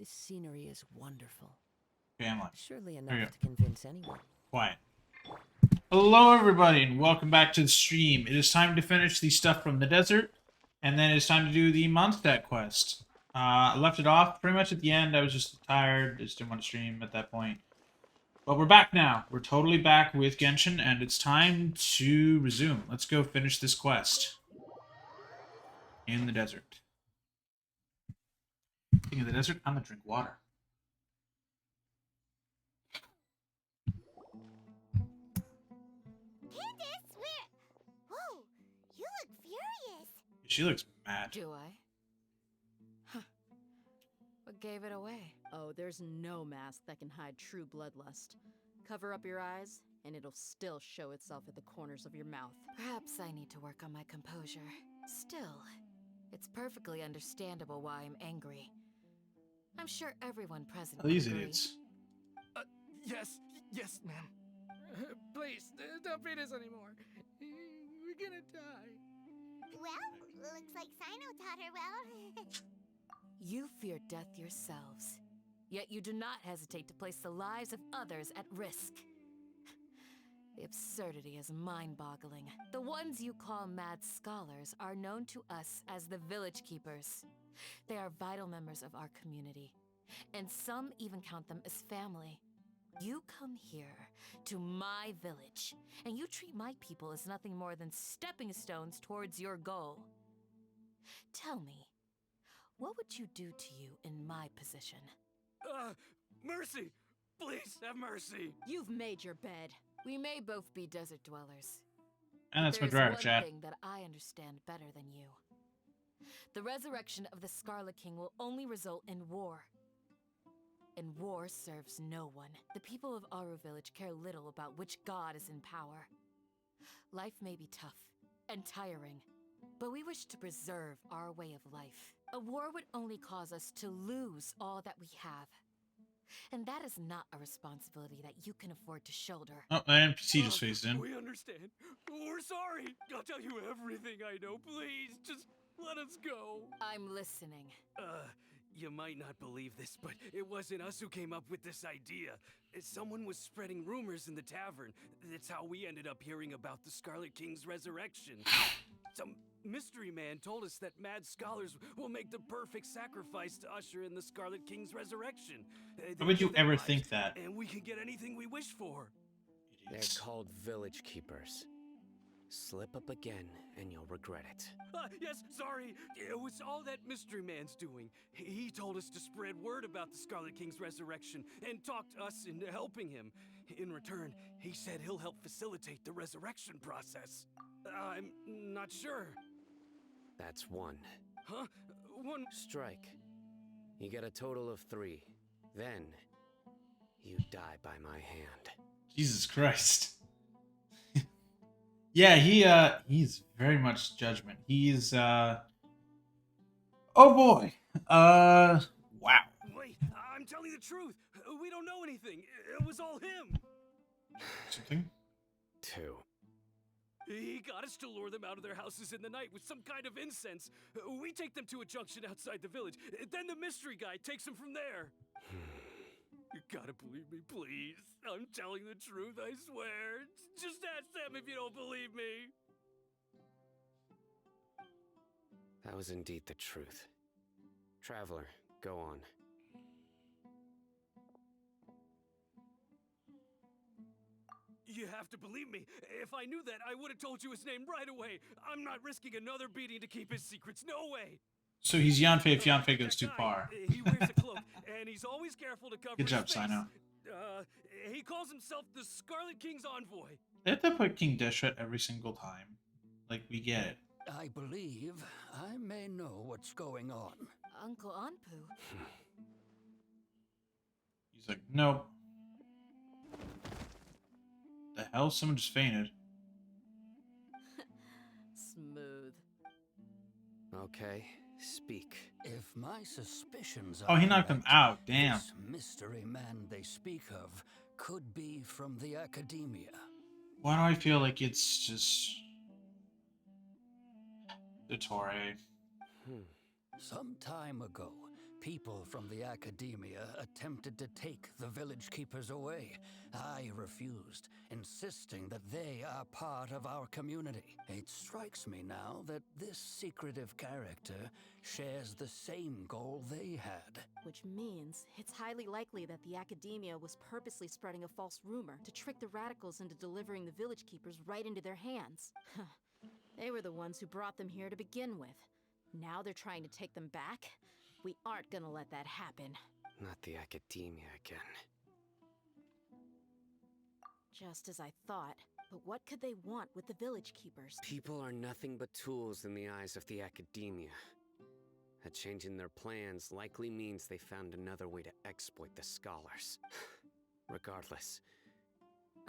This scenery is wonderful. Okay, I'm like, Surely there you enough go. to convince anyone. Quiet. Hello, everybody, and welcome back to the stream. It is time to finish the stuff from the desert, and then it's time to do the Mondstadt quest. I left it off pretty much at the end. I was just tired. I just didn't want to stream at that point. But we're back now. We're totally back with Genshin, and it's time to resume. Let's go finish this quest in the desert. Speaking of the desert, I'm gonna drink water. Candace, where? Whoa, you look furious. She looks mad. Do I? Huh. What gave it away? Oh, there's no mask that can hide true bloodlust. Cover up your eyes, and it'll still show itself at the corners of your mouth. Perhaps I need to work on my composure. Still, it's perfectly understandable why I'm angry. I'm sure everyone present Oh, would these agree. idiots. Yes, ma'am. Please, don't beat us anymore. We're gonna die. Well, looks like Sino taught her well. You fear death yourselves, yet you do not hesitate to place the lives of others at risk. The absurdity is mind-boggling. The ones you call mad scholars are known to us as the Village Keepers. They are vital members of our community, and some even count them as family. You come here, to my village, and you treat my people as nothing more than stepping stones towards your goal. Tell me, what would you do to you in my position? Mercy! Please, have mercy! You've made your bed. We may both be desert dwellers. And that's my There's driver, one chat. thing that I understand better than you. The resurrection of the Scarlet King will only result in war. And war serves no one. The people of Aru Village care little about which god is in power. Life may be tough and tiring, but we wish to preserve our way of life. A war would only cause us to lose all that we have. And that is not a responsibility that you can afford to shoulder. Oh, the NPC just phased in. We understand. We're sorry. I'll tell you everything I know. Please, just let us go. I'm listening. You might not believe this, but it wasn't us who came up with this idea. Someone was spreading rumors in the tavern. That's how we ended up hearing about the Scarlet King's resurrection. Some mystery man told us that mad scholars will make the perfect sacrifice to usher in the Scarlet King's resurrection. How would you ever think that? And we can get anything we wish for. They're called Village Keepers. Slip up again, and you'll regret it. Yes, sorry. It was all that mystery man's doing. He told us to spread word about the Scarlet King's resurrection and talked us into helping him. In return, he said he'll help facilitate the resurrection process. I'm not sure. That's one. Huh? One. Strike. You get a total of 3. Then, you die by my hand. Jesus Christ. Yeah, he's very much judgment. He's oh boy. Wow. Wait, I'm telling the truth. We don't know anything. It was all him. Something? 2. He got us to lure them out of their houses in the night with some kind of incense. We take them to a junction outside the village. Then the mystery guy takes them from there. You gotta believe me, please. I'm telling the truth, I swear. Just ask them if you don't believe me. That was indeed the truth. Traveler, go on. You have to believe me. If I knew that, I would have told you his name right away. I'm not risking another beating to keep his secrets. No way. So he's Yanfei if Yanfei goes too That guy, far. He wears a cloak, and he's always careful to cover Good job, his face. Sino. He calls himself the Scarlet King's envoy. They have to put King Deshret every single time. Like, we get it. I believe I may know what's going on. Uncle Anpu. He's like, nope. The hell? Someone just fainted. Smooth. Okay, speak. If my suspicions Oh, are he knocked him correct, out. Damn. This mystery man they speak of could be from the academia. Why do I feel like it's just the Torre? Some time ago, people from the Academia attempted to take the village keepers away. I refused, insisting that they are part of our community. It strikes me now that this secretive character shares the same goal they had. Which means it's highly likely that the Academia was purposely spreading a false rumor to trick the radicals into delivering the village keepers right into their hands. They were the ones who brought them here to begin with. Now they're trying to take them back? We aren't gonna let that happen. Not the Academia again. Just as I thought. But what could they want with the village keepers? People are nothing but tools in the eyes of the Academia. A change in their plans likely means they found another way to exploit the scholars. Regardless,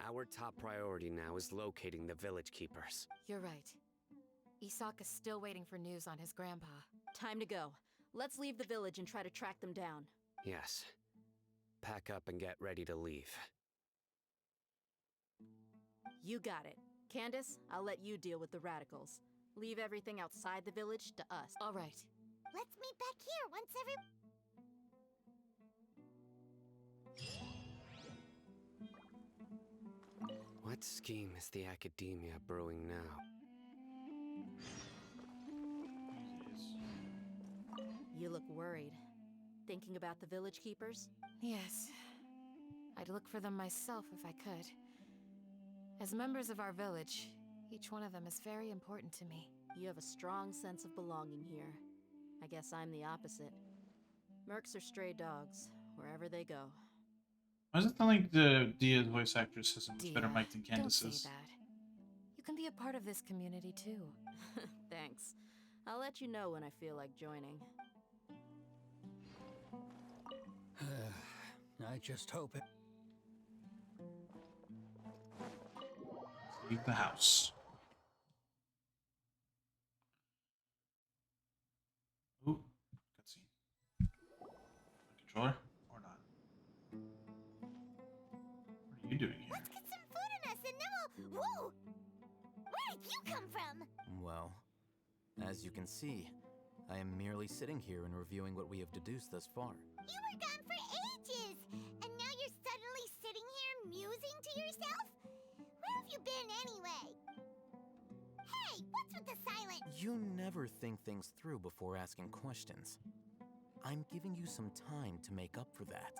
our top priority now is locating the village keepers. You're right. Isaka's still waiting for news on his grandpa. Time to go. Let's leave the village and try to track them down. Yes. Pack up and get ready to leave. You got it. Candace, I'll let you deal with the radicals. Leave everything outside the village to us. All right. Let's meet back here once What scheme is the Academia brewing now? You look worried. Thinking about the village keepers? Yes. I'd look for them myself if I could. As members of our village, each one of them is very important to me. You have a strong sense of belonging here. I guess I'm the opposite. Mercs are stray dogs, wherever they go. Why does it sound like the Dia's voice actress has a much better Dia, mic than don't say Candace's? that. You can be a part of this community too. Thanks. I'll let you know when I feel like joining. I just hope it... Leave the house. Ooh, cutscene. Controller or not? What are you doing here? Let's get some food in us and then we'll... Whoa! Where did you come from? Well, as you can see, I am merely sitting here and reviewing what we have deduced thus far. You were gone for ages! And now you're suddenly sitting here musing to yourself? Where have you been anyway? Hey, what's with the silence? You never think things through before asking questions. I'm giving you some time to make up for that.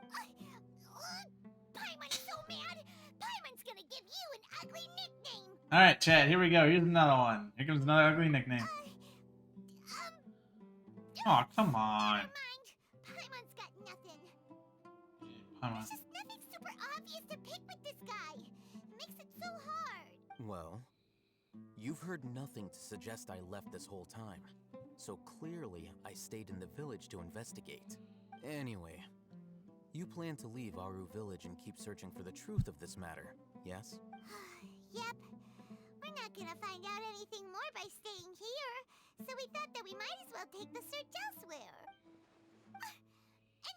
Paimon's so mad! Paimon's gonna give you an ugly nickname! Alright, chat, here we go. Here's another one. Here comes another ugly nickname. Oh, come on. Never mind. Paimon's got nothing. Come on. There's just nothing super obvious to pick with this guy. It makes it so hard. Well, you've heard nothing to suggest I left this whole time. So clearly, I stayed in the village to investigate. Anyway, you plan to leave Aru village and keep searching for the truth of this matter, yes? Yep. We're not gonna find out anything more by staying here, so we thought that we might as well take the search elsewhere.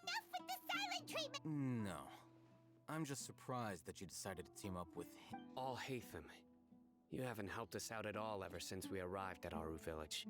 Enough with the silent treatment! No. I'm just surprised that you decided to team up with him. Al-Haytham, you haven't helped us out at all ever since we arrived at Aru village.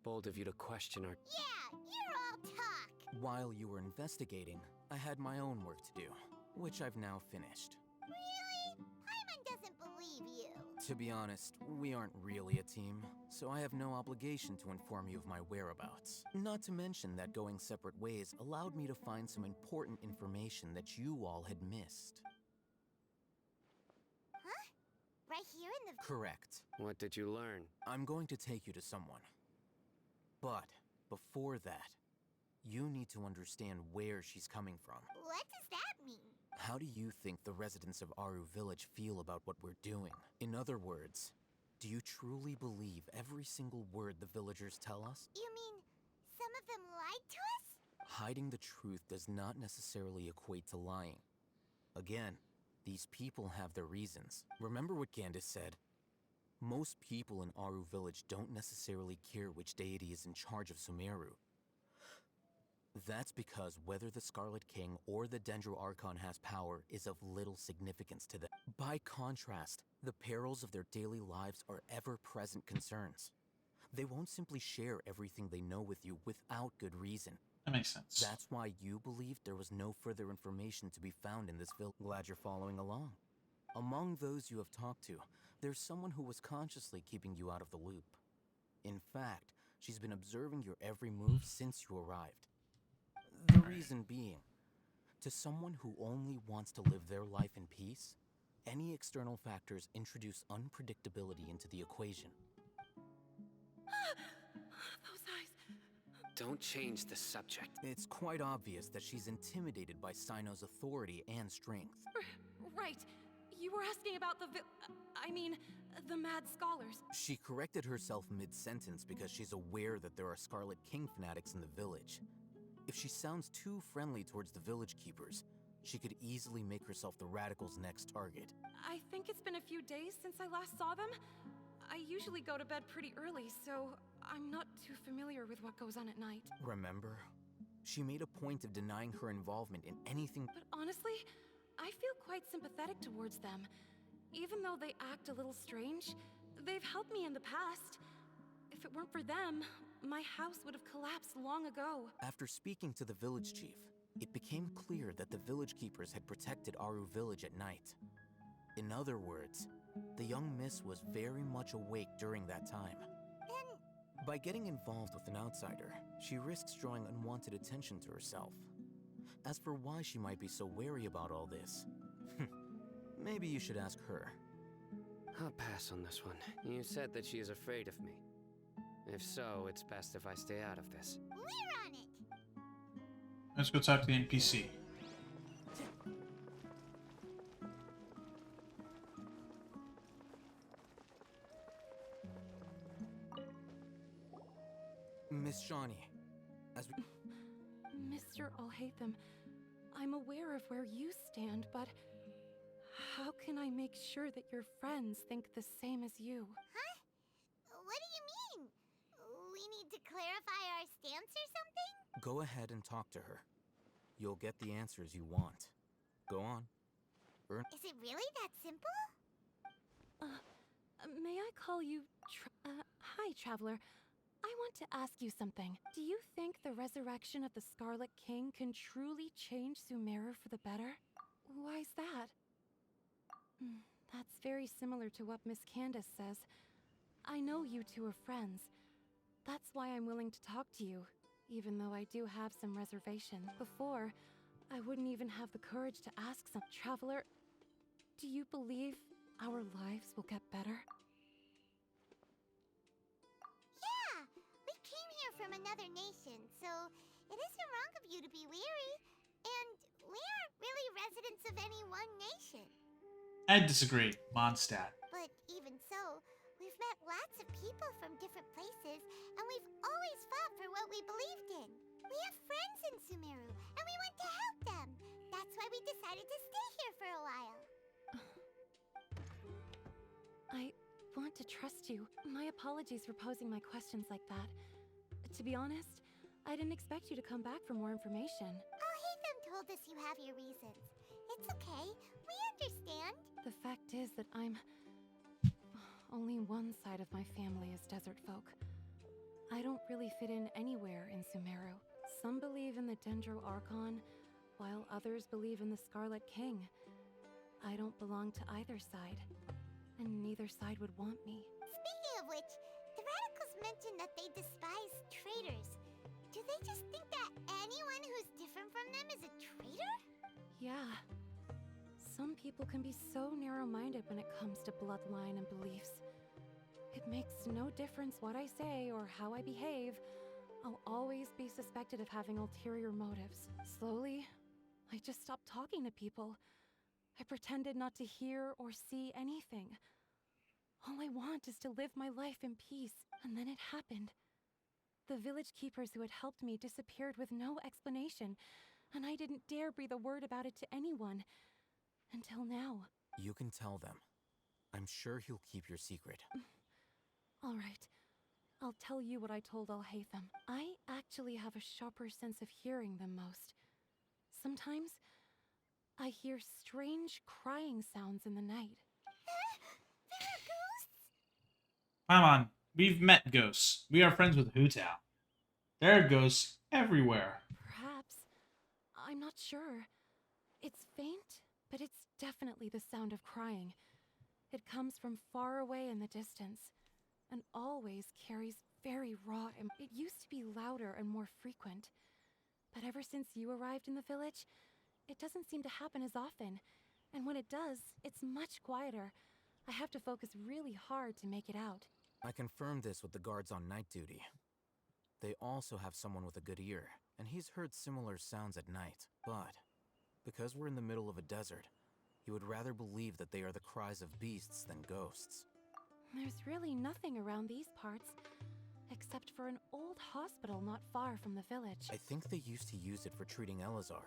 Bold of you to question our... Yeah, you're all talk! While you were investigating, I had my own work to do, which I've now finished. Really? Paimon doesn't believe you. To be honest, we aren't really a team, so I have no obligation to inform you of my whereabouts. Not to mention that going separate ways allowed me to find some important information that you all had missed. Huh? Right here in the... Correct. What did you learn? I'm going to take you to someone. But before that, you need to understand where she's coming from. What does that mean? How do you think the residents of Aru village feel about what we're doing? In other words, do you truly believe every single word the villagers tell us? You mean some of them lied to us? Hiding the truth does not necessarily equate to lying. Again, these people have their reasons. Remember what Candace said? Most people in Aru village don't necessarily care which deity is in charge of Sumeru. That's because whether the Scarlet King or the Dendro Archon has power is of little significance to them. By contrast, the perils of their daily lives are ever-present concerns. They won't simply share everything they know with you without good reason. That makes sense. That's why you believed there was no further information to be found in this village. Glad you're following along. Among those you have talked to, there's someone who was consciously keeping you out of the loop. In fact, she's been observing your every move since you arrived. The reason being, to someone who only wants to live their life in peace, any external factors introduce unpredictability into the equation. Those eyes. Don't change the subject. It's quite obvious that she's intimidated by Sino's authority and strength. Right. You were asking about the Mad Scholars. She corrected herself mid-sentence because she's aware that there are Scarlet King fanatics in the village. If she sounds too friendly towards the village keepers, she could easily make herself the Radicals' next target. I think it's been a few days since I last saw them. I usually go to bed pretty early, so I'm not too familiar with what goes on at night. Remember? She made a point of denying her involvement in anything. But honestly, I feel quite sympathetic towards them. Even though they act a little strange, they've helped me in the past. If it weren't for them, my house would have collapsed long ago. After speaking to the village chief, it became clear that the village keepers had protected Aru village at night. In other words, the young miss was very much awake during that time. By getting involved with an outsider, she risks drawing unwanted attention to herself. As for why she might be so wary about all this, maybe you should ask her. I'll pass on this one. You said that she is afraid of me. If so, it's best if I stay out of this. We're on it. Let's go talk to the NPC. Miss Shawnee, as we... Mr. Alhaitham, I'm aware of where you stand, but how can I make sure that your friends think the same as you? Huh? What do you mean? We need to clarify our stance or something? Go ahead and talk to her. You'll get the answers you want. Go on. Is it really that simple? May I call you hi, Traveler. I want to ask you something. Do you think the resurrection of the Scarlet King can truly change Sumeru for the better? Why's that? That's very similar to what Miss Candace says. I know you two are friends. That's why I'm willing to talk to you, even though I do have some reservations. Before, I wouldn't even have the courage to ask some. Traveler, do you believe our lives will get better? Yeah, we came here from another nation, so it isn't wrong of you to be weary. And we aren't really residents of any one nation. I disagree, Mondstadt. But even so, we've met lots of people from different places, and we've always fought for what we believed in. We have friends in Sumeru, and we want to help them. That's why we decided to stay here for a while. I want to trust you. My apologies for posing my questions like that. To be honest, I didn't expect you to come back for more information. Alhaitham told us you have your reasons. It's okay, we understand. The fact is that only one side of my family is desert folk. I don't really fit in anywhere in Sumeru. Some believe in the Dendro Archon, while others believe in the Scarlet King. I don't belong to either side, and neither side would want me. Speaking of which, the Radicals mentioned that they despise traitors. Do they just think that anyone who's different from them is a traitor? Yeah. Some people can be so narrow-minded when it comes to bloodline and beliefs. It makes no difference what I say or how I behave. I'll always be suspected of having ulterior motives. Slowly, I just stopped talking to people. I pretended not to hear or see anything. All I want is to live my life in peace. And then it happened. The village keepers who had helped me disappeared with no explanation, and I didn't dare breathe a word about it to anyone. Until now. You can tell them. I'm sure he'll keep your secret. All right. I'll tell you what I told Alhaitham. I actually have a sharper sense of hearing than most. Sometimes, I hear strange crying sounds in the night. There are ghosts? Come on, we've met ghosts. We are friends with Hu Tao. There are ghosts everywhere. Perhaps. I'm not sure. It's faint, but it's definitely the sound of crying. It comes from far away in the distance, and always carries very raw. It used to be louder and more frequent, but ever since you arrived in the village, it doesn't seem to happen as often. And when it does, it's much quieter. I have to focus really hard to make it out. I confirmed this with the guards on night duty. They also have someone with a good ear, and he's heard similar sounds at night. But because we're in the middle of a desert, he would rather believe that they are the cries of beasts than ghosts. There's really nothing around these parts, except for an old hospital not far from the village. I think they used to use it for treating Elazar,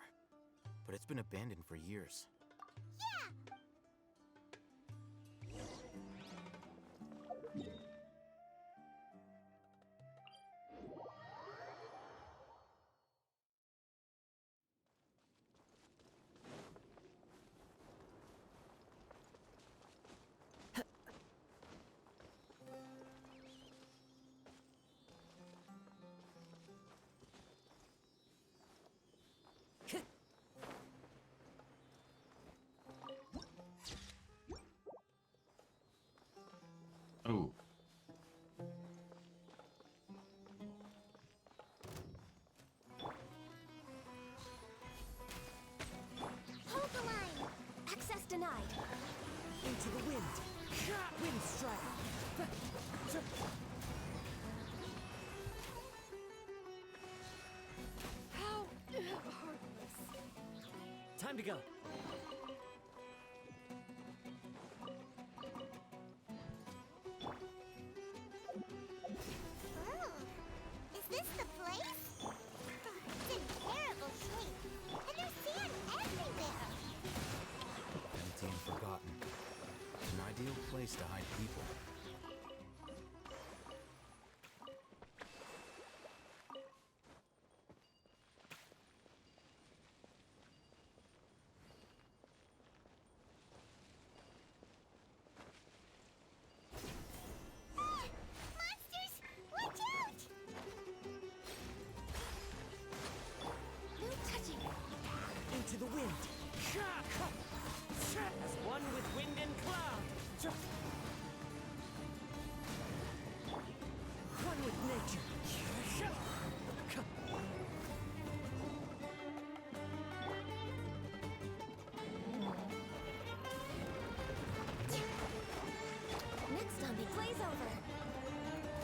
but it's been abandoned for years. Oh. Hold the line. Access denied. Into the wind. Wind strike. How heartless. Time to go. Oh, is this the place? It's in terrible shape, and there's sand everywhere. Empty and forgotten. An ideal place to hide people. Monsters, watch out! No touching. Into the wind. As one with wind and cloud. One with nature. Next on the glaze over.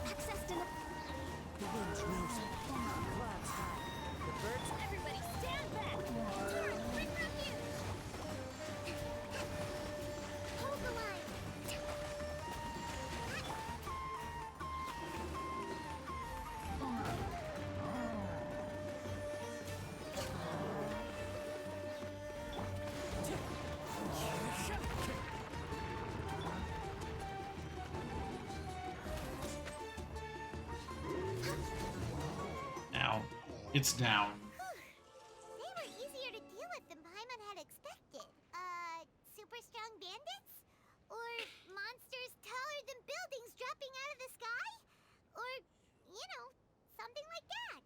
Access denied. The wind knows it. Clouds high. The birds. Everybody stand back! Torn, bring refuge! Hold the line! Now, it's down. They were easier to deal with than Paimon had expected. Super strong bandits? Or monsters taller than buildings dropping out of the sky? Or, you know, something like that.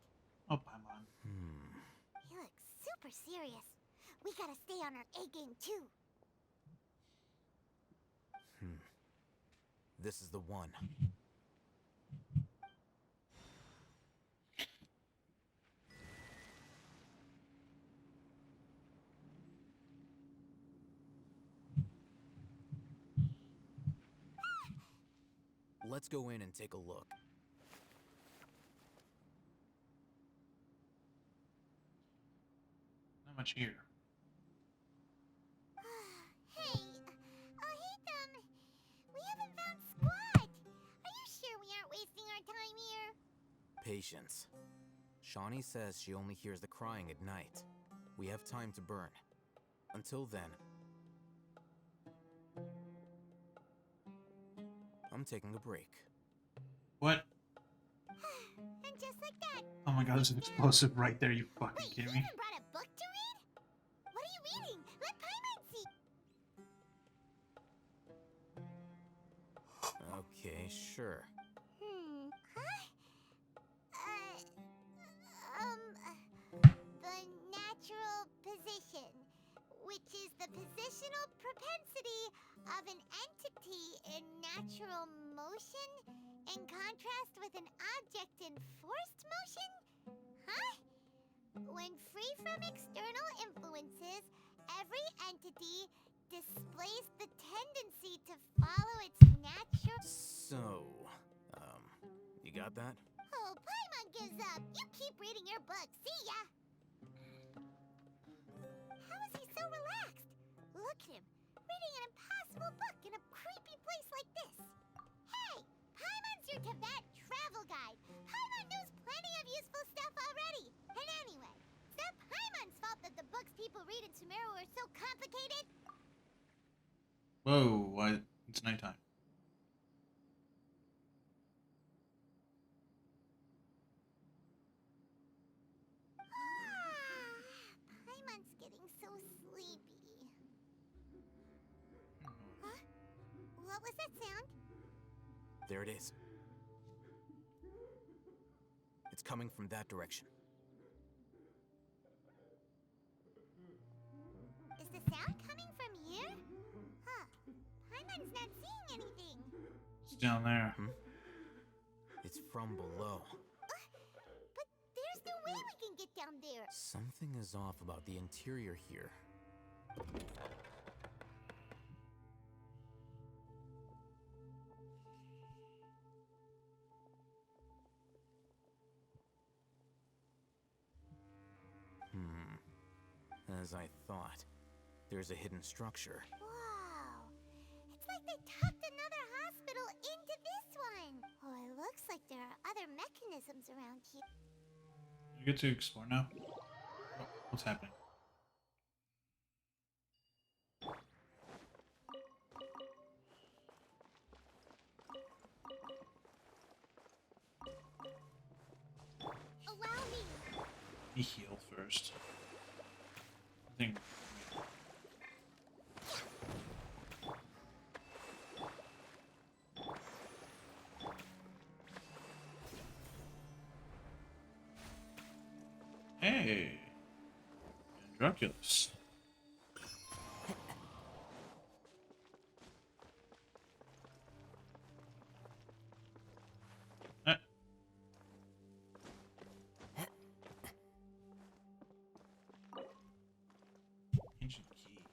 Oh, Paimon. He looks super serious. We gotta stay on our A game too. This is the one. Let's go in and take a look. Not much here. Hey, we haven't found Squad. Are you sure we aren't wasting our time here? Patience. Shawnee says she only hears the crying at night. We have time to burn. Until then, I'm taking a break. What? And just like that. Oh my god, there's an explosive right there. You fucking Wait, kidding you me? even brought a book to read? What are you reading? Let Paimon see. Okay, sure. Huh? the positional propensity of an entity in natural motion in contrast with an object in forced motion? Huh? When free from external influences, every entity displays the tendency to follow its natural... So, you got that? Oh, Paimon gives up. You keep reading your book. See ya! How is he so relaxed? Look at him, reading an impossible book in a creepy place like this. Hey! Paimon's your Tibet travel guide. Paimon knows plenty of useful stuff already. And anyway, it's not Paimon's fault that the books people read in Sumeru are so complicated. Whoa, why? It's nighttime. Paimon's getting so sleepy. Huh? What was that sound? There it is. It's coming from that direction. Is the sound coming from here? Huh. Paimon's not seeing anything. It's down there. It's from below. But there's no way we can get down there. Something is off about the interior here. As I thought, there's a hidden structure. Wow. It's like they tucked another hospital into this one. Oh, it looks like there are other mechanisms around here. You get to explore now. Oh, what's happening? Allow me. Let me heal first. I think. Hey, Androculus. Ancient key.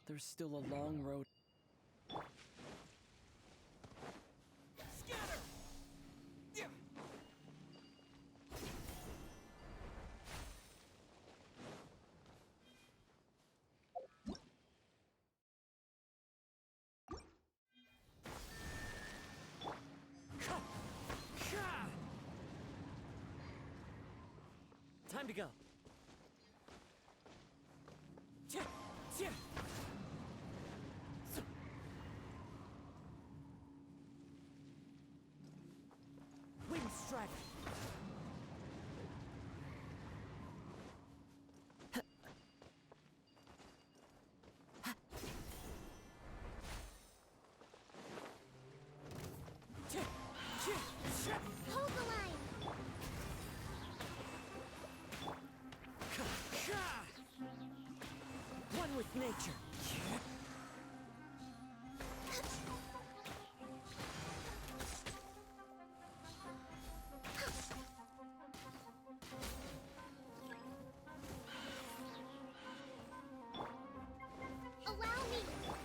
There's still a long road. Scatter! Time to go. Wind strike. Hold the line. One with nature. Allow me.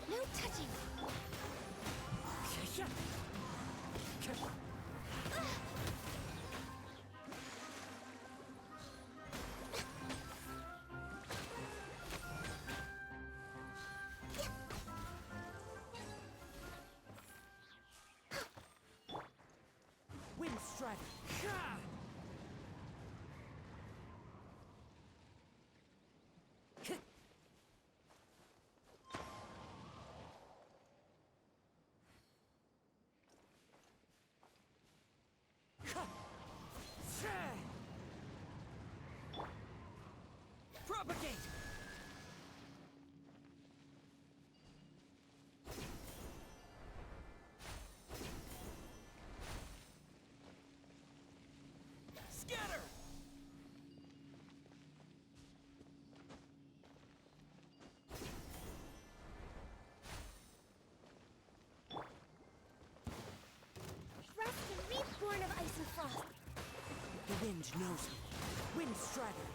No touching. Wind strike. Propagate! Scatter! Ruskin, reborn of ice and frost. The wind knows me. Wind Strider!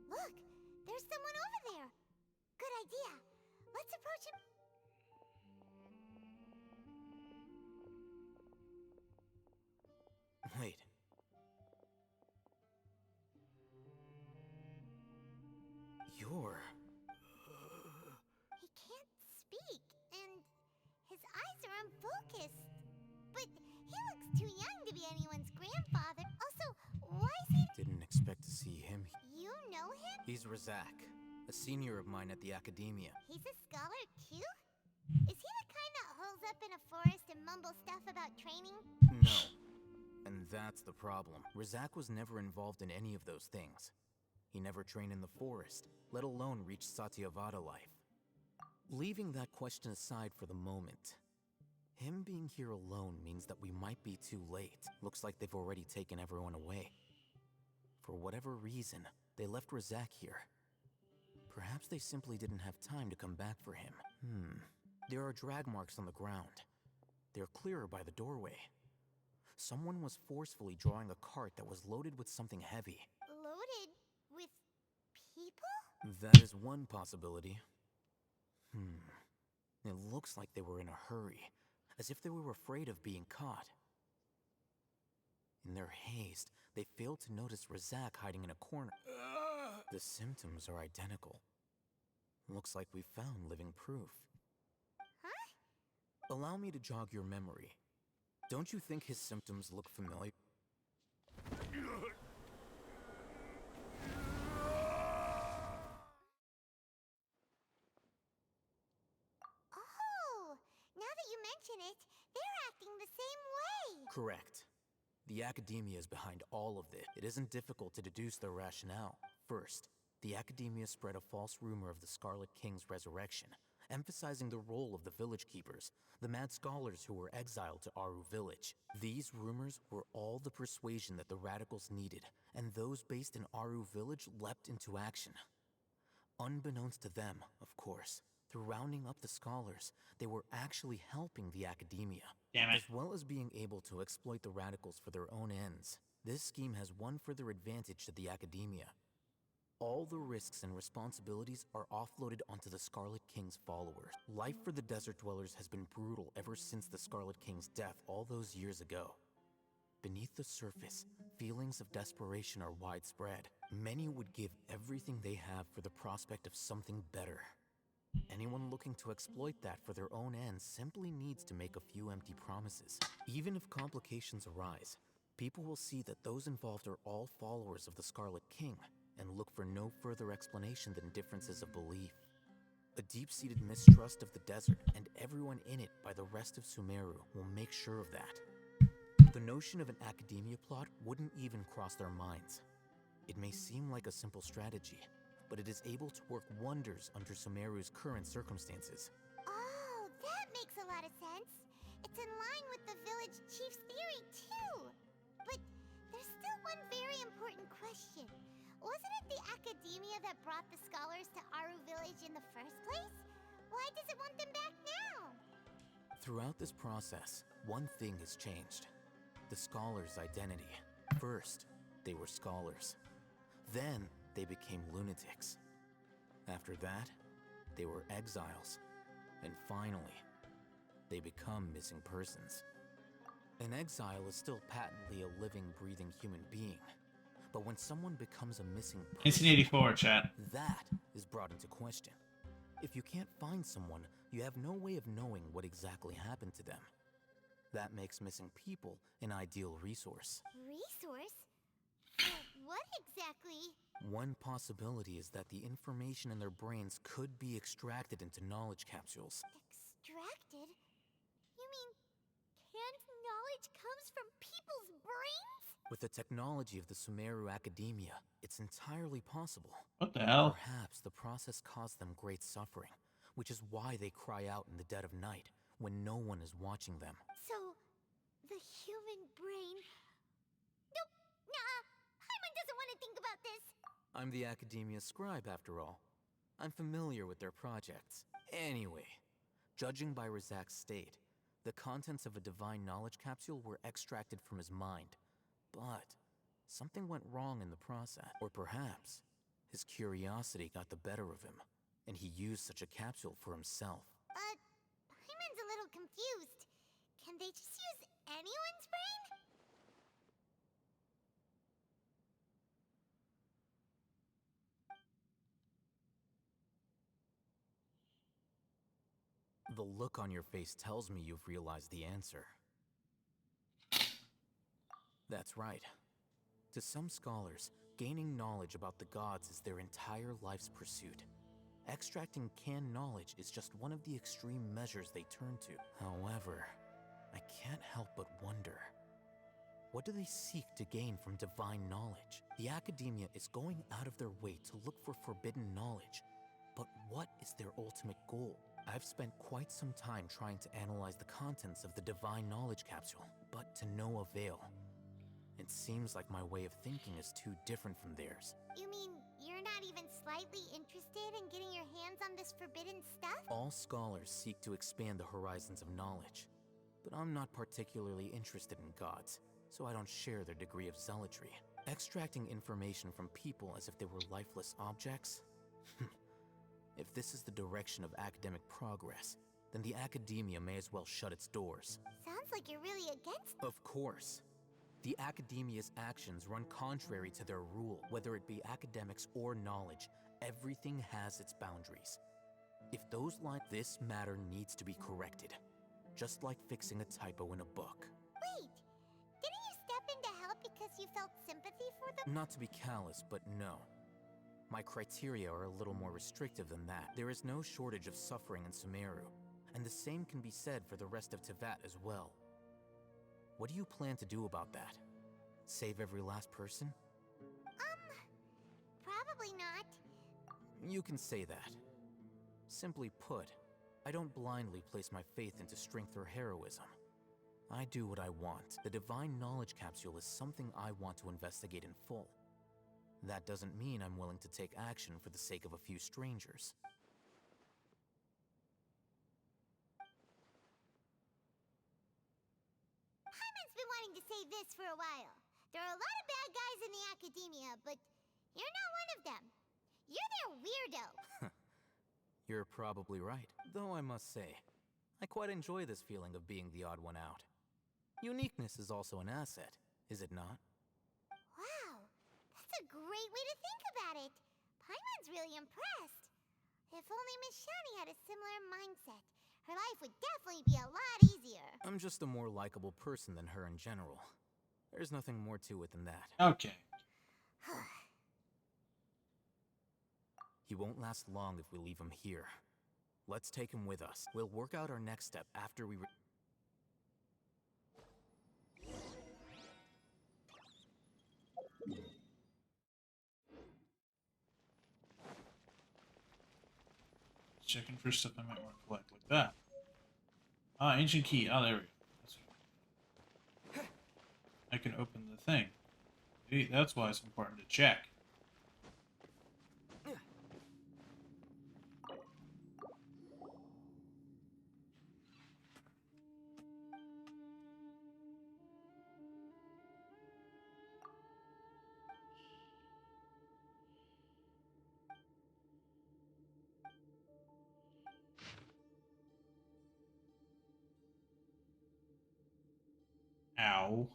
Look, there's someone over there. Good idea. Let's approach him. Wait. You're... He can't speak, and his eyes are unfocused. But he looks too young to be anyone's grandfather. Also, why is he... Didn't expect to see him. You know him? He's Razak, a senior of mine at the Academia. He's a scholar, too? Is he the kind that holes up in a forest and mumbles stuff about training? No. And that's the problem. Razak was never involved in any of those things. He never trained in the forest, let alone reach Satyavada life. Leaving that question aside for the moment, him being here alone means that we might be too late. Looks like they've already taken everyone away. For whatever reason, they left Razak here. Perhaps they simply didn't have time to come back for him. There are drag marks on the ground. They're clearer by the doorway. Someone was forcefully drawing a cart that was loaded with something heavy. Loaded with people? That is one possibility. It looks like they were in a hurry, as if they were afraid of being caught. In their haste, they failed to notice Razak hiding in a corner. The symptoms are identical. Looks like we found living proof. Huh? Allow me to jog your memory. Don't you think his symptoms look familiar? Oh, now that you mention it, they're acting the same way. Correct. The Academia is behind all of this. It isn't difficult to deduce their rationale. First, the Academia spread a false rumor of the Scarlet King's resurrection, emphasizing the role of the village keepers, the mad scholars who were exiled to Aru village. These rumors were all the persuasion that the radicals needed, and those based in Aru village leapt into action. Unbeknownst to them, of course, through rounding up the scholars, they were actually helping the Academia. Damn it. As well as being able to exploit the radicals for their own ends, this scheme has one further advantage to the Academia. All the risks and responsibilities are offloaded onto the Scarlet King's followers. Life for the Desert Dwellers has been brutal ever since the Scarlet King's death all those years ago. Beneath the surface, feelings of desperation are widespread. Many would give everything they have for the prospect of something better. Anyone looking to exploit that for their own ends simply needs to make a few empty promises. Even if complications arise, people will see that those involved are all followers of the Scarlet King, and look for no further explanation than differences of belief. A deep-seated mistrust of the desert and everyone in it by the rest of Sumeru will make sure of that. The notion of an Academia plot wouldn't even cross their minds. It may seem like a simple strategy, but it is able to work wonders under Sumeru's current circumstances. Oh, that makes a lot of sense. It's in line with the village chief's theory, too. But there's still one very important question. Wasn't it the academia that brought the scholars to Aru Village in the first place? Why does it want them back now? Throughout this process, one thing has changed. The scholars' identity. First, they were scholars. Then, they became lunatics. After that, they were exiles. And finally, they become missing persons. An exile is still patently a living, breathing human being. But when someone becomes a missing person, 1984, chat. that is brought into question. If you can't find someone, you have no way of knowing what exactly happened to them. That makes missing people an ideal resource. Resource? What exactly? One possibility is that the information in their brains could be extracted into knowledge capsules. Extracted? You mean canned knowledge comes from people's brains? With the technology of the Sumeru Academia, it's entirely possible. What the hell? Perhaps the process caused them great suffering, which is why they cry out in the dead of night when no one is watching them. So, the human brain... Nope, nah, Paimon doesn't want to think about this. I'm the Academia scribe, after all. I'm familiar with their projects. Anyway, judging by Razak's state, the contents of a divine knowledge capsule were extracted from his mind. But something went wrong in the process. Or perhaps his curiosity got the better of him, and he used such a capsule for himself. Paimon's a little confused. Can they just use anyone's brain? The look on your face tells me you've realized the answer. That's right. To some scholars, gaining knowledge about the gods is their entire life's pursuit. Extracting canned knowledge is just one of the extreme measures they turn to. However, I can't help but wonder, what do they seek to gain from divine knowledge? The Academia is going out of their way to look for forbidden knowledge. But what is their ultimate goal? I've spent quite some time trying to analyze the contents of the divine knowledge capsule, but to no avail. It seems like my way of thinking is too different from theirs. You mean you're not even slightly interested in getting your hands on this forbidden stuff? All scholars seek to expand the horizons of knowledge, but I'm not particularly interested in gods, so I don't share their degree of zealotry. Extracting information from people as if they were lifeless objects? If this is the direction of academic progress, then the Academia may as well shut its doors. Sounds like you're really against... Of course. The Academia's actions run contrary to their rule, whether it be academics or knowledge. Everything has its boundaries. If those lines... This matter needs to be corrected. Just like fixing a typo in a book. Wait, didn't you step in to help because you felt sympathy for them? Not to be callous, but no. My criteria are a little more restrictive than that. There is no shortage of suffering in Sumeru, and the same can be said for the rest of Teyvat as well. What do you plan to do about that? Save every last person? Probably not. You can say that. Simply put, I don't blindly place my faith into strength or heroism. I do what I want. The divine knowledge capsule is something I want to investigate in full. That doesn't mean I'm willing to take action for the sake of a few strangers. Paimon's been wanting to say this for a while. There are a lot of bad guys in the Academia, but you're not one of them. You're their weirdo. You're probably right. Though I must say, I quite enjoy this feeling of being the odd one out. Uniqueness is also an asset, is it not? Wow, that's a great way to think about it. Paimon's really impressed. If only Miss Shani had a similar mindset, her life would definitely be a lot easier. I'm just a more likable person than her in general. There's nothing more to it than that. Okay. He won't last long if we leave him here. Let's take him with us. We'll work out our next step after we Checking for stuff I might want to collect like that. Ancient key. Oh, there we go. I can open the thing. See, that's why it's important to check. Ow.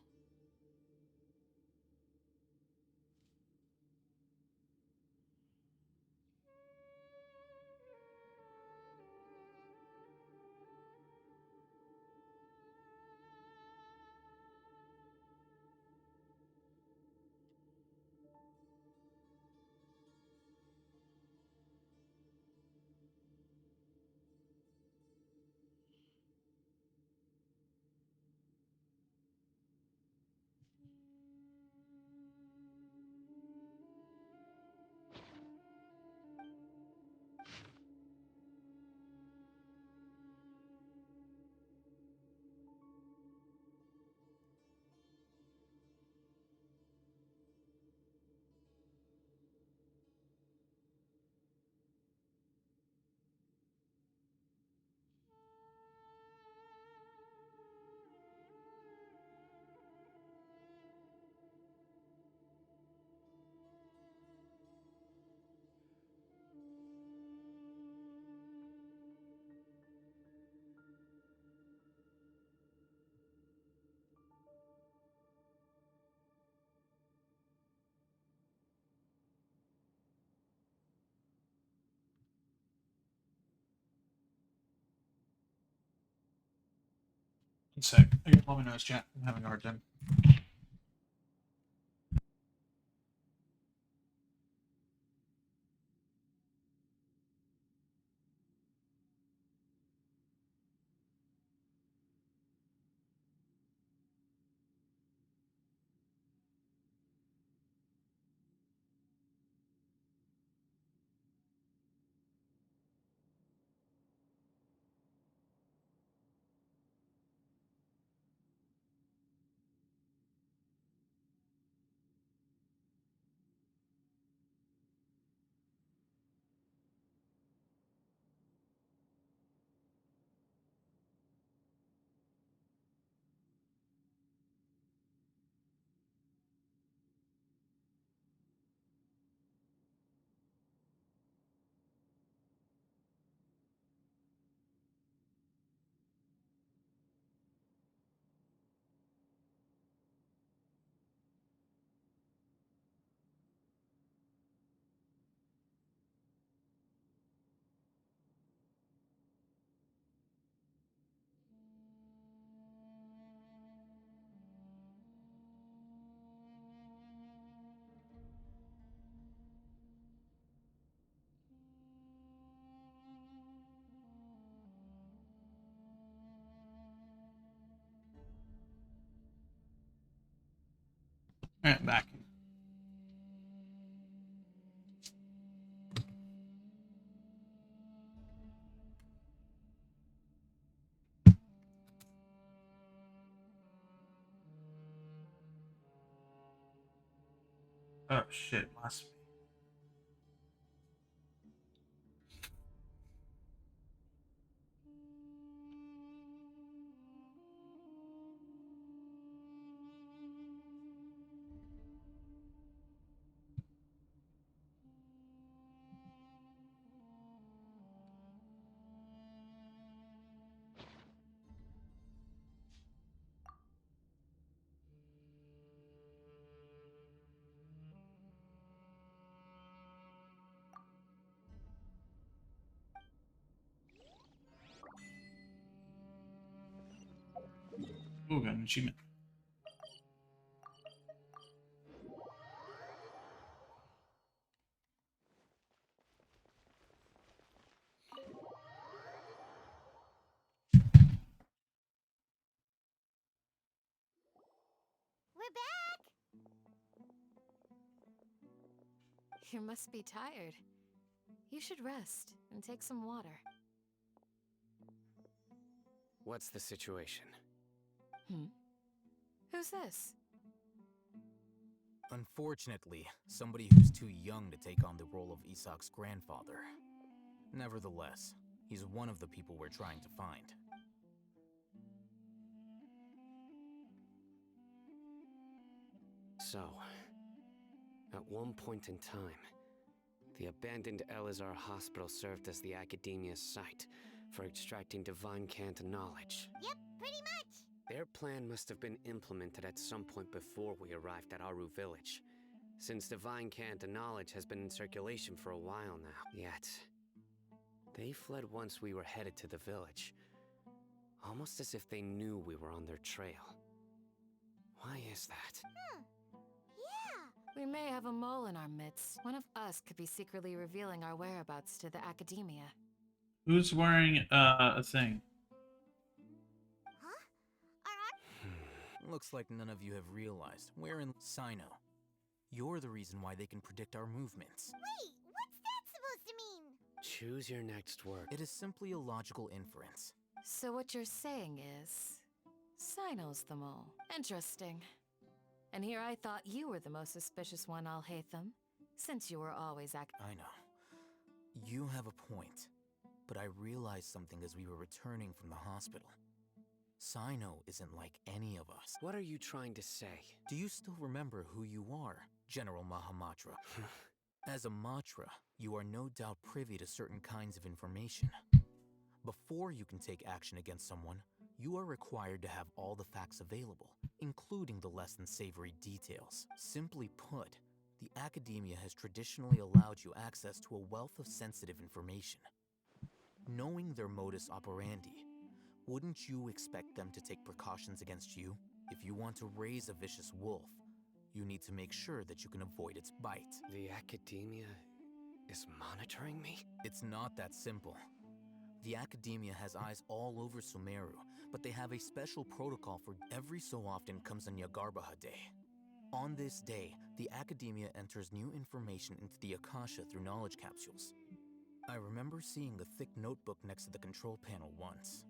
One sec. I gotta let me know, chat. I'm having a hard time. Alright, back. Oh shit, must be. Oh, got an achievement. We're back! You must be tired. You should rest and take some water. What's the situation? Who's this? Unfortunately, somebody who's too young to take on the role of Isak's grandfather. Nevertheless, he's one of the people we're trying to find. So, at one point in time, the abandoned Elazar Hospital served as the Academia's site for extracting divine cant knowledge. Yep, pretty much. Their plan must have been implemented at some point before we arrived at Aru Village, since divine cant knowledge has been in circulation for a while now. Yet, they fled once we were headed to the village, almost as if they knew we were on their trail. Why is that? Yeah. We may have a mole in our midst. One of us could be secretly revealing our whereabouts to the Academia. Who's wearing a thing? Looks like none of you have realized we're in Sino. You're the reason why they can predict our movements. Wait, what's that supposed to mean? Choose your next word. It is simply a logical inference. So what you're saying is... Sino's the mole. Interesting. And here I thought you were the most suspicious one, Alhaitham, since you were always I know. You have a point. But I realized something as we were returning from the hospital. Sino isn't like any of us. What are you trying to say? Do you still remember who you are, General Mahamatra? As a Matra, you are no doubt privy to certain kinds of information. Before you can take action against someone, you are required to have all the facts available, including the less than savory details. Simply put, the Academia has traditionally allowed you access to a wealth of sensitive information. Knowing their modus operandi, wouldn't you expect them to take precautions against you? If you want to raise a vicious wolf, you need to make sure that you can avoid its bite. The Academia is monitoring me? It's not that simple. The Academia has eyes all over Sumeru, but they have a special protocol for every so often comes a Nyagarbaha Day. On this day, the Academia enters new information into the Akasha through knowledge capsules. I remember seeing a thick notebook next to the control panel once.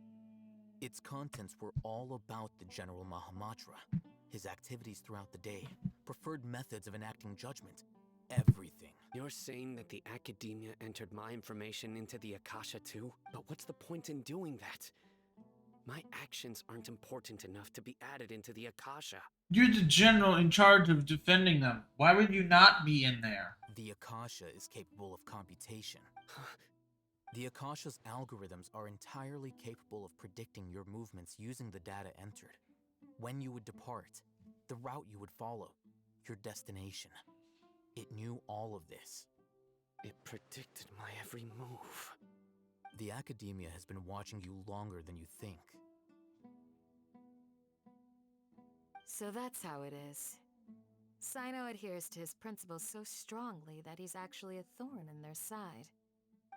Its contents were all about the General Mahamatra, his activities throughout the day, preferred methods of enacting judgment, everything. You're saying that the Academia entered my information into the Akasha too? But what's the point in doing that? My actions aren't important enough to be added into the Akasha. You're the general in charge of defending them. Why would you not be in there? The Akasha is capable of computation. The Akasha's algorithms are entirely capable of predicting your movements using the data entered. When you would depart, the route you would follow, your destination. It knew all of this. It predicted my every move. The Academia has been watching you longer than you think. So that's how it is. Sino adheres to his principles so strongly that he's actually a thorn in their side.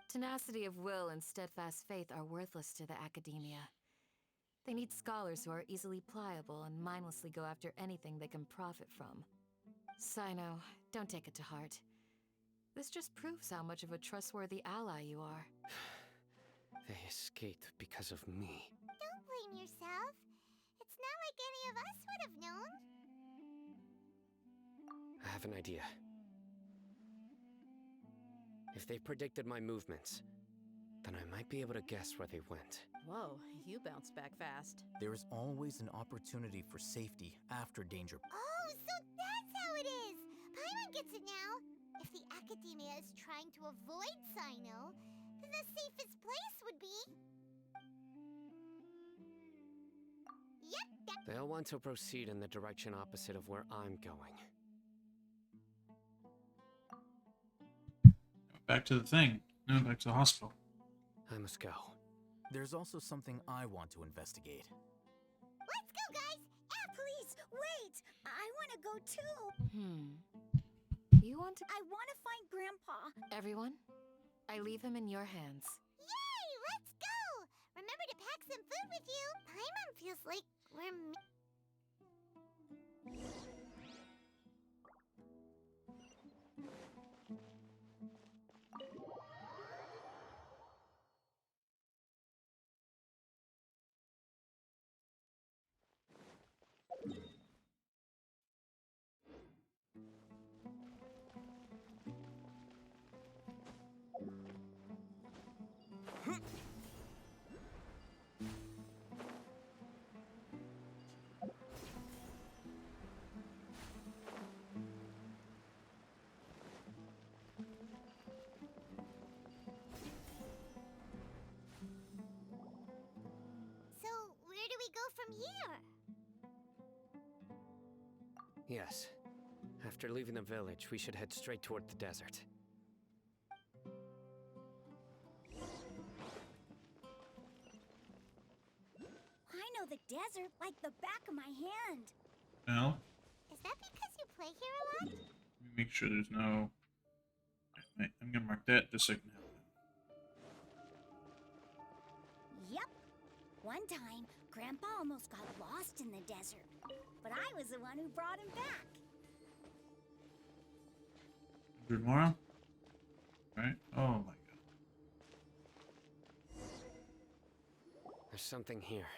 Tenacity of will and steadfast faith are worthless to the Academia. They need scholars who are easily pliable and mindlessly go after anything they can profit from. Sino, don't take it to heart. This just proves how much of a trustworthy ally you are. They escaped because of me. Don't blame yourself. It's not like any of us would have known. I have an idea. If they predicted my movements, then I might be able to guess where they went. Whoa, you bounced back fast. There is always an opportunity for safety after danger. Oh, so that's how it is! Paimon gets it now! If the Academia is trying to avoid Sino, then the safest place would be... Yep, They'll want to proceed in the direction opposite of where I'm going. Back to the thing. No, back to the hospital. I must go. There's also something I want to investigate. Let's go, guys! Please, wait! I want to go too! You want to... I want to find Grandpa! Everyone, I leave him in your hands. Yay! Let's go! Remember to pack some food with you! Paimon feels like we're... from here. Yes. After leaving the village, we should head straight toward the desert. I know the desert like the back of my hand. No. Is that because you play here a lot? Let me make sure there's no. Wait, I'm gonna mark that just so I can have it. Yep. One time, Grandpa almost got lost in the desert, but I was the one who brought him back. Good morning. Right? Oh my god. There's something here.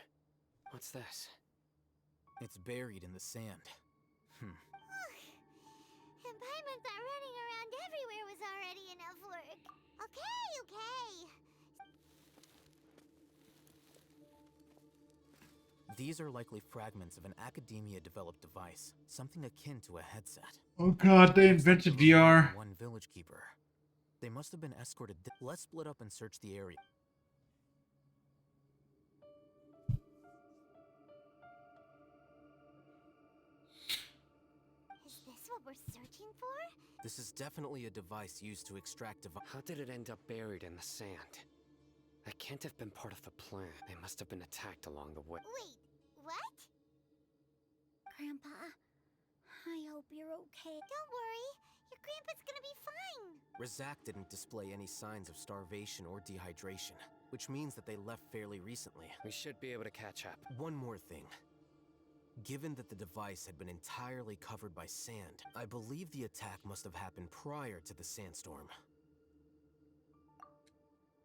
What's this? It's buried in the sand. And Paimon thought running around everywhere was already enough work. Okay. These are likely fragments of an academia-developed device, something akin to a headset. Oh god, they invented VR. One village keeper. They must have been escorted. Let's split up and search the area. Is this what we're searching for? This is definitely a device used to extract How did it end up buried in the sand? That can't have been part of the plan. They must have been attacked along the way. Wait, what? Grandpa, I hope you're okay. Don't worry. Your grandpa's gonna be fine. Razak didn't display any signs of starvation or dehydration, which means that they left fairly recently. We should be able to catch up. One more thing. Given that the device had been entirely covered by sand, I believe the attack must have happened prior to the sandstorm.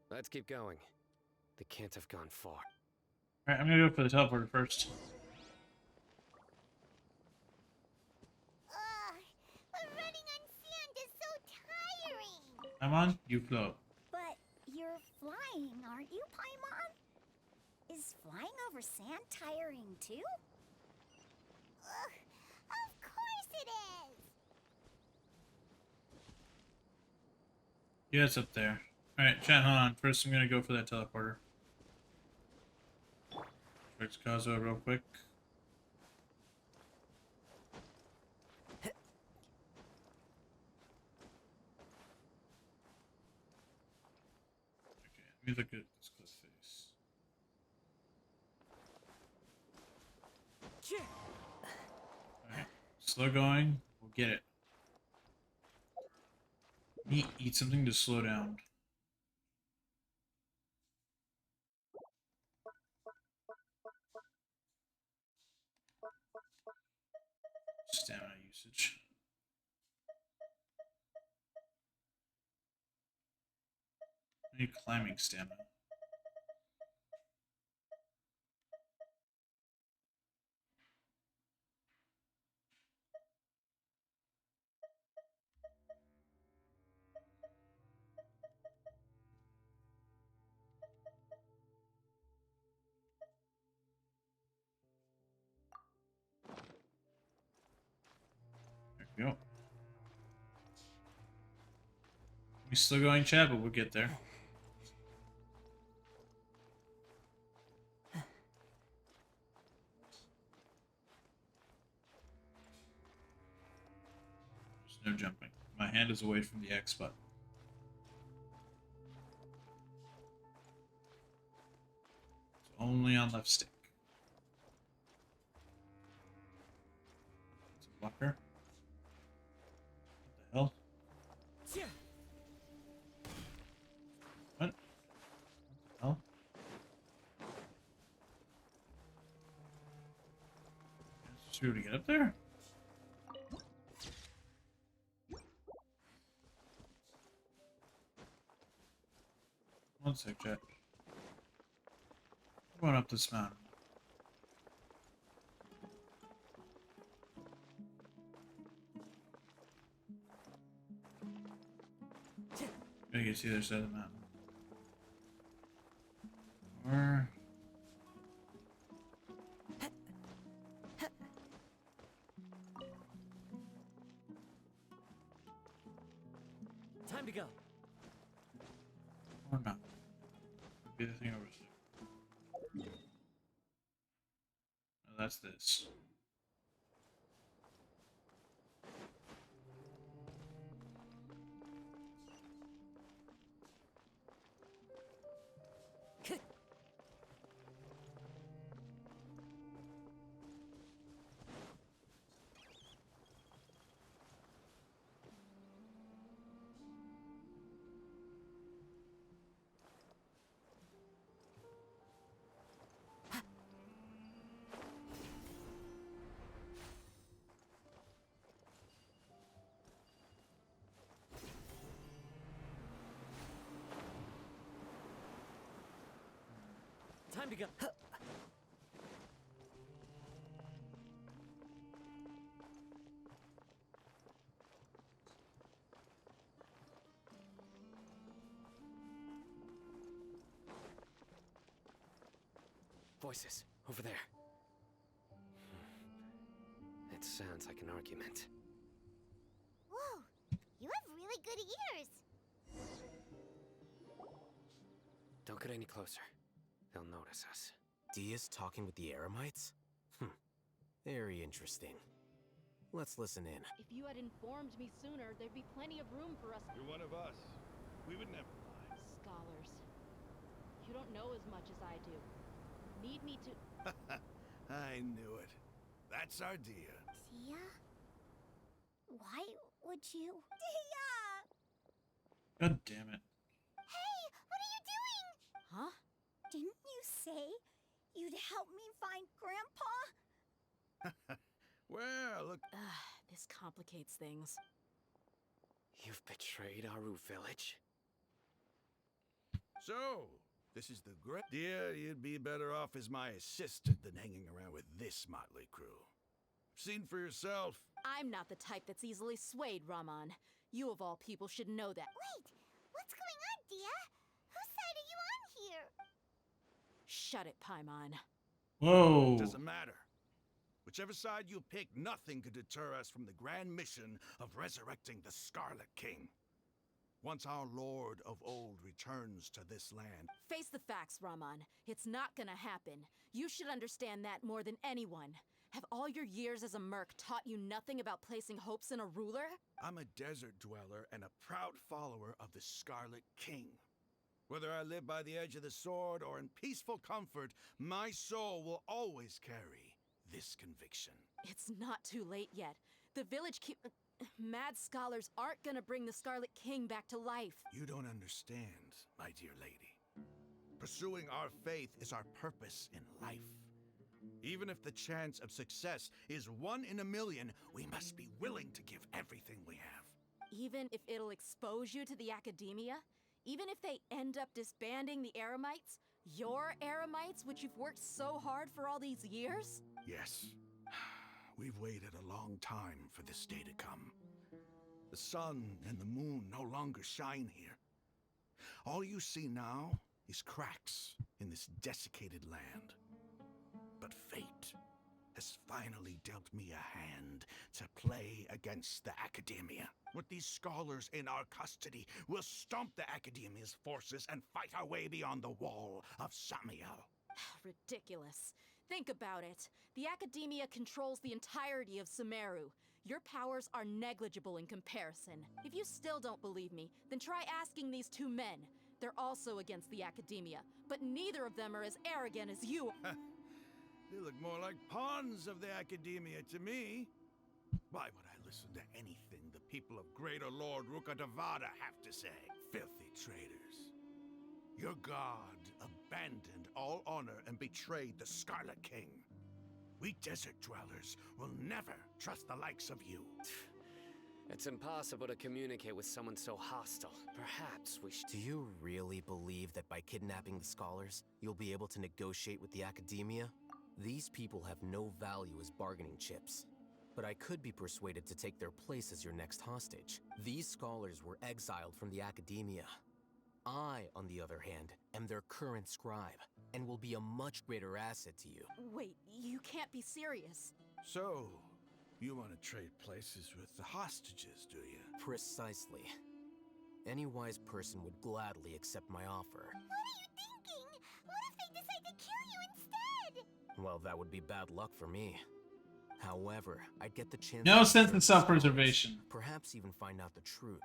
Let's keep going. They can't have gone far. Alright, I'm gonna go for the teleporter first. But running on sand is so tiring. I'm on, you float. But you're flying, aren't you, Paimon? Is flying over sand tiring too? Of course it is. Yeah, it's up there. Alright, chat, hold on. First, I'm gonna go for that teleporter. Fix Kazuo real quick. Okay, let me look at this cliff face. Alright, slow going. We'll get it. Eat something to slow down. Stamina usage. I need climbing stamina. There we go. We're still going, Chad, but we'll get there. There's no jumping. My hand is away from the X button. It's only on left stick. It's a blocker. What the hell? What? What the hell? Should we be able to get up there? One sec, chat. We're going up this mountain. Gotta get to the other side of the mountain. Or... Time to go. Or not. Be the thing over there. that's this. Time to go. Voices, over there. It sounds like an argument. Whoa, you have really good ears. Don't get any closer. They'll notice us. Dia's talking with the Eremites? Very interesting. Let's listen in. If you had informed me sooner, there'd be plenty of room for us. You're one of us. We would never lie. Scholars. You don't know as much as I do. Need me to... I knew it. That's our Dia. Dia? Why would you? Dia! God damn it. Hey, what are you doing? Huh? Didn't you say you'd help me find Grandpa? Well, look. This complicates things. You've betrayed Aru village? So, this is the great... Dear, you'd be better off as my assistant than hanging around with this motley crew. Seen for yourself. I'm not the type that's easily swayed, Raman. You of all people should know that. Wait, what's going on, Dia? Whose side are you on here? Shut it, Paimon. Whoa. Doesn't matter. Whichever side you pick, nothing could deter us from the grand mission of resurrecting the Scarlet King. Once our Lord of Old returns to this land... Face the facts, Raman. It's not gonna happen. You should understand that more than anyone. Have all your years as a merc taught you nothing about placing hopes in a ruler? I'm a desert dweller and a proud follower of the Scarlet King. Whether I live by the edge of the sword or in peaceful comfort, my soul will always carry this conviction. It's not too late yet. The village mad scholars aren't gonna bring the Scarlet King back to life. You don't understand, my dear lady. Pursuing our faith is our purpose in life. Even if the chance of success is 1 in a million, we must be willing to give everything we have. Even if it'll expose you to the academia? Even if they end up disbanding the Eremites? Your Eremites, which you've worked so hard for all these years? Yes. We've waited a long time for this day to come. The sun and the moon no longer shine here. All you see now is cracks in this desiccated land. But fate has finally dealt me a hand to play against the Academia. With these scholars in our custody, we'll stomp the Academia's forces and fight our way beyond the wall of Samiel. Ridiculous. Think about it. The Academia controls the entirety of Sumeru. Your powers are negligible in comparison. If you still don't believe me, then try asking these 2 men. They're also against the Academia, but neither of them are as arrogant as you. They look more like pawns of the Academia to me. Why would I listen to anything the people of Greater Lord Rukkhadevada have to say? Filthy traitors. Your god abandoned all honor and betrayed the Scarlet King. We desert dwellers will never trust the likes of you. It's impossible to communicate with someone so hostile. Perhaps we should... Do you really believe that by kidnapping the scholars, you'll be able to negotiate with the Academia? These people have no value as bargaining chips. But I could be persuaded to take their place as your next hostage. These scholars were exiled from the Academia. I, on the other hand, am their current scribe, and will be a much greater asset to you. Wait, you can't be serious. So, you want to trade places with the hostages, do you? Precisely. Any wise person would gladly accept my offer. What are you thinking? What if they decide to kill you instead? Well, that would be bad luck for me. However, I'd get the chance No to sense observe in the self-preservation. scholars, perhaps even find out the truth.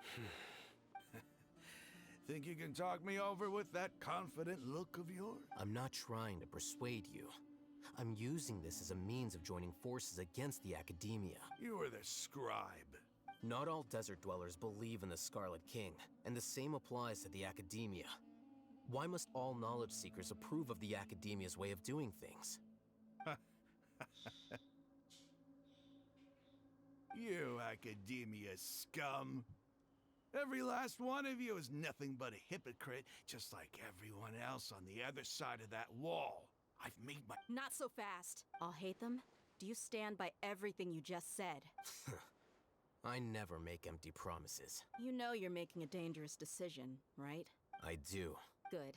Think you can talk me over with that confident look of yours? I'm not trying to persuade you. I'm using this as a means of joining forces against the Academia. You are the scribe. Not all desert dwellers believe in the Scarlet King, and the same applies to the Academia. Why must all knowledge seekers approve of the Academia's way of doing things? You Academia scum. Every last one of you is nothing but a hypocrite, just like everyone else on the other side of that wall. I've made my... Not so fast. I'll hate them. Do you stand by everything you just said? I never make empty promises. You know you're making a dangerous decision, right? I do. Good.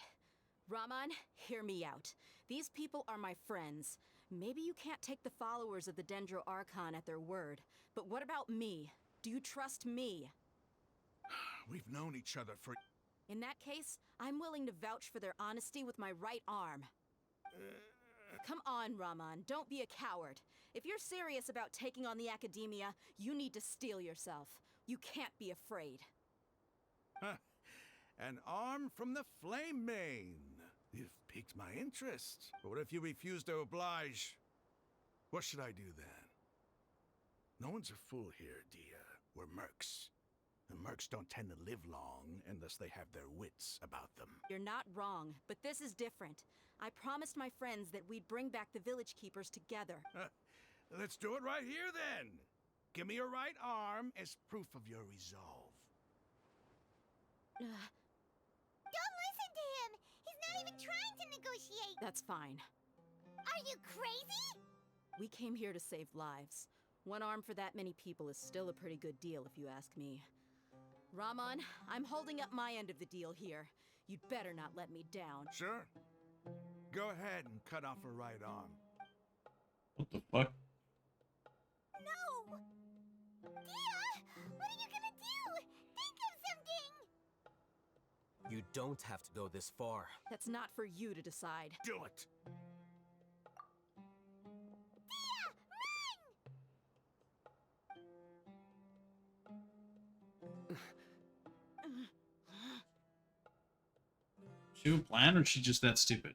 Raman, hear me out. These people are my friends. Maybe you can't take the followers of the Dendro Archon at their word, but what about me? Do you trust me? We've known each other for... In that case, I'm willing to vouch for their honesty with my right arm. Come on, Raman, don't be a coward. If you're serious about taking on the Academia, you need to steel yourself. You can't be afraid. An arm from the Flame Mane. You've piqued my interest. But what if you refuse to oblige? What should I do then? No one's a fool here, Dia. We're mercs. And mercs don't tend to live long unless they have their wits about them. You're not wrong, but this is different. I promised my friends that we'd bring back the village keepers together. Let's do it right here then. Give me your right arm as proof of your resolve. Don't listen to him! He's not even trying to negotiate! That's fine. Are you crazy? We came here to save lives. One arm for that many people is still a pretty good deal, if you ask me. Raman, I'm holding up my end of the deal here. You'd better not let me down. Sure. Go ahead and cut off her right arm. What the fuck? No! Dia! What are you gonna do? Think of something! You don't have to go this far. That's not for you to decide. Do it! She have a plan, or is she just that stupid?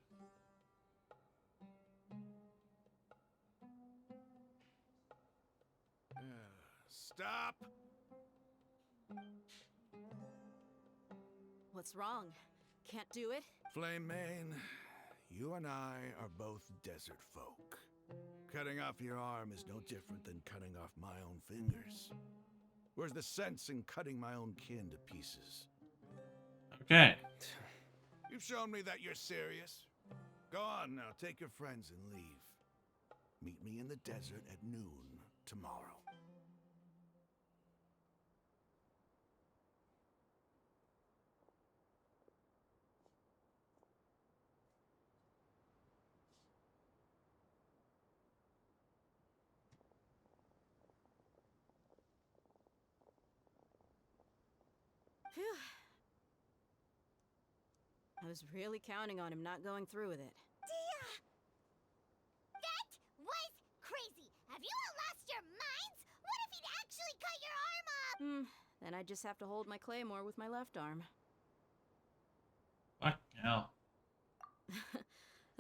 Stop! What's wrong? Can't do it? Flame Mane, you and I are both desert folk. Cutting off your arm is no different than cutting off my own fingers. Where's the sense in cutting my own kin to pieces? Okay. You've shown me that you're serious. Go on now, take your friends and leave. Meet me in the desert at noon tomorrow. Phew. I was really counting on him not going through with it. Dia! That was crazy! Have you all lost your minds? What if he'd actually cut your arm off? Then I just have to hold my claymore with my left arm. Fuck hell.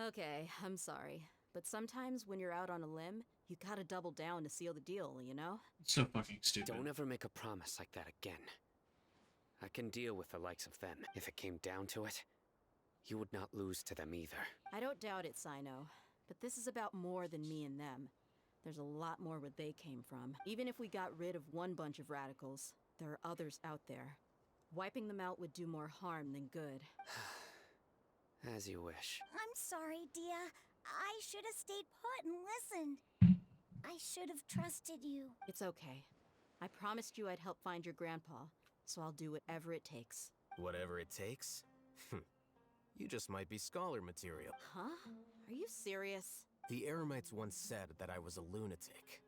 Okay, I'm sorry. But sometimes when you're out on a limb, you gotta double down to seal the deal, you know? It's so fucking stupid. Don't ever make a promise like that again. I can deal with the likes of them. If it came down to it, you would not lose to them either. I don't doubt it, Sino. But this is about more than me and them. There's a lot more where they came from. Even if we got rid of one bunch of radicals, there are others out there. Wiping them out would do more harm than good. As you wish. I'm sorry, Dia. I should have stayed put and listened. I should have trusted you. It's okay. I promised you I'd help find your grandpa, so I'll do whatever it takes. Whatever it takes? You just might be scholar material. Huh? Are you serious? The Eremites once said that I was a lunatic.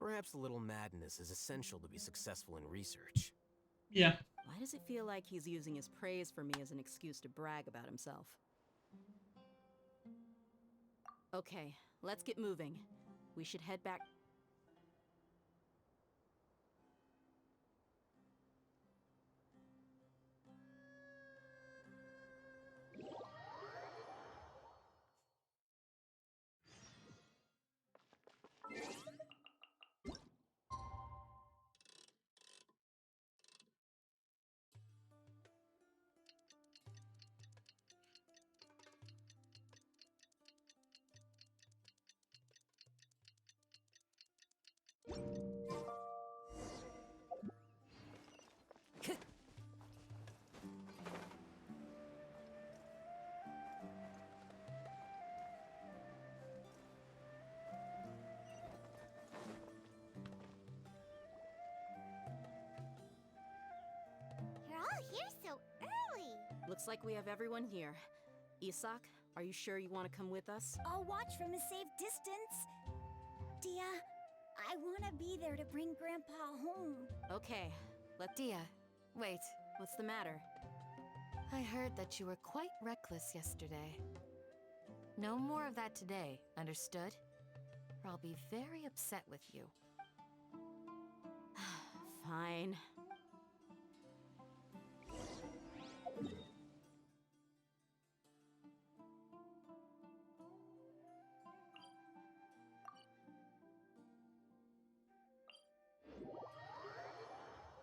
Perhaps a little madness is essential to be successful in research. Yeah. Why does it feel like he's using his praise for me as an excuse to brag about himself? Okay, let's get moving. We should head back. You're all here so early. Looks like we have everyone here. Isak, are you sure you want to come with us? I'll watch from a safe distance. Dia, I want to be there to bring Grandpa home. Okay, Dia, wait. what's the matter? I heard that you were quite reckless yesterday. No more of that today, understood? Or I'll be very upset with you. Fine.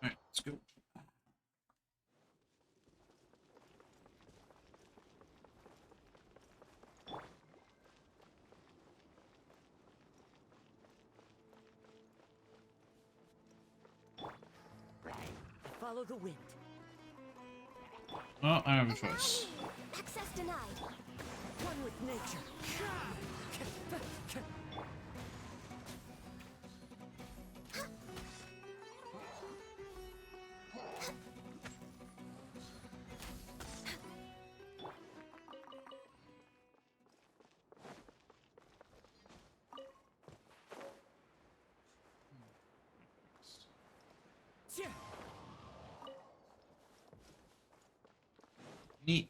Alright, let's go. Follow the wind. Well, I have a choice. Access denied. One with nature. Neat.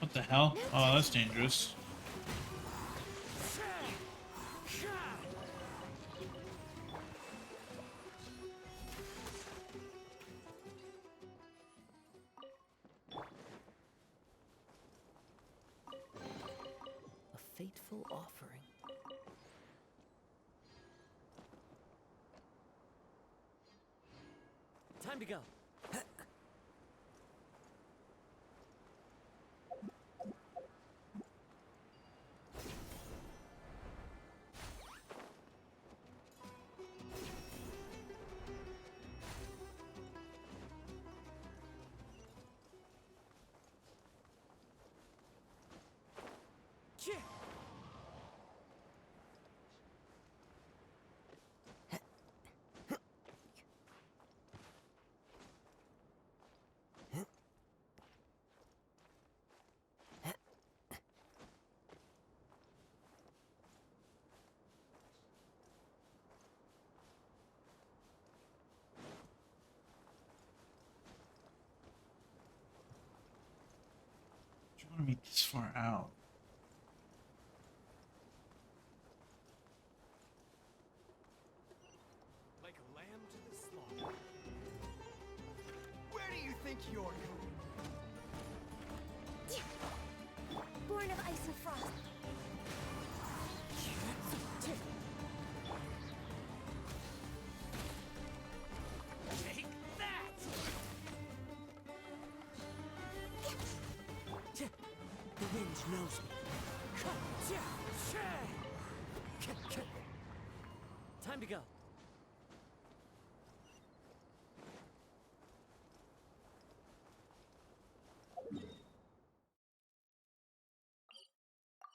What the hell? Oh, that's dangerous. A fateful offering. Time to go. Do you want to be this far out? Like a lamb to the slaughter. Where do you think you're going? Born of ice and frost. Take that! The wind knows me. Time to go.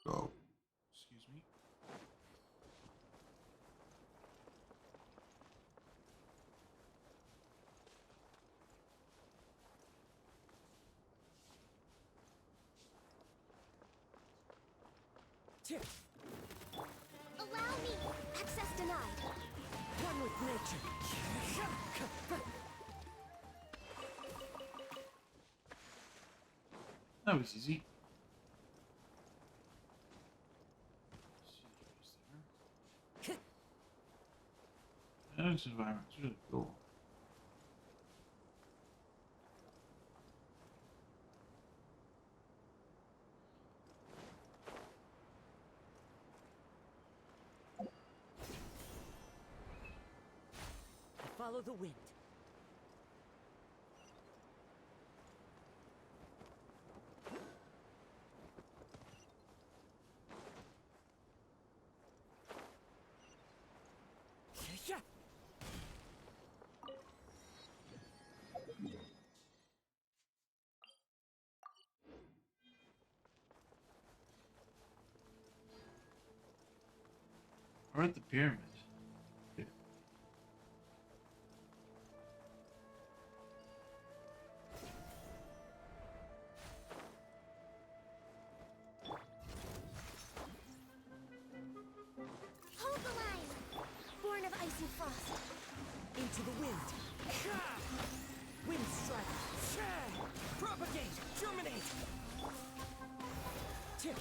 Go. Excuse me. Allow me. Access denied. One with nature. That was easy. This environment's really cool. Follow the wind. Yeah. We're at the pyramid. Yeah. Hold the line! Born of ice and frost. Into the wind. Wind strike. Propagate. Germinate. Tip.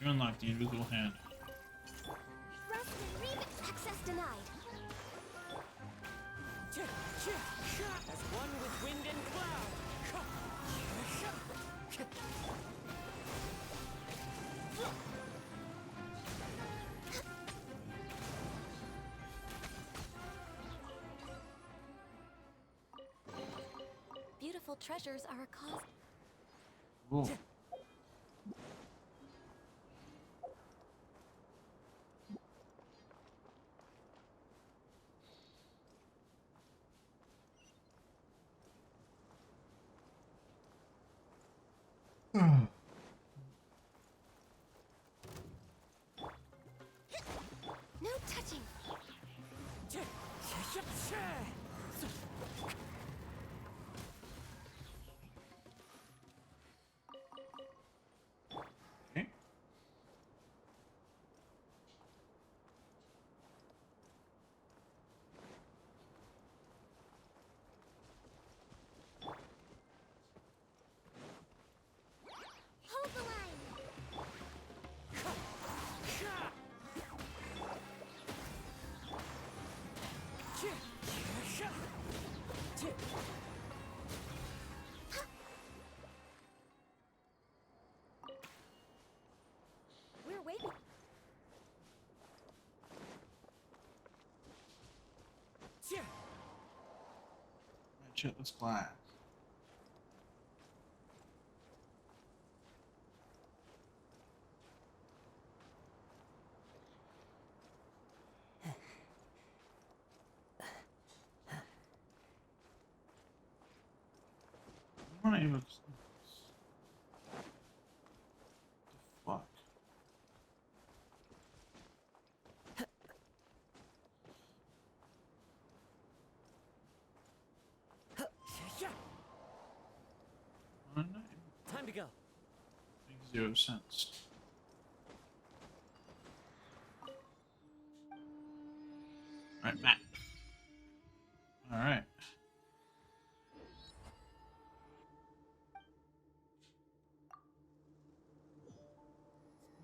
You unlock the invisible hand. Rest and remix access denied. As one with wind and cloud. Beautiful treasures are a cause. Cool. No touching. Okay. Hold the line. We're waiting. Right, shit, let's fly. I want to even. The fuck? Time to go. Makes 0 sense. Right, Matt. All right.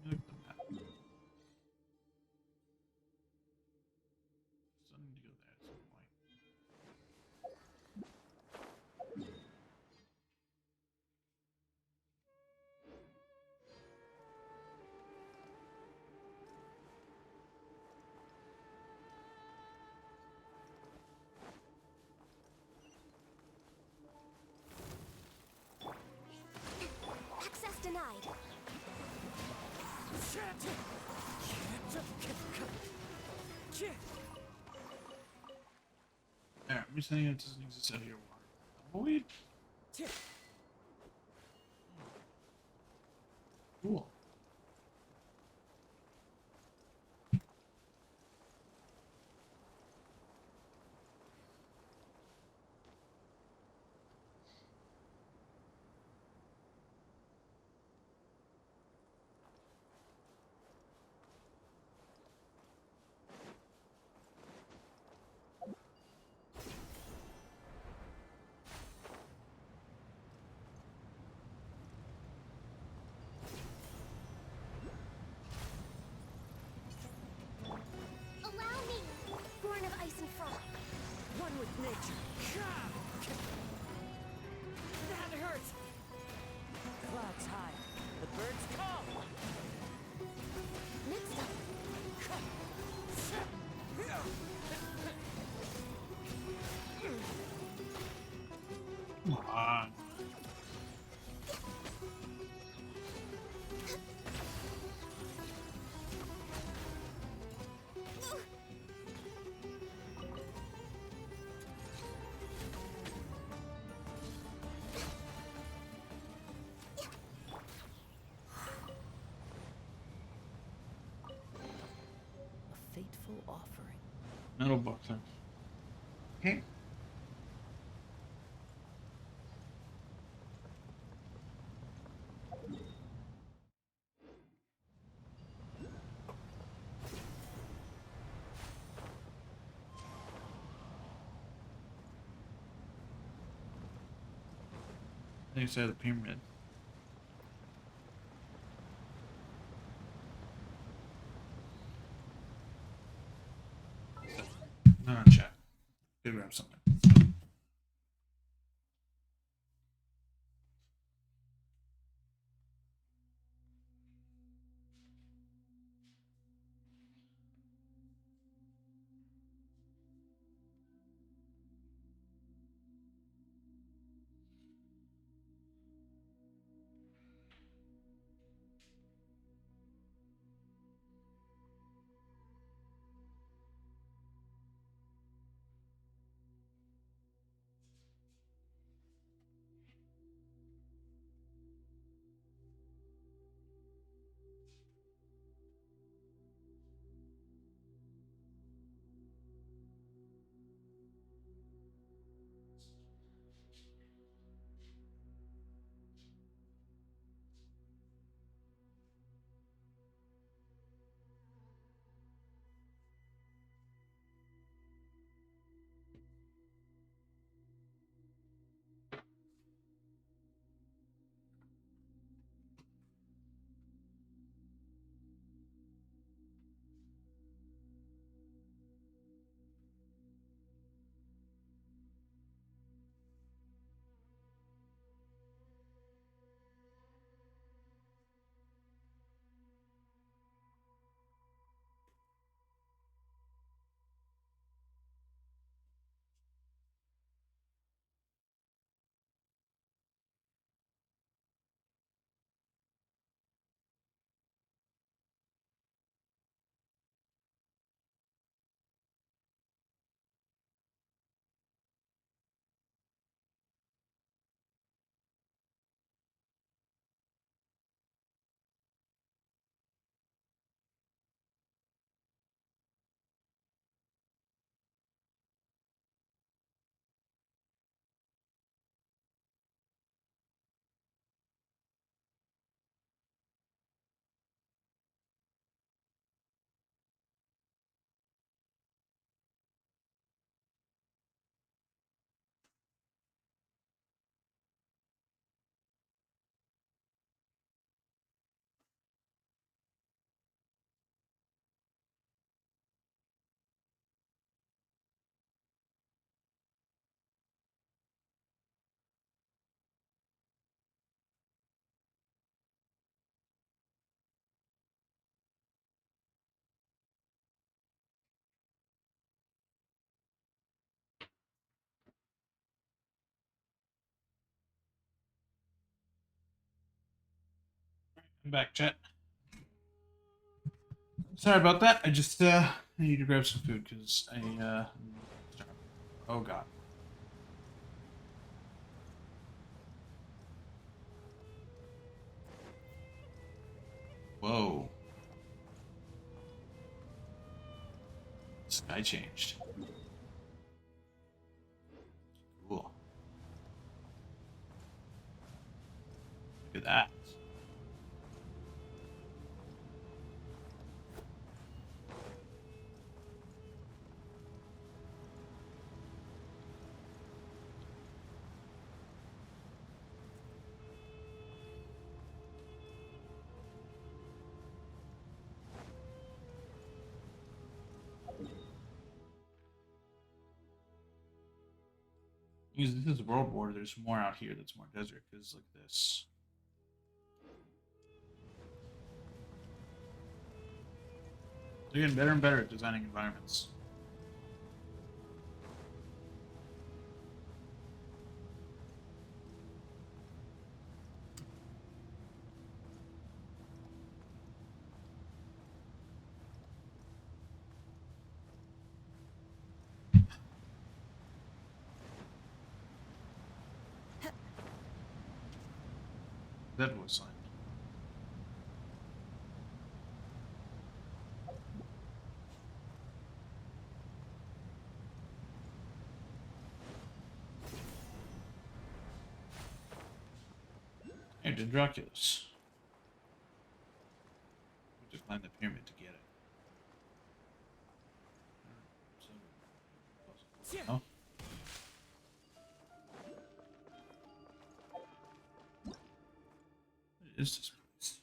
Look at the map. Still need to go there at some point. Access denied. There, I'm just saying it doesn't exist out here. Avoid. Cool. with nature. That hurts! Clouds high. The birds call. Next up! Come on. A fateful offering. Metal boxer. Okay. They say the pyramid. No, chat. Go grab something. I'm back, chat. Sorry about that. I just need to grab some food because I starving. Oh god. Whoa. Sky changed. Cool. Look at that. Because this is World War, there's more out here that's more desert. Because look at this. They're getting better and better at designing environments. That was signed. Hey, Dendroculus. We have to climb the pyramid to get it. Oh. What is this place?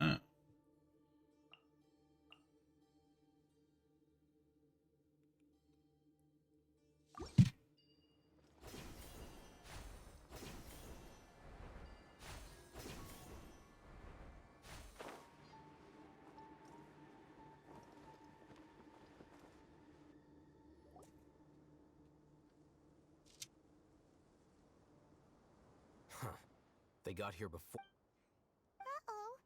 Oh. They got here before. Uh-oh.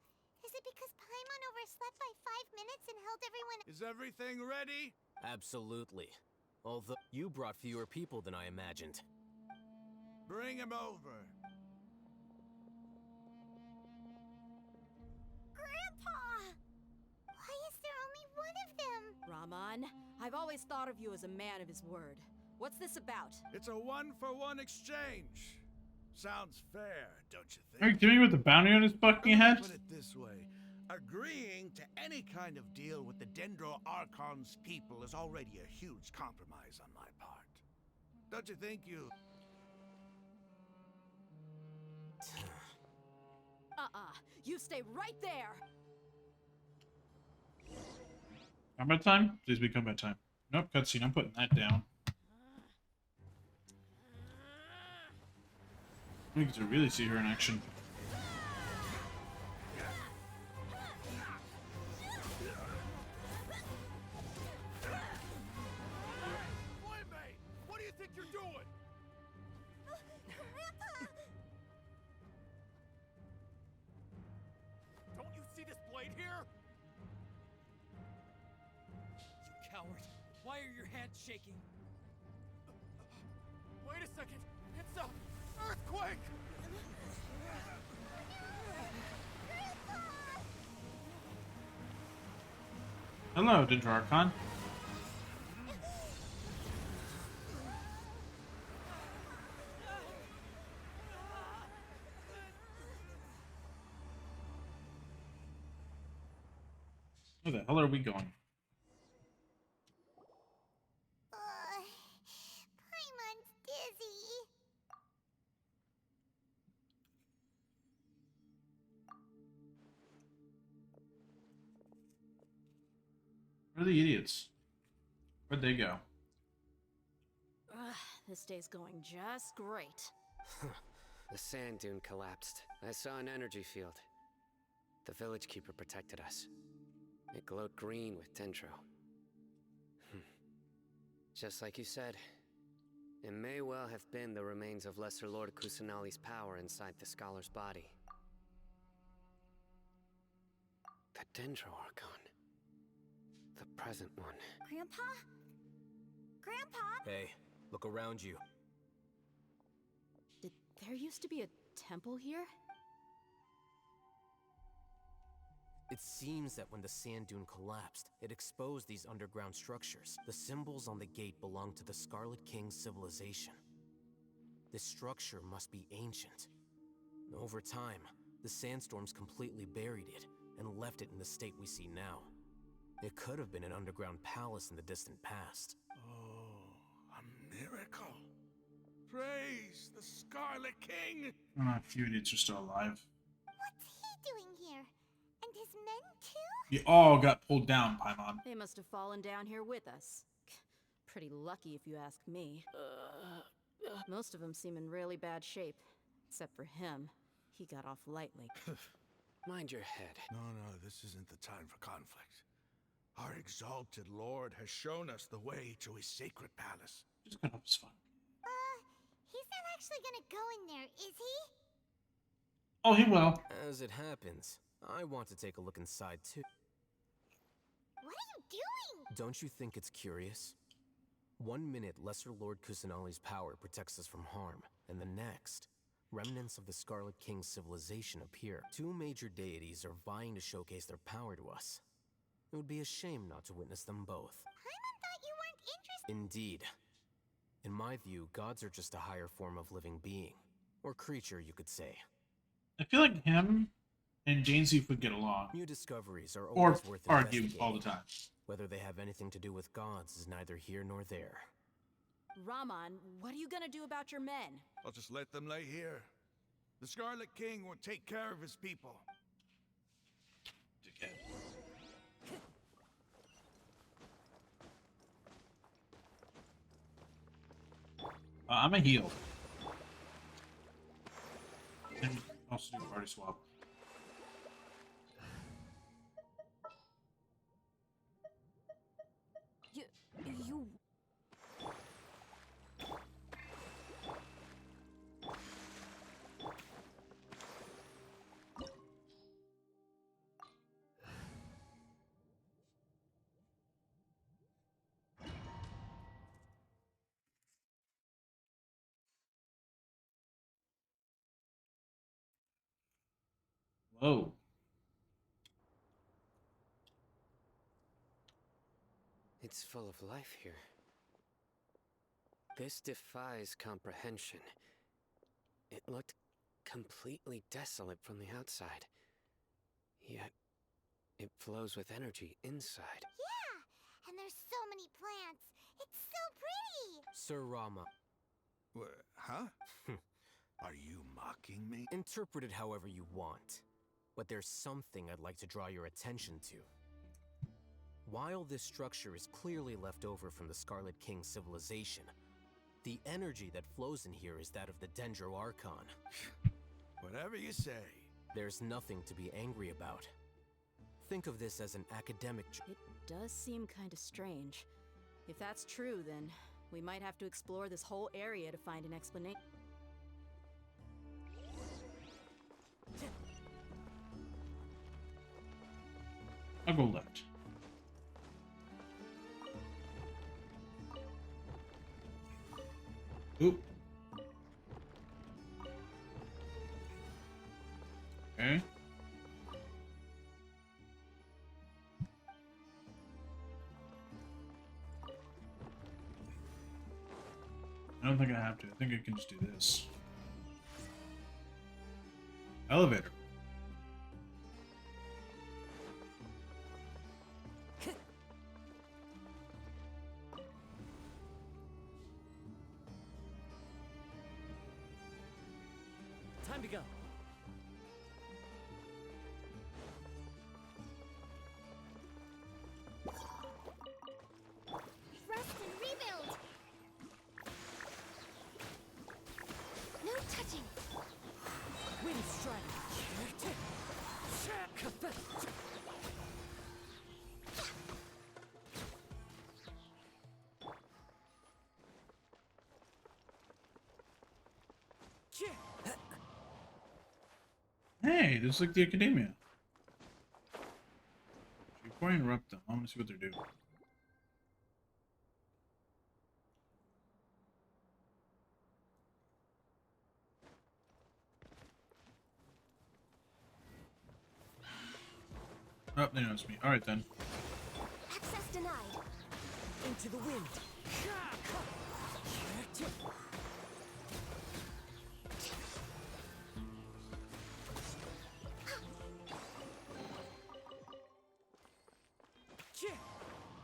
Is it because Paimon overslept by 5 minutes and held everyone... Is everything ready? Absolutely. Although you brought fewer people than I imagined. Bring him over. Grandpa! Why is there only one of them? Raman, I've always thought of you as a man of his word. What's this about? It's a one-for-one exchange. Sounds fair, don't you think? Are you kidding me with the bounty on his fucking head? Put it this way. Agreeing to any kind of deal with the Dendro Archon's people is already a huge compromise on my part. Don't you think you... You stay right there! Combat time? Please be combat time. Nope, cutscene. I'm putting that down. We get to really see her in action. What do you think you're doing? Grandpa! Don't you see this blade here? You coward. Why are your hands shaking? Wait a second. It's a earthquake! Hello, Dendro Archon. Where the hell are we going? Paimon's dizzy. Where are the idiots? Where'd they go? This day's going just great. The sand dune collapsed. I saw an energy field. The village keeper protected us. It glowed green with dendro. Just like you said, it may well have been the remains of Lesser Lord Kusanali's power inside the scholar's body. The Dendro Archon. The present one. Grandpa? Grandpa? Hey, look around you. Did there used to be a temple here? It seems that when the sand dune collapsed, it exposed these underground structures. The symbols on the gate belong to the Scarlet King's civilization. This structure must be ancient. Over time, the sandstorms completely buried it and left it in the state we see now. It could have been an underground palace in the distant past. Oh, a miracle. Praise the Scarlet King! I don't know if you idiots are still alive. What's he doing here? And his men too? You all got pulled down, Paimon. They must have fallen down here with us. Pretty lucky if you ask me. Most of them seem in really bad shape. Except for him. He got off lightly. Mind your head. No, this isn't the time for conflict. Our exalted lord has shown us the way to his sacred palace. Just got off his fun. He's not actually gonna go in there, is he? Oh, he will. As it happens, I want to take a look inside too. What are you doing? Don't you think it's curious? 1 minute, Lesser Lord Kusanali's power protects us from harm, and the next, remnants of the Scarlet King's civilization appear. 2 major deities are vying to showcase their power to us. It would be a shame not to witness them both. Paimon thought you weren't interested. Indeed. In my view, gods are just a higher form of living being. Or creature, you could say. I feel like him and Jainsleif would get along. New discoveries are Or always worth argue investigating. all the time. Whether they have anything to do with gods is neither here nor there. Raman, what are you gonna do about your men? I'll just let them lay here. The Scarlet King will take care of his people. Dickhead. I'm a heal. And also do party swap. You... Whoa. It's full of life here. This defies comprehension. It looked completely desolate from the outside. Yet, it flows with energy inside. Yeah, and there's so many plants. It's so pretty. Sir Rama, Huh? Are you mocking me? interpret it however you want. But there's something I'd like to draw your attention to. While this structure is clearly left over from the Scarlet King's civilization, the energy that flows in here is that of the Dendro Archon. Whatever you say. There's nothing to be angry about. Think of this as an academic It does seem kinda strange. If that's true, then we might have to explore this whole area to find an explanation. I'll go left. Oop. Okay. I don't think I have to. I think I can just do this. Elevator. Time to go. Rest and rebuild. No touching. Wind strike. Hey, this is like the academia. Before I interrupt them, I want to see what they're doing. Oh, they noticed me. Alright then. Access denied. Into the wind.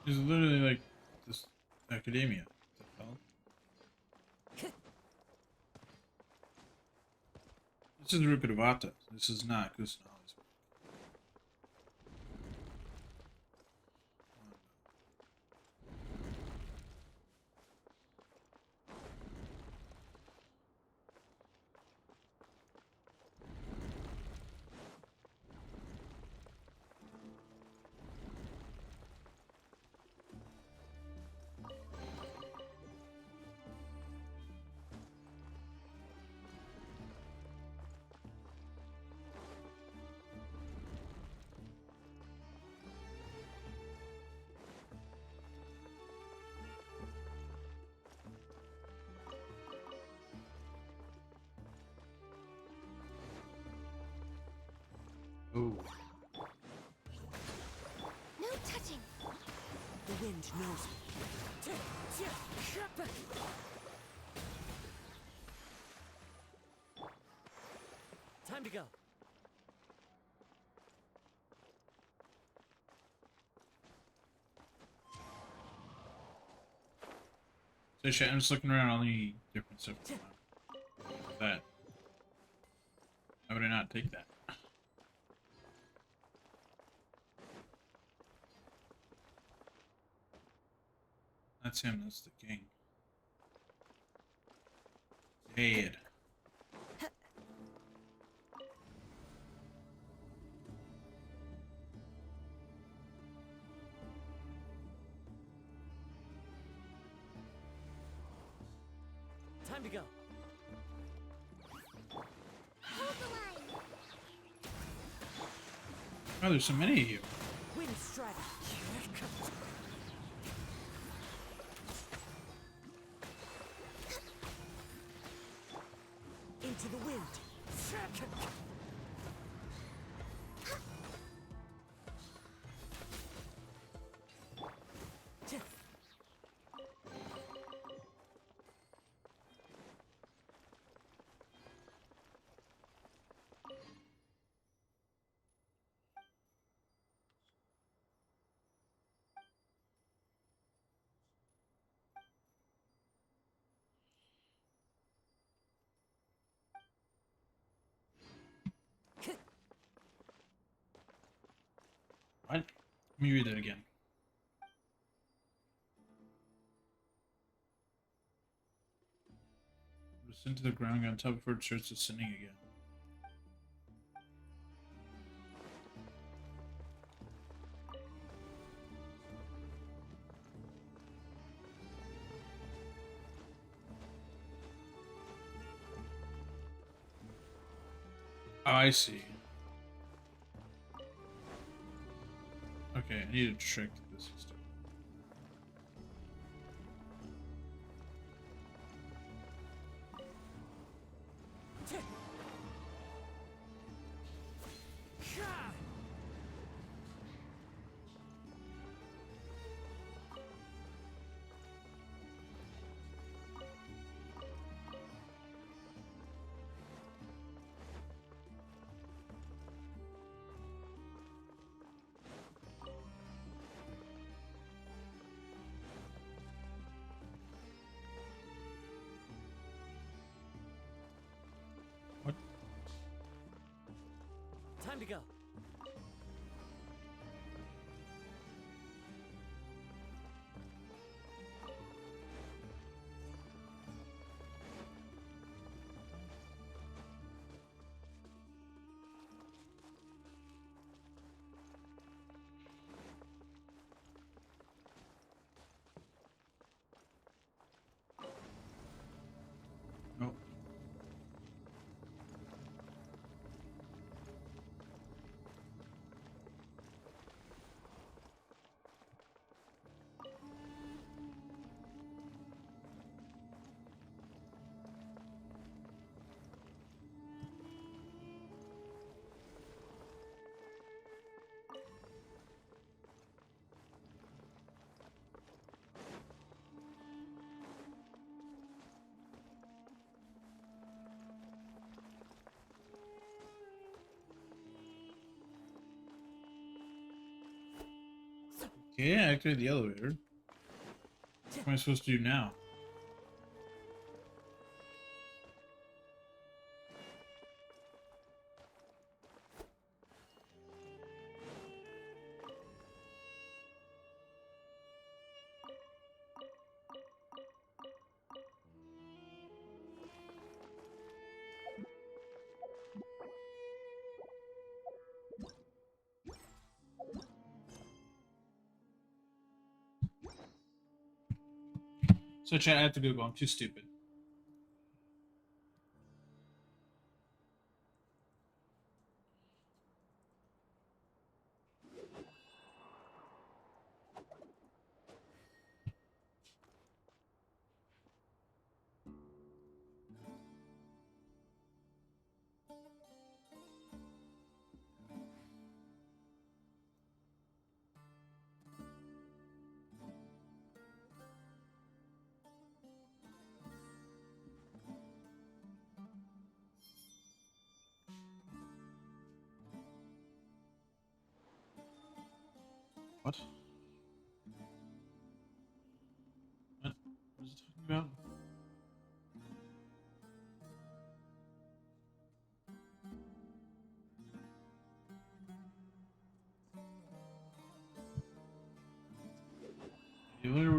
This is literally like this academia. What the hell? This is Rukadavata. This is not Kusanali's. Oh. No touching. The wind knows me. Time to go. So shit, I'm just looking around all the different stuff. That. Why would I not take that? That's him, that's the king. Dead. Time to go. Hold the line. Oh, there's so many of you. Wind strike. Into the wind. What? Let me read that again. Sent to the ground on top before it starts ascending again. Oh, I see. Okay, I need to trick this stuff. What? Time to go. Nope. Okay, activate the elevator. What am I supposed to do now? So chat, I have to Google. I'm too stupid.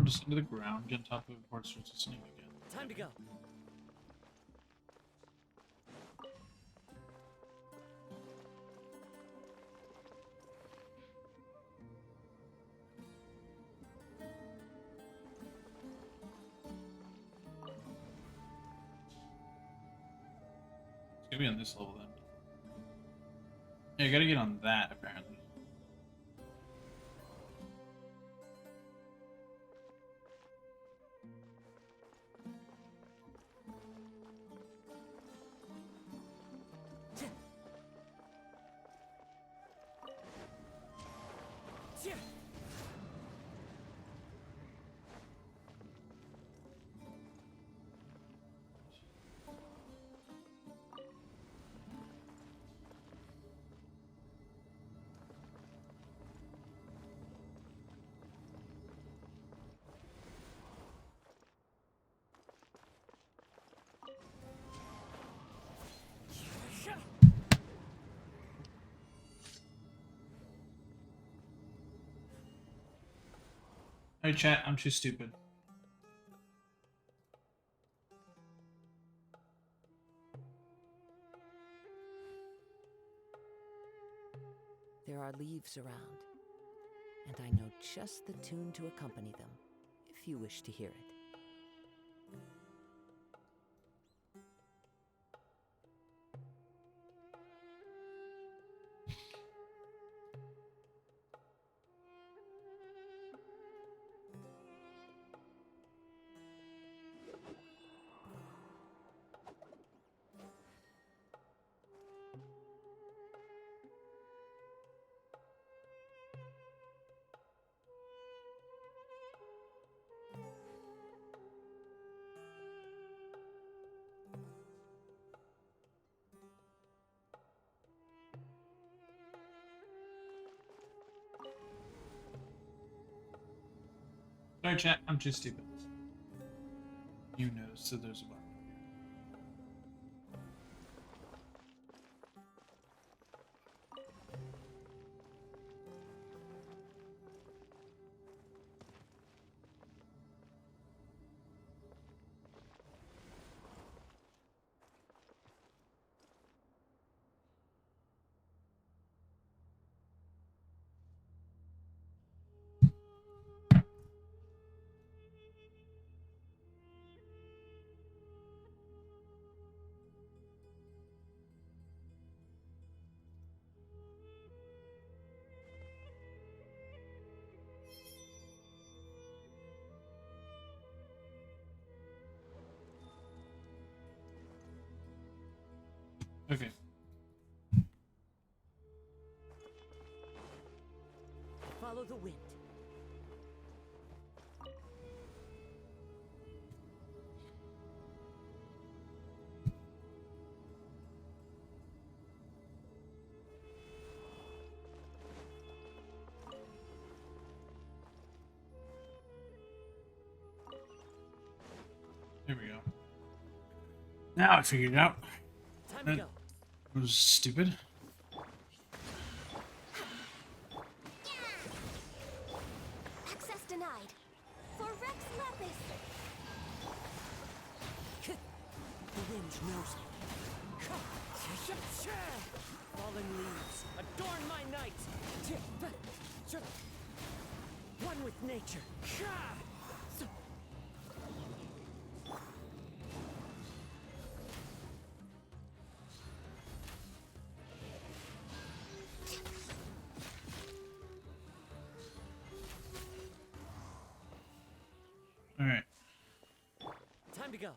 will descend to the ground. Get on top of it before it starts listening again. Time to go. It's gonna be on this level then. Yeah, you gotta get on that apparently. Hey chat, I'm too stupid. There are leaves around, and I know just the tune to accompany them, if you wish to hear it. Sorry chat, I'm too stupid. You know, so there's a button. Okay. Follow the wind. There we go. Now I figured it out. Time to go. That was stupid. Access denied. For Rex Lapis. The wind knows it. Fallen leaves, adorn my night. One with nature. All right. Time to go.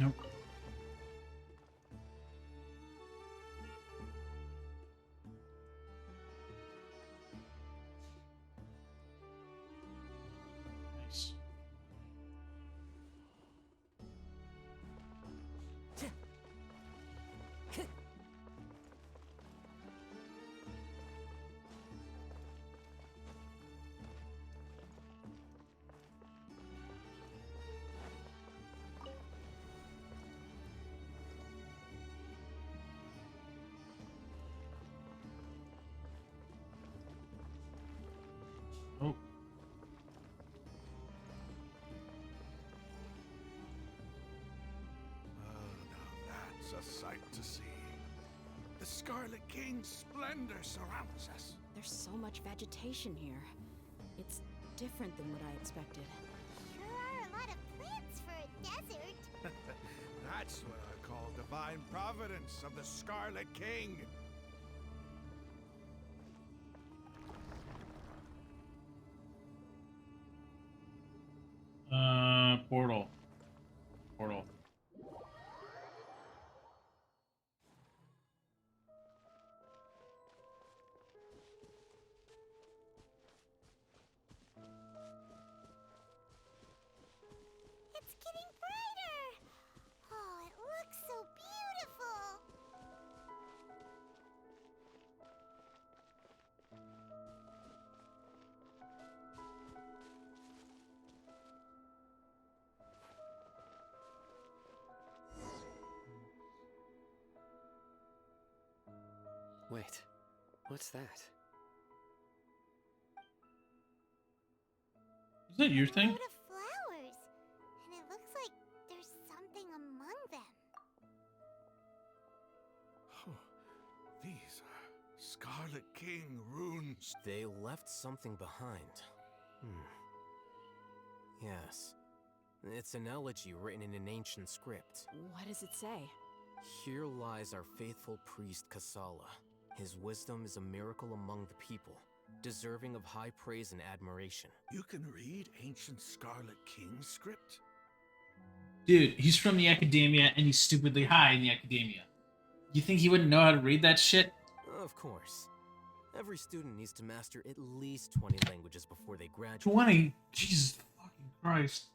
Nope. Nice. Oh. Now that's a sight to see. The Scarlet King's splendor surrounds us. There's so much vegetation here. It's different than what I expected. Sure are a lot of plants for a desert. That's what I call divine providence of the Scarlet King. Portal. Portal. It's getting brighter. Oh, it looks so beautiful. Wait, what's that? Is that your thing? A load of flowers, and it looks like there's something among them. Oh, these are Scarlet King runes. They left something behind. Yes. It's an elegy written in an ancient script. What does it say? Here lies our faithful priest Kasala. His wisdom is a miracle among the people, deserving of high praise and admiration. You can read ancient Scarlet King script? Dude, he's from the academia and he's stupidly high in the academia. You think he wouldn't know how to read that shit? Of course. Every student needs to master at least 20 languages before they graduate. 20? Jesus fucking Christ.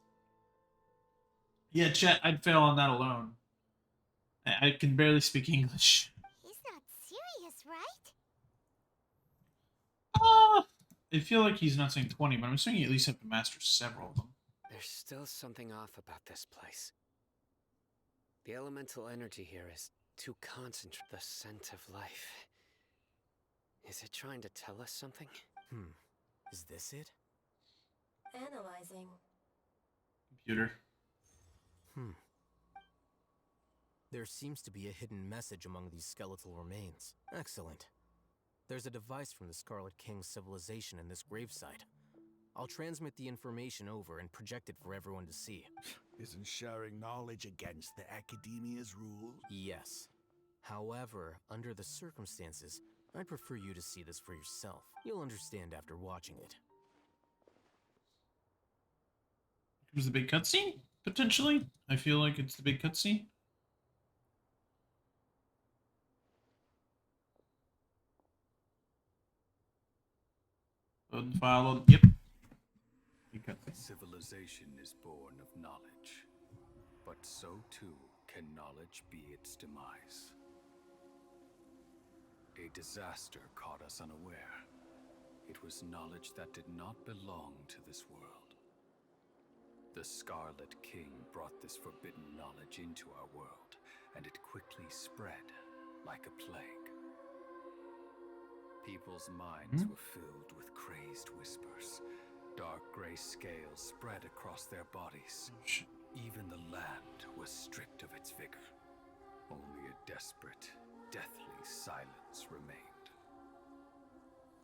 Yeah, chat, I'd fail on that alone. I can barely speak English. He's not serious, right? I feel like he's not saying 20, but I'm assuming you at least have to master several of them. There's still something off about this place. The elemental energy here is too concentrated. The scent of life. Is it trying to tell us something? Is this it? Analyzing. Computer. There seems to be a hidden message among these skeletal remains. Excellent. There's a device from the Scarlet King's civilization in this gravesite. I'll transmit the information over and project it for everyone to see. Isn't sharing knowledge against the Academia's rules? Yes. However, under the circumstances, I'd prefer you to see this for yourself. You'll understand after watching it. Here's the big cutscene, potentially. I feel like it's the big cutscene. Load the file. Load. Yep. Big cutscene. Civilization is born of knowledge, but so too can knowledge be its demise. A disaster caught us unaware. It was knowledge that did not belong to this world. The Scarlet King brought this forbidden knowledge into our world, and it quickly spread like a plague. People's minds were filled with crazed whispers. Dark gray scales spread across their bodies. Even the land was stripped of its vigor. Only a desperate, deathly silence remained.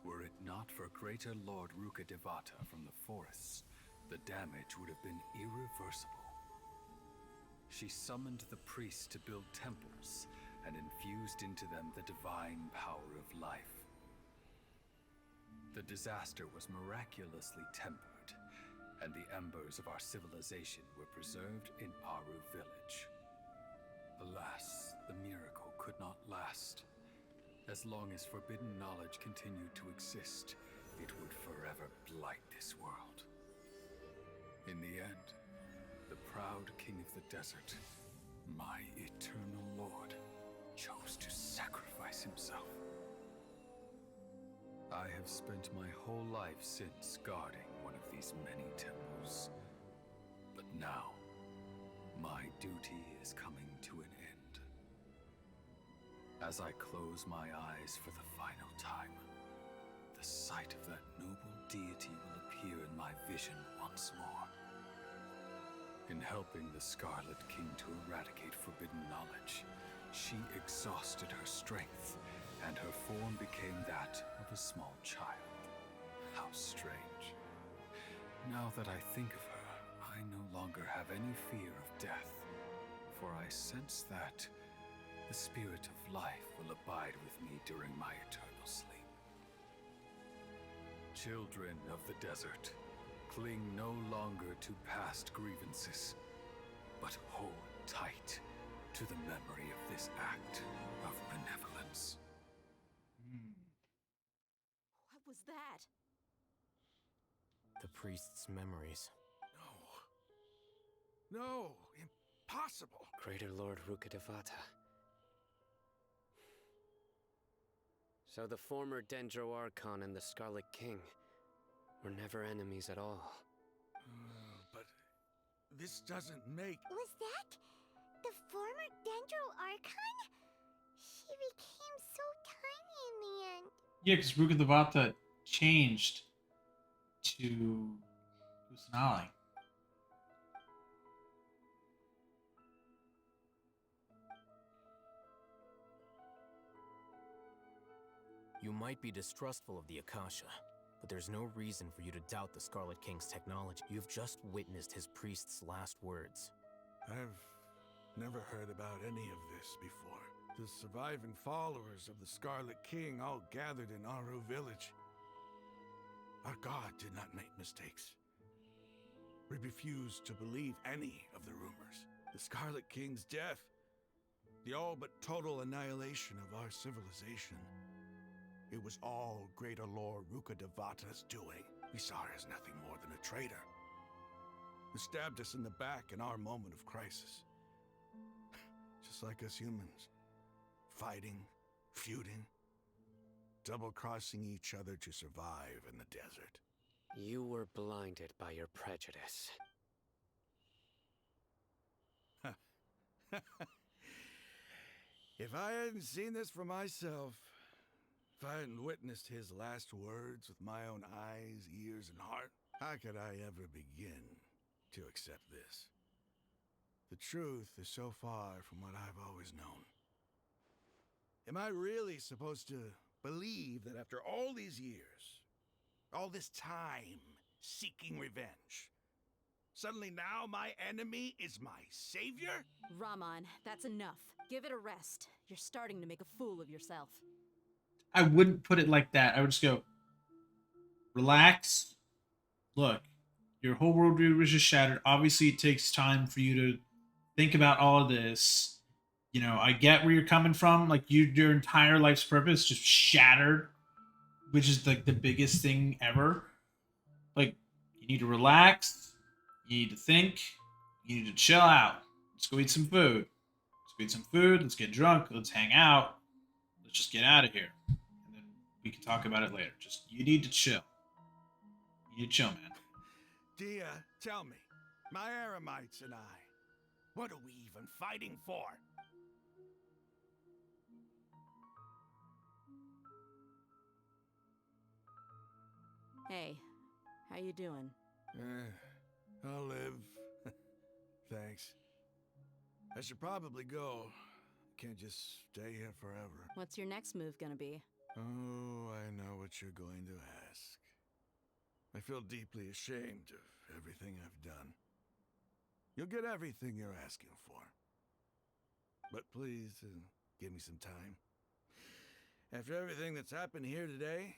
Were it not for greater Lord Ruka Devata from the forests, the damage would have been irreversible. She summoned the priests to build temples and infused into them the divine power of life. The disaster was miraculously tempered, and the embers of our civilization were preserved in Aru village. As long as forbidden knowledge continued to exist, it would forever blight this world. In the end, the proud king of the desert, my eternal lord, chose to sacrifice himself. I have spent my whole life since guarding one of these many temples. But now, my duty is coming to an end. As I close my eyes for the final time, the sight of that noble deity will appear in my vision once more. In helping the Scarlet King to eradicate forbidden knowledge, she exhausted her strength, and her form became that of a small child. How strange. Now that I think of her, I no longer have any fear of death, for I sense that the spirit of life will abide with me during my eternal sleep. Children of the desert, cling no longer to past grievances, but hold tight to the memory of this act of benevolence. What was that? The priest's memories. No, impossible. Greater Lord Rukkhadevata. So the former Dendro Archon and the Scarlet King were never enemies at all. But this doesn't make... Was that the former Dendro Archon? She became so tiny in the end. Yeah, because Rukkhadevata changed to Kusanali. You might be distrustful of the Akasha, but there's no reason for you to doubt the Scarlet King's technology. You've just witnessed his priest's last words. I've never heard about any of this before. The surviving followers of the Scarlet King all gathered in Aru village. Our god did not make mistakes. We refused to believe any of the rumors. The Scarlet King's death, the all but total annihilation of our civilization. It was all Greater Lord Rukkhadevata's doing. We saw her as nothing more than a traitor, who stabbed us in the back in our moment of crisis. Just like us humans. Fighting, feuding, double-crossing each other to survive in the desert. You were blinded by your prejudice. If I hadn't seen this for myself, if I hadn't witnessed his last words with my own eyes, ears, and heart, how could I ever begin to accept this? The truth is so far from what I've always known. Am I really supposed to believe that after all these years, all this time seeking revenge, suddenly now my enemy is my savior? Raman, that's enough. Give it a rest. You're starting to make a fool of yourself. I wouldn't put it like that. I would just go, relax. Look, your whole worldview was just shattered. Obviously, it takes time for you to think about all of this. You know, I get where you're coming from. Like, your entire life's purpose just shattered, which is like the biggest thing ever. Like, you need to relax. You need to think. You need to chill out. Let's go eat some food. Let's go eat some food. Let's get drunk. Let's hang out. Let's just get out of here. And then we can talk about it later. Just, you need to chill. You need to chill, man. Dia, tell me, my Aramites and I, what are we even fighting for? Hey, how you doing? I'll live. Thanks. I should probably go. Can't just stay here forever. What's your next move gonna be? Oh, I know what you're going to ask. I feel deeply ashamed of everything I've done. You'll get everything you're asking for. But please, give me some time. After everything that's happened here today,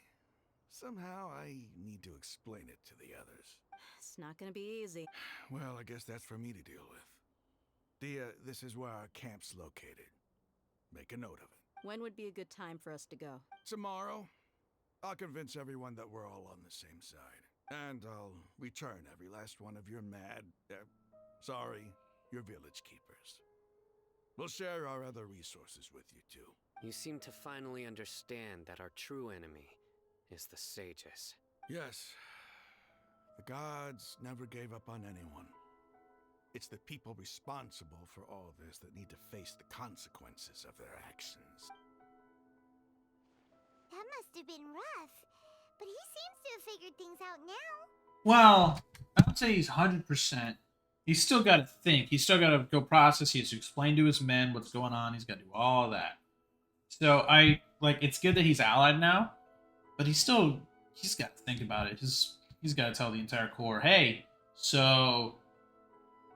somehow I need to explain it to the others. It's not gonna be easy. Well, I guess that's for me to deal with. Dia, this is where our camp's located. Make a note of it. When would be a good time for us to go? Tomorrow, I'll convince everyone that we're all on the same side. And I'll return every last one of your your village keepers. We'll share our other resources with you too. You seem to finally understand that our true enemy is the sages. Yes, the gods never gave up on anyone. It's the people responsible for all this that need to face the consequences of their actions. That must have been rough, but he seems to have figured things out now. Well, I don't say he's 100%. He's still got to think. He's still got to go process. He has to explain to his men what's going on. He's got to do all that. So it's good that he's allied now, but he's got to think about it. He's got to tell the entire corps, hey, so,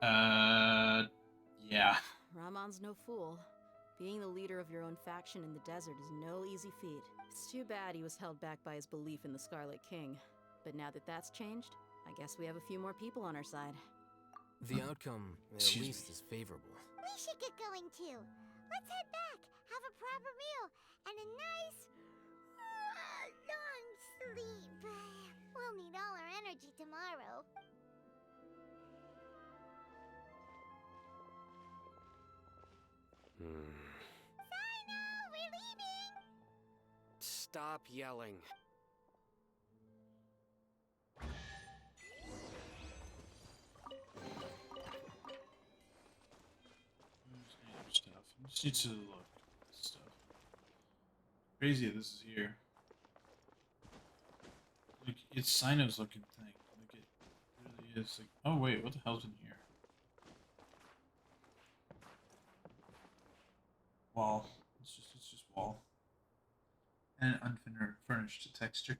yeah. Ramon's no fool. Being the leader of your own faction in the desert is no easy feat. It's too bad he was held back by his belief in the Scarlet King. But now that that's changed, I guess we have a few more people on our side. The outcome, at least, is favorable. We should get going too. Let's head back, have a proper meal, and a nice, long sleep. We'll need all our energy tomorrow. Sino, we're leaving! Stop yelling. Stuff. I just need to look at this stuff. Crazy that this is here. Like, it's Sino's looking thing. Like, it really is. Like, oh wait, what the hell's in here? Wall. It's just wall. And unfurnished texture.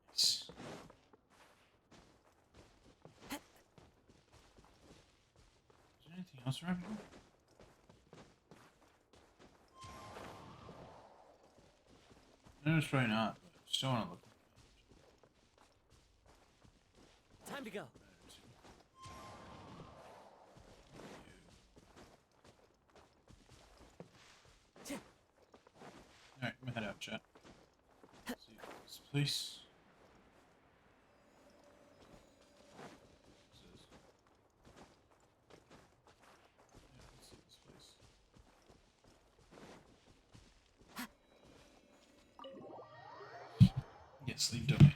Nice. Is there anything else around here? No, it's probably not. But I just don't want to look. Time to go. Alright, I'm gonna head out, chat. Let's see this place. What's this? Yeah, let's see this place. Yes, leave domain.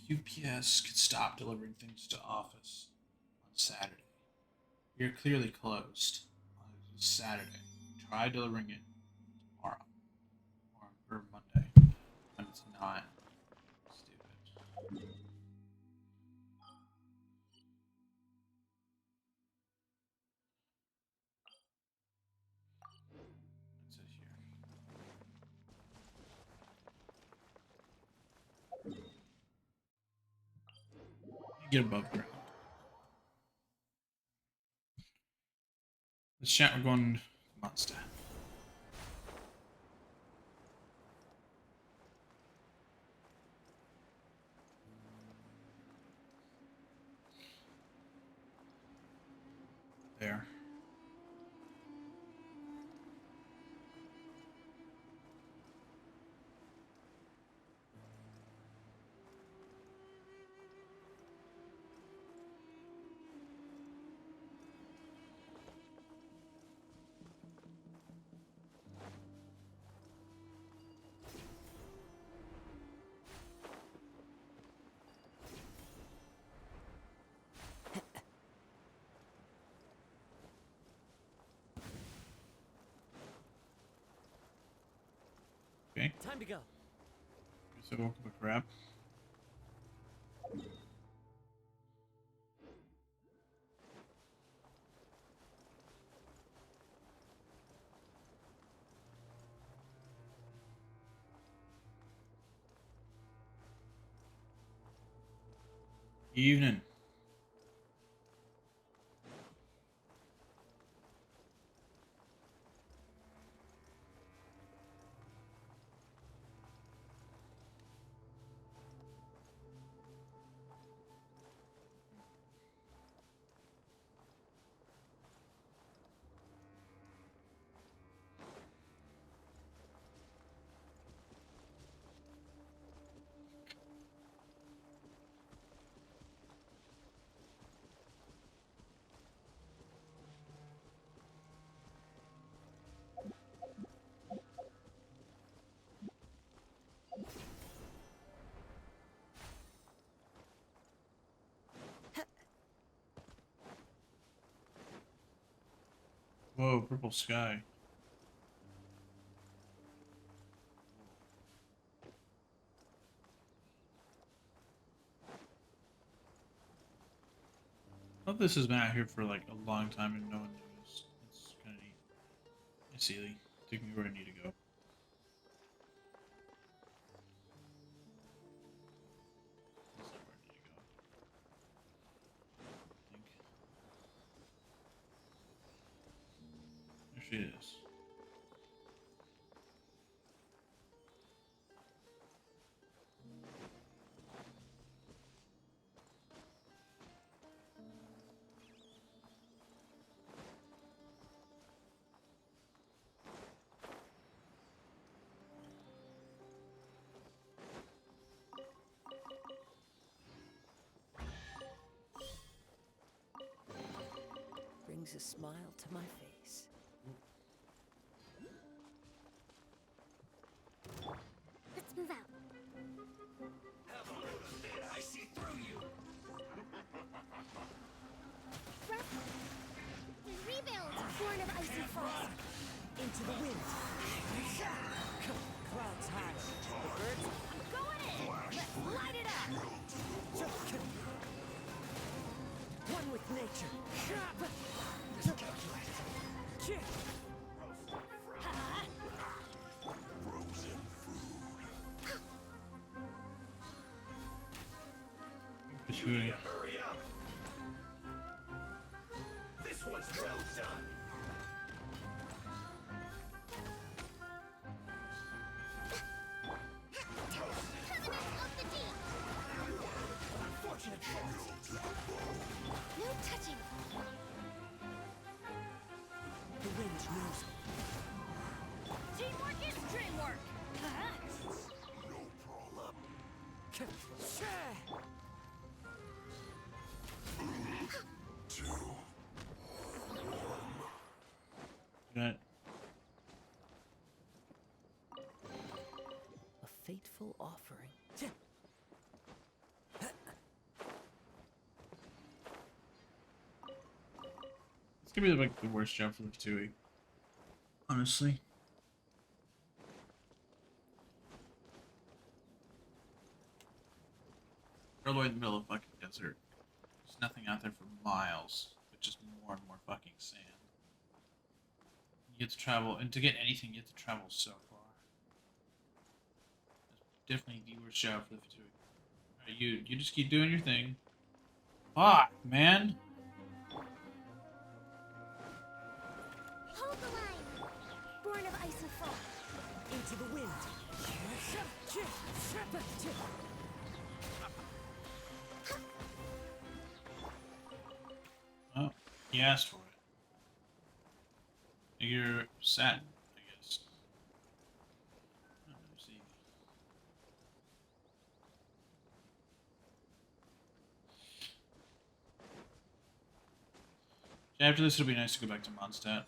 If UPS could stop delivering things to office on Saturday. You're clearly closed on Saturday. Try delivering it tomorrow or Monday when it's not. Stupid. What's it here? Get above ground. Let's chat. We're going monster. There. Okay. Time to go. Guess I woke up a crab. Evening. Whoa, purple sky. I thought this has been out here for like a long time and no one knows. It's kind of neat. Hey, Sealy, take me where I need to go. That's not where I need to go. I think. There she is. Brings a smile to my face. Let's move out. I see through you. Rebuild! Born of icy frost. Into the wind. Clouds high. The birds. I'm going in! Let's light it up! One with nature. Between. Hurry up. This one's well done. Covenant of the deep! Unfortunate choice. No touching! The wind knows me. Teamwork is dreamwork! That. A fateful offering. It's gonna be like the worst job for the Tui. Honestly. We're all the way in the middle of fucking desert. There's nothing out there for miles, but just more and more fucking sand. You have to travel, and to get anything, you have to travel so far. That's definitely the worst job for the Fatui. Alright, you just keep doing your thing. Fuck, man! Hold the line! Born of icy frost. Into the wind. Oh, he asked for it. You're satin, I guess. Oh, let's see. After this, it'll be nice to go back to Mondstadt.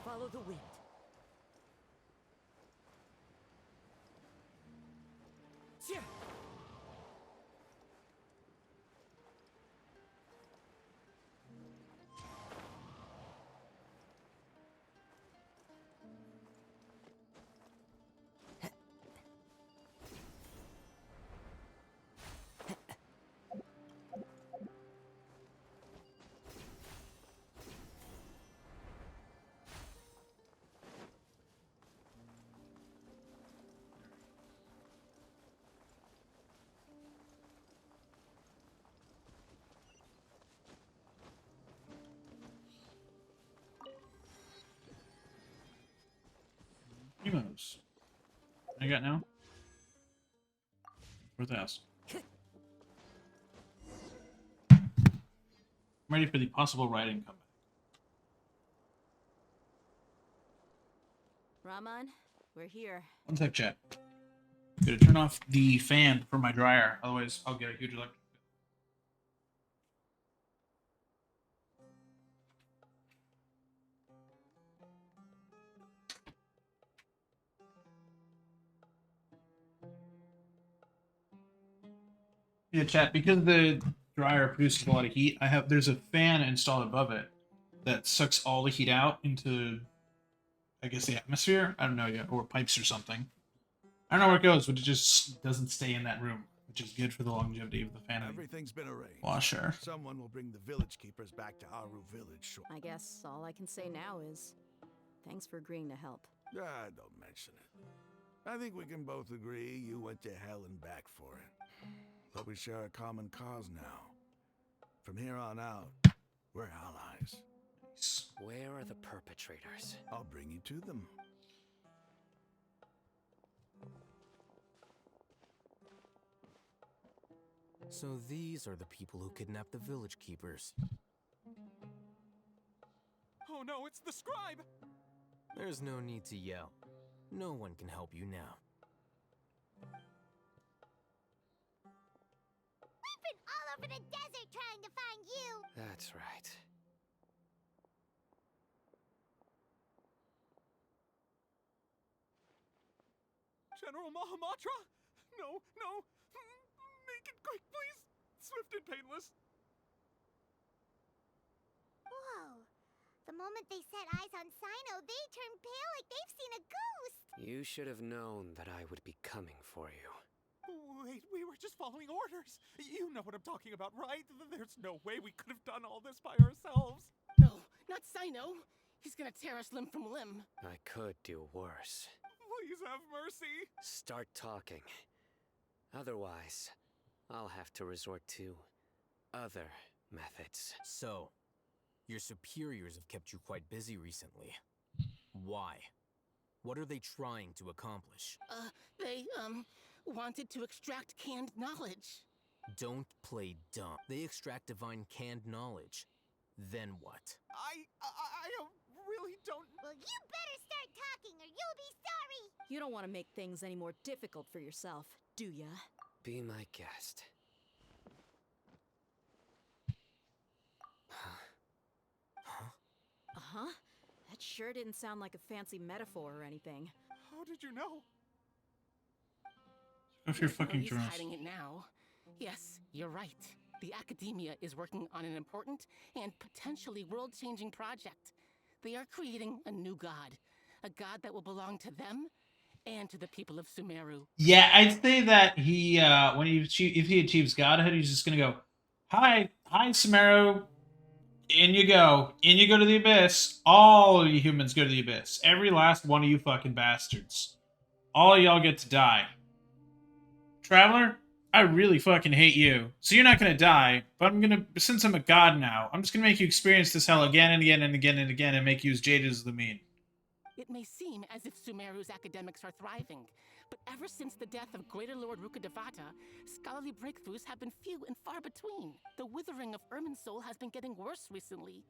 Follow the wind. Primos. I got now? 4,000. I'm ready for the possible riding comeback. Raman, we're here. One sec, chat. Gotta turn off the fan for my dryer, otherwise I'll get a huge electric bill. Yeah, chat, because the dryer produces a lot of heat, there's a fan installed above it that sucks all the heat out into, I guess, the atmosphere. I don't know yet, or pipes or something. I don't know where it goes, but it just doesn't stay in that room, which is good for the longevity of the fan. Everything's been arranged. Washer. Someone will bring the village keepers back to Aru village. I guess all I can say now is thanks for agreeing to help. Ah, don't mention it. I think we can both agree you went to hell and back for it. But we share a common cause now. From here on out, we're allies. Where are the perpetrators? I'll bring you to them. So these are the people who kidnapped the village keepers. Oh no, it's the scribe! There's no need to yell. No one can help you now. We've been all over the desert trying to find you! That's right. General Mahamatra? No, no! Make it quick, please! Swift and painless! Whoa. The moment they set eyes on Sino, they turned pale like they've seen a ghost! You should have known that I would be coming for you. Wait, we were just following orders. You know what I'm talking about, right? There's no way we could have done all this by ourselves. No, not Sino. He's gonna tear us limb from limb. I could do worse. Please have mercy. Start talking. Otherwise, I'll have to resort to other methods. So, your superiors have kept you quite busy recently. Why? What are they trying to accomplish? They, wanted to extract canned knowledge. Don't play dumb. They extract divine canned knowledge. Then what? I really don't... Well, you better start talking or you'll be sorry! You don't want to make things any more difficult for yourself, do ya? Be my guest. Uh-huh. That sure didn't sound like a fancy metaphor or anything. How did you know? If you're fucking He's drones. hiding it now. Yes, you're right. The Academia is working on an important and potentially world-changing project. They are creating a new god. A god that will belong to them and to the people of Sumeru. Yeah, I'd say that he, if he achieves godhood, he's just gonna go, hi, Sumeru. In you go to the abyss. All you humans go to the abyss. Every last one of you fucking bastards. All y'all get to die. Traveler, I really fucking hate you. So you're not gonna die, but since I'm a god now, I'm just gonna make you experience this hell again and again and again and again and make you as jaded as the mean. It may seem as if Sumeru's academics are thriving, but ever since the death of Greater Lord Rukkhadevata, scholarly breakthroughs have been few and far between. The withering of Irminsul has been getting worse recently.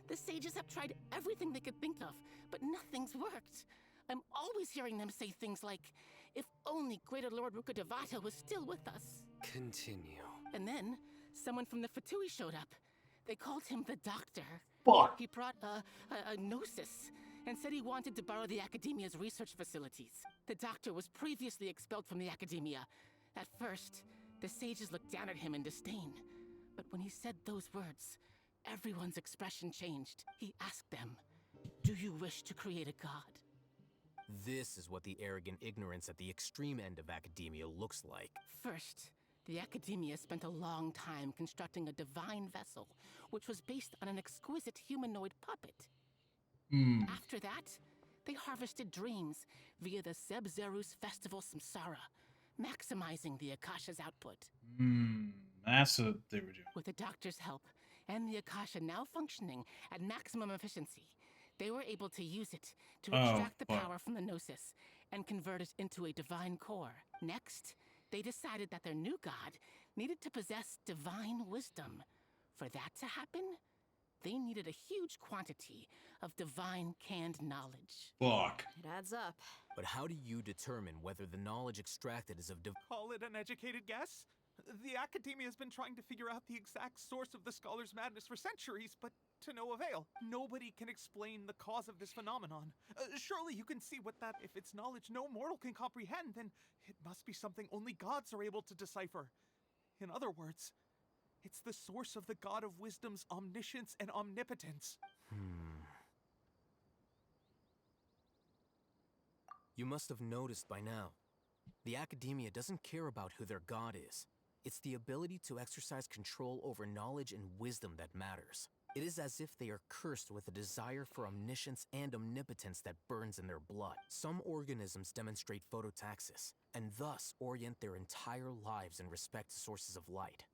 The sages have tried everything they could think of, but nothing's worked. I'm always hearing them say things like, if only Greater Lord Rukkhadevata was still with us. Continue. And then, someone from the Fatui showed up. They called him the Doctor. Fuck. He brought a gnosis and said he wanted to borrow the Academia's research facilities. The Doctor was previously expelled from the Academia. At first, the sages looked down at him in disdain. But when he said those words, everyone's expression changed. He asked them, do you wish to create a god? This is what the arrogant ignorance at the extreme end of academia looks like. First, the Academia spent a long time constructing a divine vessel, which was based on an exquisite humanoid puppet. After that, they harvested dreams via the Sebzerus Festival Samsara, maximizing the Akasha's output. That's what they were doing. With the Doctor's help, and the Akasha now functioning at maximum efficiency, They were able to use it to Oh, extract the fuck. power from the Gnosis and convert it into a divine core. Next, they decided that their new god needed to possess divine wisdom. For that to happen, they needed a huge quantity of divine canned knowledge. Fuck. It adds up. But how do you determine whether the knowledge extracted is of Call it an educated guess? The academia has been trying to figure out the exact source of the scholar's madness for centuries, but to no avail. Nobody can explain the cause of this phenomenon. Surely you can see what that, if it's knowledge no mortal can comprehend, then it must be something only gods are able to decipher. In other words, it's the source of the god of wisdom's omniscience and omnipotence. You must have noticed by now. The academia doesn't care about who their god is. It's the ability to exercise control over knowledge and wisdom that matters. It is as if they are cursed with a desire for omniscience and omnipotence that burns in their blood. Some organisms demonstrate phototaxis, and thus orient their entire lives in respect to sources of light.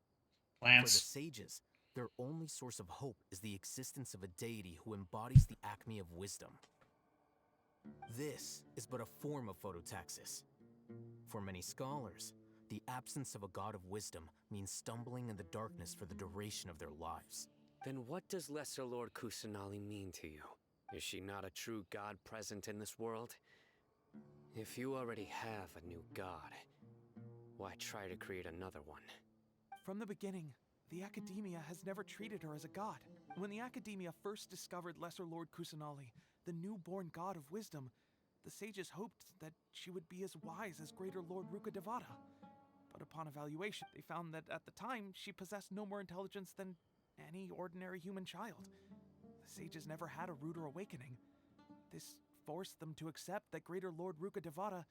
For the Lance. sages, their only source of hope is the existence of a deity who embodies the acme of wisdom. This is but a form of phototaxis. For many scholars, the absence of a god of wisdom means stumbling in the darkness for the duration of their lives. Then what does Lesser Lord Kusanali mean to you? Is she not a true god present in this world? If you already have a new god, why try to create another one? From the beginning, the academia has never treated her as a god. When the academia first discovered Lesser Lord Kusanali, the newborn god of wisdom, the sages hoped that she would be as wise as Greater Lord Rukkhadevata. But upon evaluation, they found that at the time, she possessed no more intelligence than any ordinary human child. The sages never had a ruder awakening. This forced them to accept that Greater Lord Rukkhadevata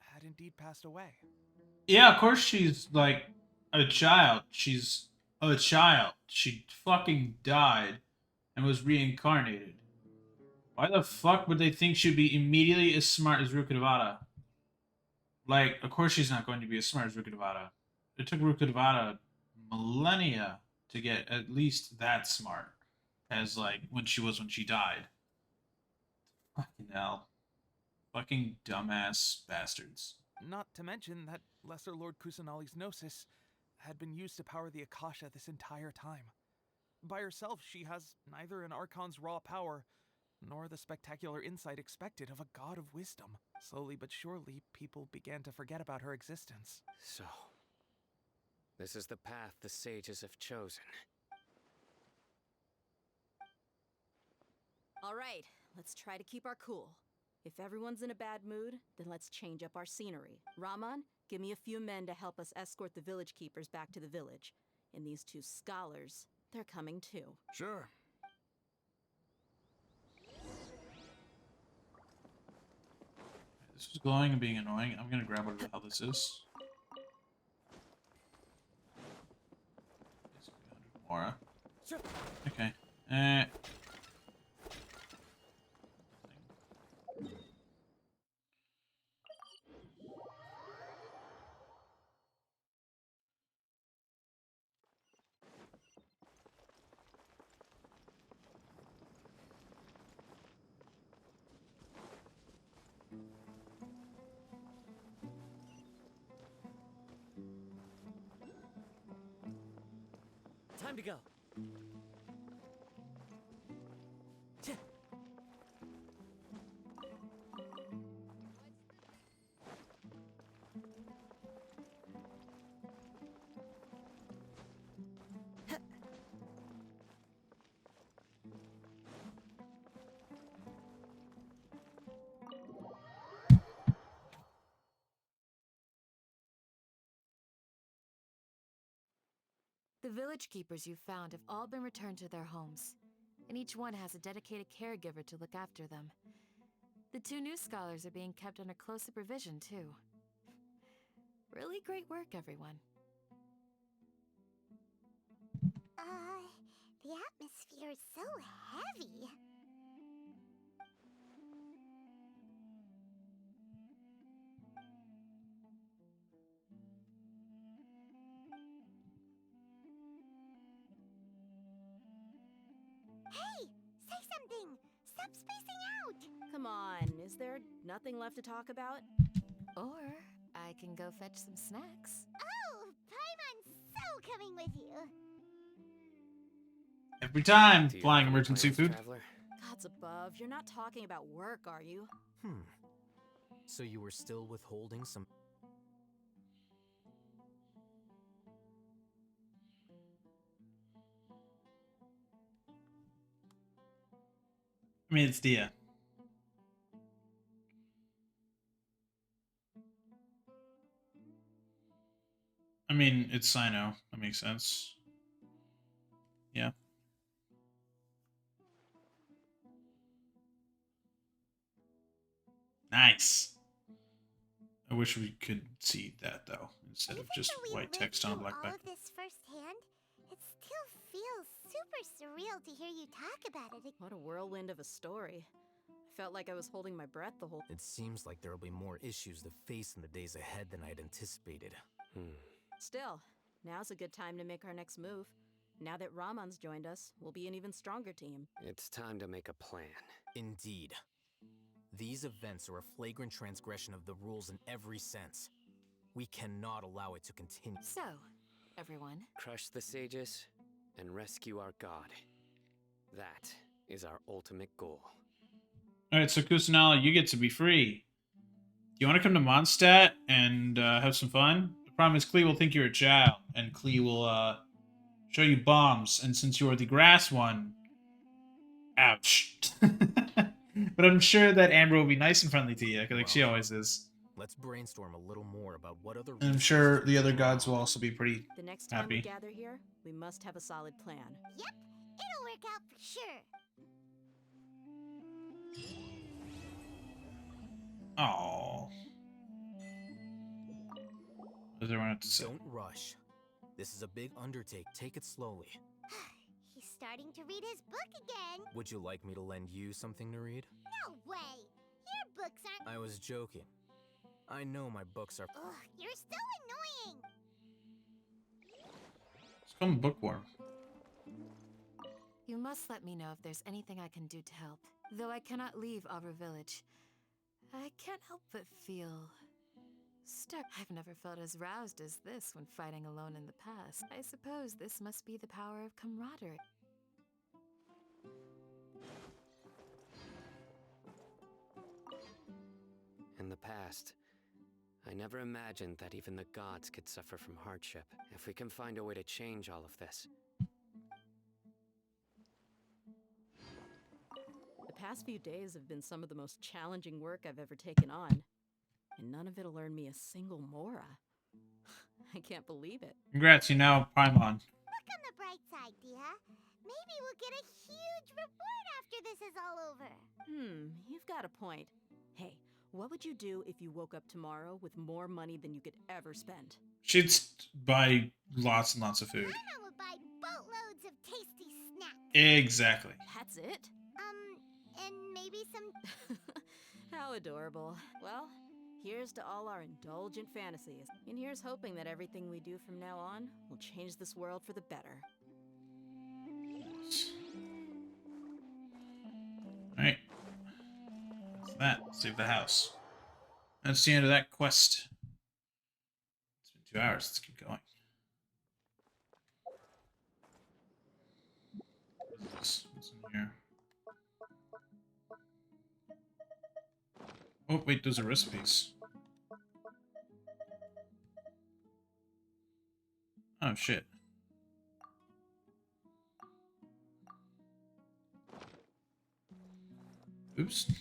had indeed passed away. Yeah, of course she's like a child. She's a child. She fucking died and was reincarnated. Why the fuck would they think she'd be immediately as smart as Rukkhadevata? Like, of course she's not going to be as smart as Rukkhadevata. It took Rukkhadevata millennia to get at least that smart as, like, when she died. Fucking hell. Fucking dumbass bastards. Not to mention that Lesser Lord Kusanali's Gnosis had been used to power the Akasha this entire time. By herself, she has neither an Archon's raw power nor the spectacular insight expected of a god of wisdom. Slowly but surely, people began to forget about her existence. So, this is the path the sages have chosen. All right, let's try to keep our cool. If everyone's in a bad mood, then let's change up our scenery. Rahman, give me a few men to help us escort the village keepers back to the village. And these two scholars, they're coming too. Sure. This is glowing and being annoying. I'm gonna grab whatever the hell this is. More. Okay. Time to go. The village keepers you found have all been returned to their homes, and each one has a dedicated caregiver to look after them. The two new scholars are being kept under close supervision, too. Really great work, everyone. The atmosphere is so heavy. Hey! Say something! Stop spacing out! Come on, is there nothing left to talk about? Or I can go fetch some snacks. Oh, Paimon's so coming with you. Every time, Do you flying have any emergency plans, food. Traveler? Gods above, you're not talking about work, are you? So you were still withholding some... I mean, it's Dia. I mean, it's Sino. That makes sense. Yeah. Nice. I wish we could see that, though, instead of just white text on a black all background. of this firsthand, it still feels super surreal to hear you talk about it. What a whirlwind of a story. I felt like I was holding my breath the whole... It seems like there'll be more issues to face in the days ahead than I'd anticipated. Still, now's a good time to make our next move. Now that Ramon's joined us, we'll be an even stronger team. It's time to make a plan. Indeed. These events are a flagrant transgression of the rules in every sense. We cannot allow it to continue. So, everyone, Crush the sages and rescue our god. That is our ultimate goal. Alright, so Kusanala, you get to be free. You want to come to Mondstadt and have some fun? The problem is Klee will think you're a child, and Klee will show you bombs, and since you're the grass one... Ouch. But I'm sure that Amber will be nice and friendly to you, like she always is. Let's brainstorm a little more about what other... And I'm sure the other gods will also be pretty The next time happy. we gather here, we must have a solid plan. Yep, it'll work out for sure. Aww. What does everyone have to say? Don't rush. This is a big undertake. Take it slowly. He's starting to read his book again. Would you like me to lend you something to read? No way. Your books aren't... I was joking. I know my books are... Ugh, you're so annoying. Let's call him Bookworm. you must let me know if there's anything I can do to help. Though I cannot leave our village, I can't help but feel... stuck. I've never felt as roused as this when fighting alone in the past. I suppose this must be the power of camaraderie. In the past, I never imagined that even the gods could suffer from hardship. If we can find a way to change all of this. The past few days have been some of the most challenging work I've ever taken on. And none of it'll earn me a single mora. I can't believe it. Congrats, you now Paimon. Look on the bright side, Dia. Maybe we'll get a huge reward after this is all over. You've got a point. Hey, what would you do if you woke up tomorrow with more money than you could ever spend? She'd buy lots and lots of food. Paimon would buy boatloads of tasty snacks. Exactly. That's it? And maybe some... How adorable. Well, here's to all our indulgent fantasies. And here's hoping that everything we do from now on will change this world for the better. Alright. That's that. Save the house. That's the end of that quest. It's been 2 hours. Let's keep going. What's in here? Oh, wait, those are recipes. Oh, shit. Oops. Didn't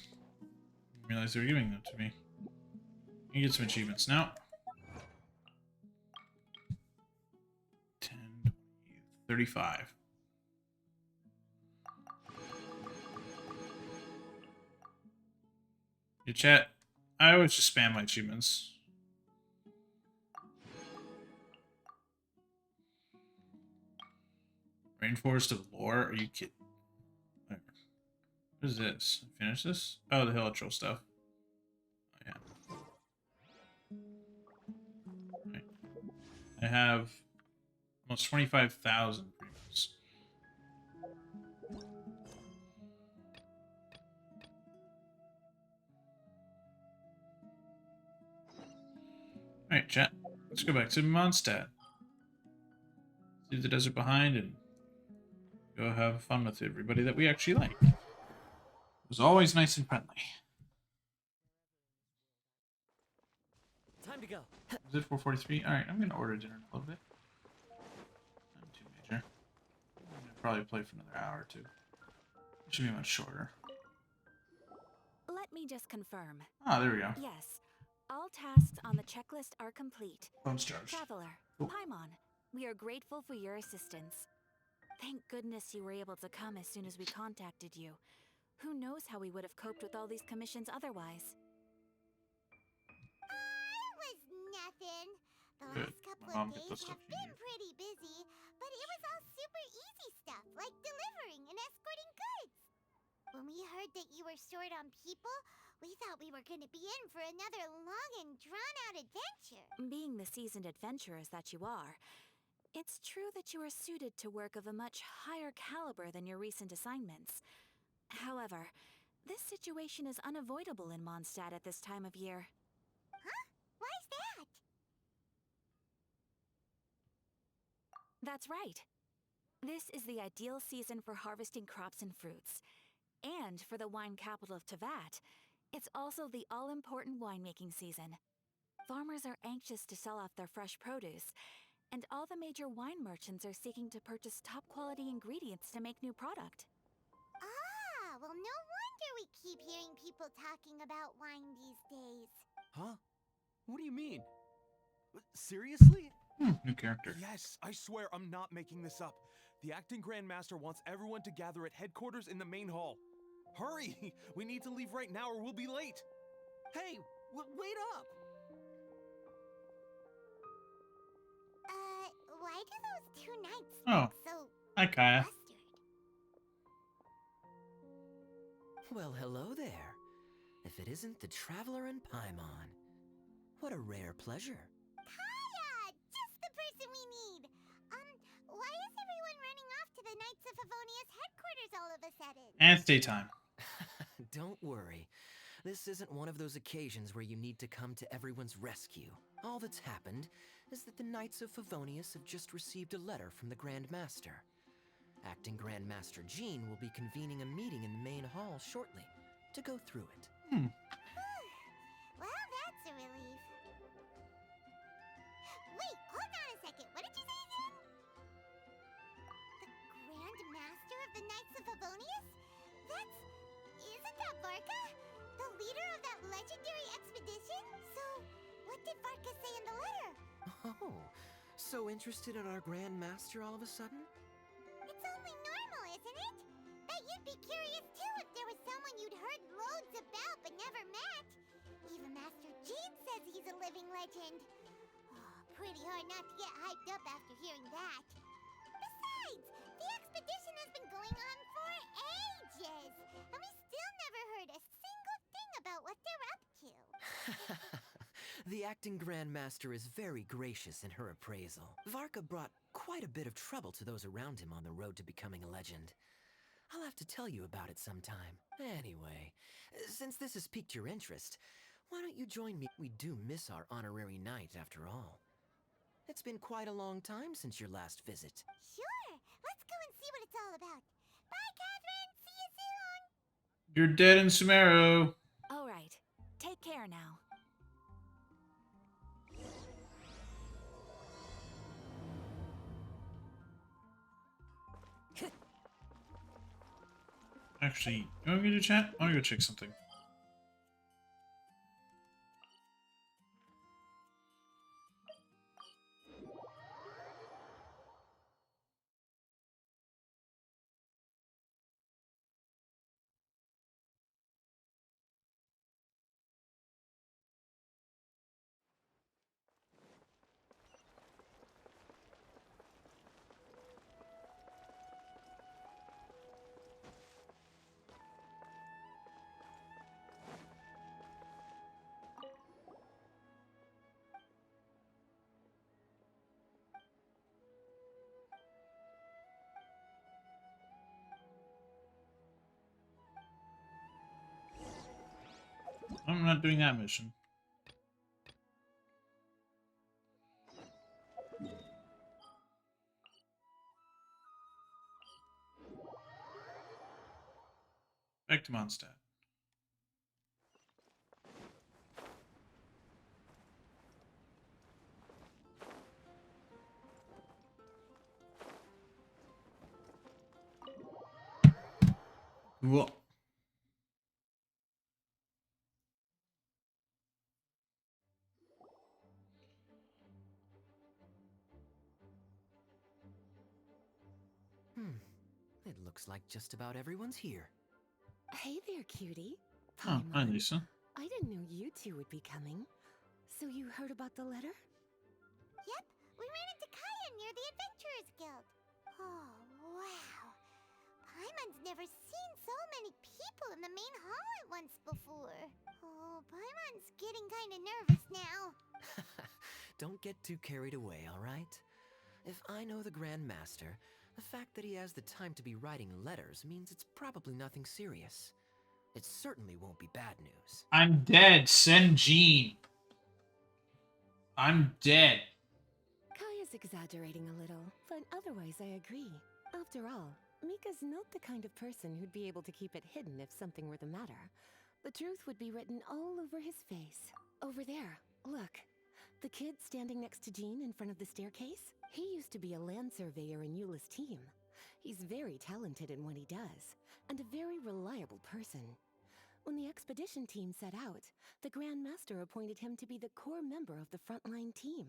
realize they were giving them to me. You get some achievements now. 10, 20, 35. Your chat, I always just spam my achievements. Rainforest of Lore? Are you kidding? What is this? Finish this? Oh, the Hilichurl stuff. Oh, yeah. Right. I have almost 25,000 premiums. Alright, chat. Let's go back to Mondstadt. Leave the desert behind and go have fun with everybody that we actually like. It was always nice and friendly. Time to go. Is it 4:43? Alright, I'm gonna order dinner in a little bit. Not too major. I'm gonna probably play for another hour or two. It should be much shorter. Let me just confirm. Ah, there we go. Yes. All tasks on the checklist are complete. Phone's charged. Traveler, Cool. Paimon, we are grateful for your assistance. Thank goodness you were able to come as soon as we contacted you. Who knows how we would have coped with all these commissions otherwise? It was nothing. The Good. last couple My mom of gets days the stuff have been pretty busy, but it was all super easy stuff, like delivering and escorting goods. When we heard that you were short on people, we thought we were going to be in for another long and drawn-out adventure. Being the seasoned adventurers that you are, it's true that you are suited to work of a much higher caliber than your recent assignments. However, this situation is unavoidable in Mondstadt at this time of year. Huh? Why's that? That's right. This is the ideal season for harvesting crops and fruits. And for the wine capital of Teyvat, it's also the all-important winemaking season. Farmers are anxious to sell off their fresh produce, and all the major wine merchants are seeking to purchase top-quality ingredients to make new product. Ah, well, no wonder we keep hearing people talking about wine these days. Huh? What do you mean? Seriously? New character. Yes, I swear I'm not making this up. The acting Grandmaster wants everyone to gather at headquarters in the main hall. Hurry! We need to leave right now or we'll be late. Hey, wait up! Why do those two knights Oh. look so Hi, Kaya. flustered? Well, hello there. If it isn't the Traveler and Paimon. What a rare pleasure. Kaya! Just the person we need! Why is everyone running off to the Knights of Favonia's headquarters all of a sudden? And it's daytime. Don't worry. This isn't one of those occasions where you need to come to everyone's rescue. All that's happened is that the Knights of Favonius have just received a letter from the Grand Master. Acting Grand Master Jean will be convening a meeting in the main hall shortly to go through it. Well, that's a relief. Wait, hold on a second. What did you say again? The Grand Master of the Knights of Favonius? Isn't that Varka? The leader of that legendary expedition? So, what did Varka say in the letter? Oh, so interested in our Grand Master all of a sudden? It's only normal, isn't it? Bet you'd be curious too if there was someone you'd heard loads about but never met. Even Master Jean says he's a living legend. Oh, pretty hard not to get hyped up after hearing that. Besides, the expedition has been going on for ages, and we still never heard a single thing about what they're up to. The acting Grand Master is very gracious in her appraisal. Varka brought quite a bit of trouble to those around him on the road to becoming a legend. I'll have to tell you about it sometime. Anyway, since this has piqued your interest, why don't you join me? We do miss our honorary knight, after all. It's been quite a long time since your last visit. Sure, let's go and see what it's all about. Bye, Catherine. See you soon. You're dead in Sumeru. All right. Take care now. Actually, you want me to chat? I want to go check something. I'm not doing that mission. Back to Mondstadt. Cool. It looks like just about everyone's here. Hey there, cutie. Oh, hi, Paimon. Lisa. I didn't know you two would be coming. So you heard about the letter? Yep, we ran into Kaya near the Adventurers Guild. Oh, wow. Paimon's never seen so many people in the main hall at once before. Oh, Paimon's getting kinda nervous now. Don't get too carried away, all right? If I know the Grand Master, the fact that he has the time to be writing letters means it's probably nothing serious. It certainly won't be bad news. I'm dead. Send Jean. I'm dead. Kaya's exaggerating a little, but otherwise I agree. After all, Mika's not the kind of person who'd be able to keep it hidden if something were the matter. The truth would be written all over his face. Over there, look. The kid standing next to Jean in front of the staircase? He used to be a land surveyor in Eula's team. He's very talented in what he does, and a very reliable person. When the expedition team set out, the Grand Master appointed him to be the core member of the frontline team.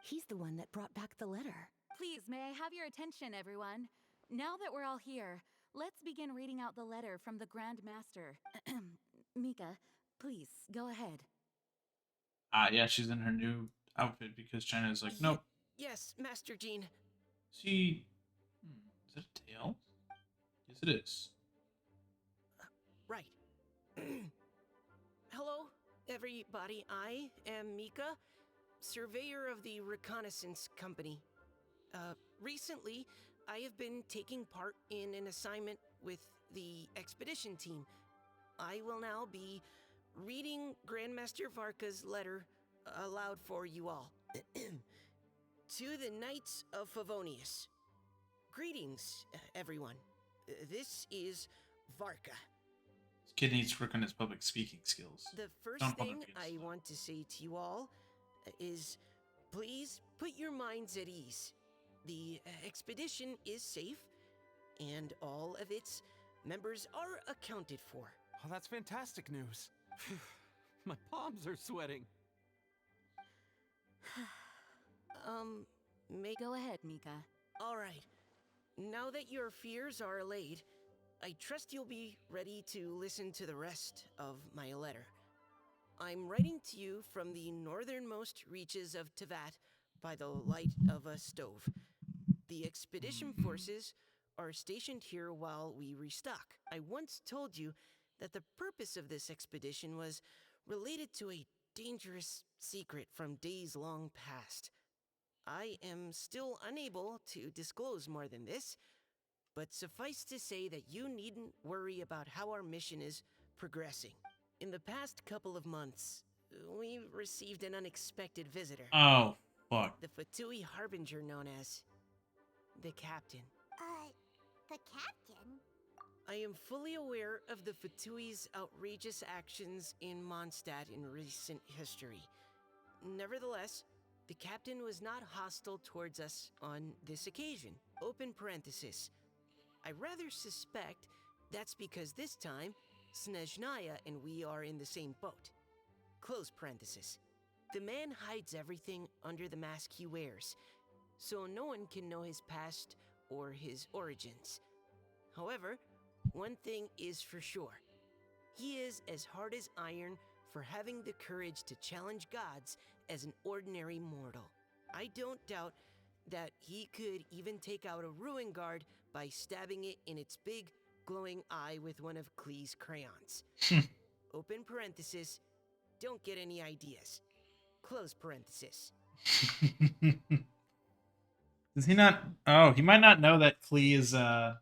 He's the one that brought back the letter. Please, may I have your attention, everyone? Now that we're all here, let's begin reading out the letter from the Grand Master. Mika, please, go ahead. Yeah, she's in her new outfit because China's like, nope. Yes, Master Jean. See, is it a tail? Yes, it is. Right. Hello, everybody. I am Mika, surveyor of the Reconnaissance Company. Recently, I have been taking part in an assignment with the expedition team. I will now be reading Grandmaster Varka's letter aloud for you all. To the Knights of Favonius. Greetings, everyone. This is Varka. This kid needs to work on his public speaking skills. The first Don't thing public I want to say to you all is please put your minds at ease. The expedition is safe, and all of its members are accounted for. Oh, that's fantastic news. My palms are sweating. Go ahead, Mika. All right. Now that your fears are allayed, I trust you'll be ready to listen to the rest of my letter. I'm writing to you from the northernmost reaches of Tevat by the light of a stove. The expedition forces are stationed here while we restock. I once told you that the purpose of this expedition was related to a dangerous secret from days long past. I am still unable to disclose more than this, but suffice to say that you needn't worry about how our mission is progressing. In the past couple of months, we received an unexpected visitor. Oh, fuck. The Fatui Harbinger known as the Captain. The Captain? I am fully aware of the Fatui's outrageous actions in Mondstadt in recent history. Nevertheless, the Captain was not hostile towards us on this occasion. Open parenthesis. I rather suspect that's because this time, Snezhnaya and we are in the same boat. Close parenthesis. The man hides everything under the mask he wears, so no one can know his past or his origins. However, one thing is for sure. He is as hard as iron for having the courage to challenge gods as an ordinary mortal. I don't doubt that he could even take out a ruin guard by stabbing it in its big, glowing eye with one of Klee's crayons. Open parenthesis, don't get any ideas. Close parenthesis. Does he not? Oh, he might not know that Klee is a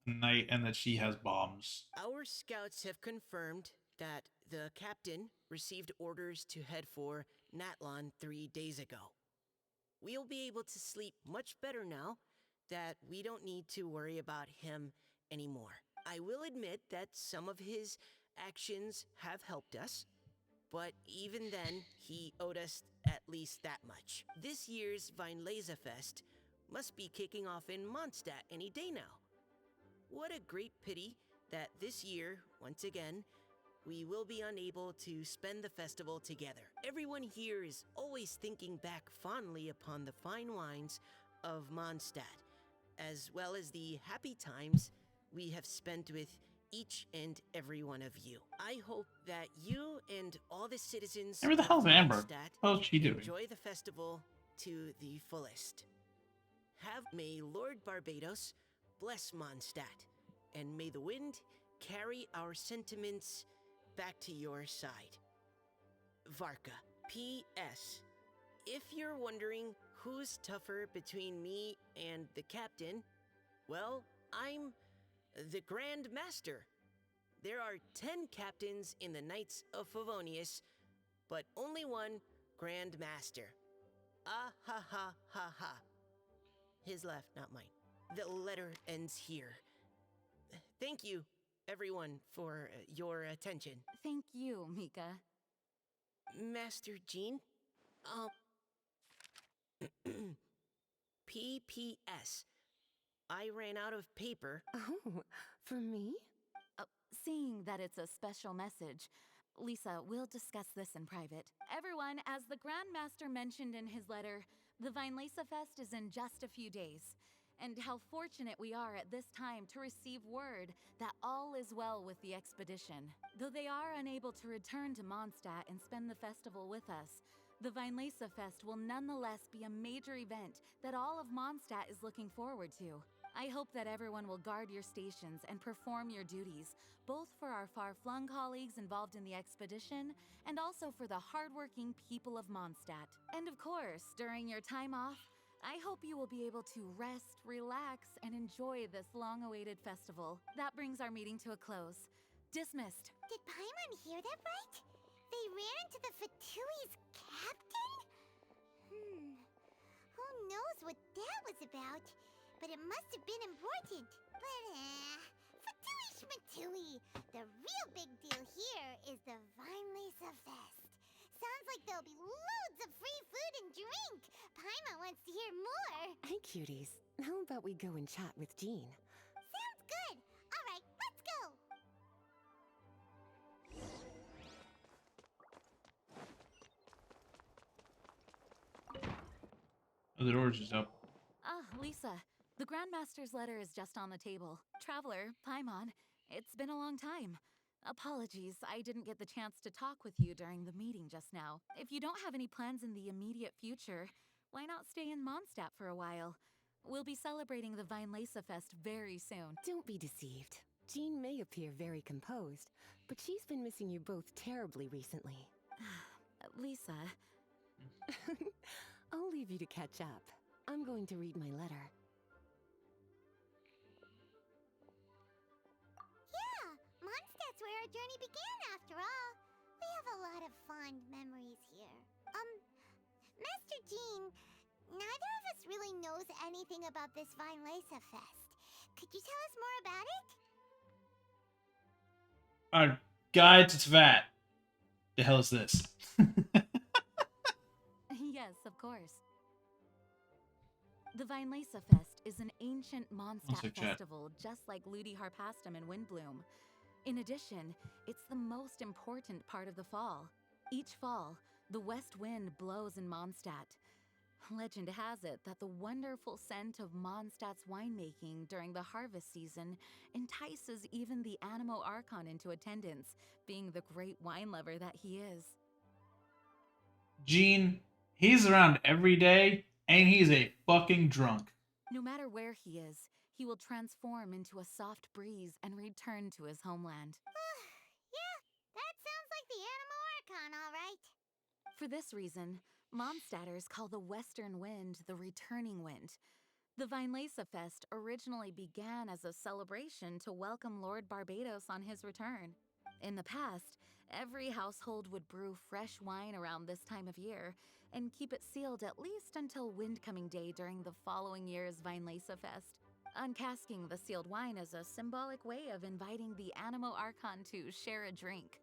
knight and that she has bombs. Our scouts have confirmed that the captain received orders to head for Natlon 3 days ago. We'll be able to sleep much better now that we don't need to worry about him anymore. I will admit that some of his actions have helped us, but even then, he owed us at least that much. This year's Weinlese Fest must be kicking off in Mondstadt any day now. What a great pity that this year, once again, we will be unable to spend the festival together. Everyone here is always thinking back fondly upon the fine wines of Mondstadt, as well as the happy times we have spent with each and every one of you. I hope that you and all the citizens Where the of hell's Amber? Mondstadt How's she doing? enjoy the festival to the fullest. May Lord Barbados bless Mondstadt, and may the wind carry our sentiments back to your side. Varka. P.S. If you're wondering who's tougher between me and the captain, well, I'm the Grand Master. There are 10 captains in the Knights of Favonius, but only one Grand Master. Ah ha ha ha ha. His left, not mine. The letter ends here. Thank you, everyone, for your attention. Thank you, Mika. Master Jean? P.P.S. I ran out of paper. Oh, for me? Seeing that it's a special message, Lisa, we'll discuss this in private. Everyone, as the Grand Master mentioned in his letter, the Weinlese Fest is in just a few days. And how fortunate we are at this time to receive word that all is well with the expedition. Though they are unable to return to Mondstadt and spend the festival with us, the Weinlese Fest will nonetheless be a major event that all of Mondstadt is looking forward to. I hope that everyone will guard your stations and perform your duties, both for our far-flung colleagues involved in the expedition and also for the hardworking people of Mondstadt. And of course, during your time off, I hope you will be able to rest, relax, and enjoy this long-awaited festival. That brings our meeting to a close. Dismissed. Did Paimon hear that right? They ran into the Fatui's captain? Who knows what that was about? But it must have been important. But, Fatui Schmatui! The real big deal here is the Weinlese Fest. Sounds like there'll be loads of free food and drink. Paimon wants to hear more. Hey, cuties. How about we go and chat with Jean? Sounds good. All right, let's go. Oh, the door's just up. Lisa, the Grandmaster's letter is just on the table. Traveler, Paimon, it's been a long time. Apologies, I didn't get the chance to talk with you during the meeting just now. If you don't have any plans in the immediate future, why not stay in Mondstadt for a while? We'll be celebrating the Weinlese Fest very soon. Don't be deceived. Jean may appear very composed, but she's been missing you both terribly recently. Lisa... I'll leave you to catch up. I'm going to read my letter. Yeah, Mondstadt's where our journey began after all. We have a lot of fond memories here. Master Jean, neither of us really knows anything about this Weinlese Fest. Could you tell us more about it? Guide to Tvat. The hell is this? Yes, of course. The Weinlese Fest is an ancient Mondstadt festival, just like Ludi Harpastum and Windbloom. In addition, it's the most important part of the fall. Each fall, the west wind blows in Mondstadt. Legend has it that the wonderful scent of Mondstadt's winemaking during the harvest season entices even the Animo Archon into attendance, being the great wine lover that he is. Jean, he's around every day, and he's a fucking drunk. No matter where he is, he will transform into a soft breeze and return to his homeland. Yeah, that sounds like the Animo Archon, all right. For this reason, Mondstadters call the western wind the returning wind. The Weinlese Fest originally began as a celebration to welcome Lord Barbados on his return. In the past, every household would brew fresh wine around this time of year and keep it sealed at least until Windcoming Day during the following year's Weinlese Fest. Uncasking the sealed wine is a symbolic way of inviting the Animo Archon to share a drink.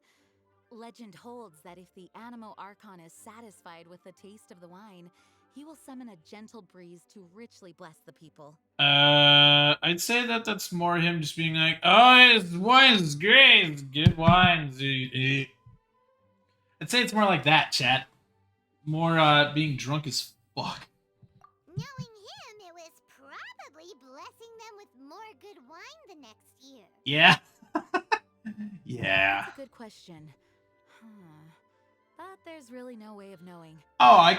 Legend holds that if the Animo Archon is satisfied with the taste of the wine, he will summon a gentle breeze to richly bless the people. I'd say that that's more him just being like, oh, his wine's great, it's good wines. I'd say it's more like that, chat. More being drunk as fuck. Knowing him, it was probably blessing them with more good wine the next year. Yeah. Yeah. That's a good question. But there's really no way of knowing. Oh, I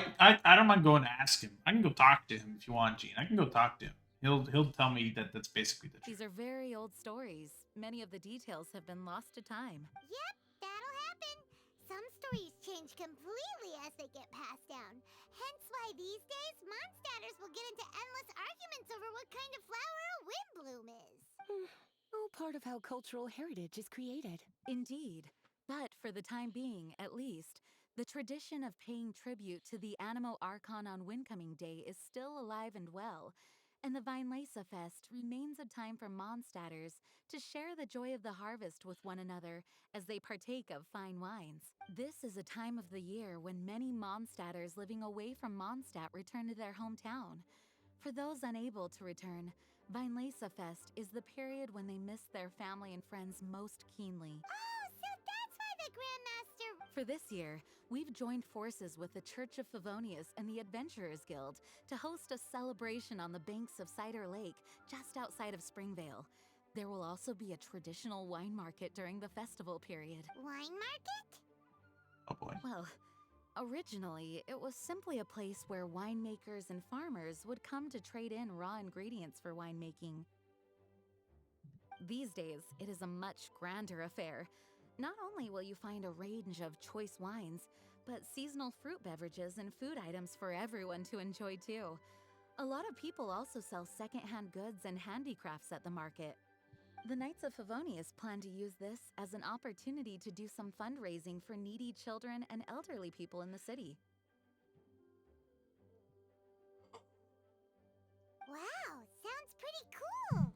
don't mind going to ask him. I can go talk to him if you want, Gene. I can go talk to him. He'll tell me that that's basically the truth. These are very old stories. Many of the details have been lost to time. Yep, that'll happen. Some stories change completely as they get passed down. Hence why these days, Mondstadters will get into endless arguments over what kind of flower a windbloom is. All part of how cultural heritage is created. Indeed. But for the time being, at least, the tradition of paying tribute to the Animo Archon on Windcoming Day is still alive and well, and the Weinlese Fest remains a time for Mondstadters to share the joy of the harvest with one another as they partake of fine wines. This is a time of the year when many Mondstadters living away from Mondstadt return to their hometown. For those unable to return, Weinlese Fest is the period when they miss their family and friends most keenly. Oh, so that's why the Grandmaster... For this year, we've joined forces with the Church of Favonius and the Adventurers Guild to host a celebration on the banks of Cider Lake, just outside of Springvale. There will also be a traditional wine market during the festival period. Wine market? Oh boy. Well, originally, it was simply a place where winemakers and farmers would come to trade in raw ingredients for winemaking. These days, it is a much grander affair. Not only will you find a range of choice wines, but seasonal fruit beverages and food items for everyone to enjoy too. A lot of people also sell secondhand goods and handicrafts at the market. The Knights of Favonius plan to use this as an opportunity to do some fundraising for needy children and elderly people in the city. Wow, sounds pretty cool.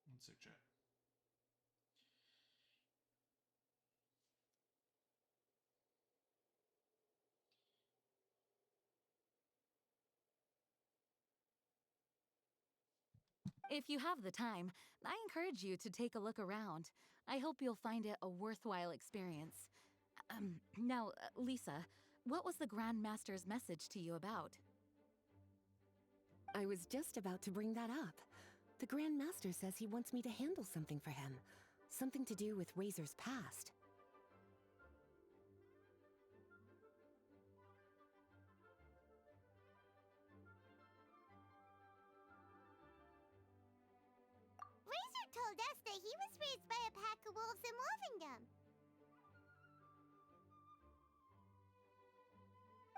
One sec, chat. If you have the time, I encourage you to take a look around. I hope you'll find it a worthwhile experience. Now, Lisa, what was the Grand Master's message to you about? I was just about to bring that up. The Grand Master says he wants me to handle something for him. Something to do with Razor's past. Razor told us that he was raised by a pack of wolves in Wolvendom.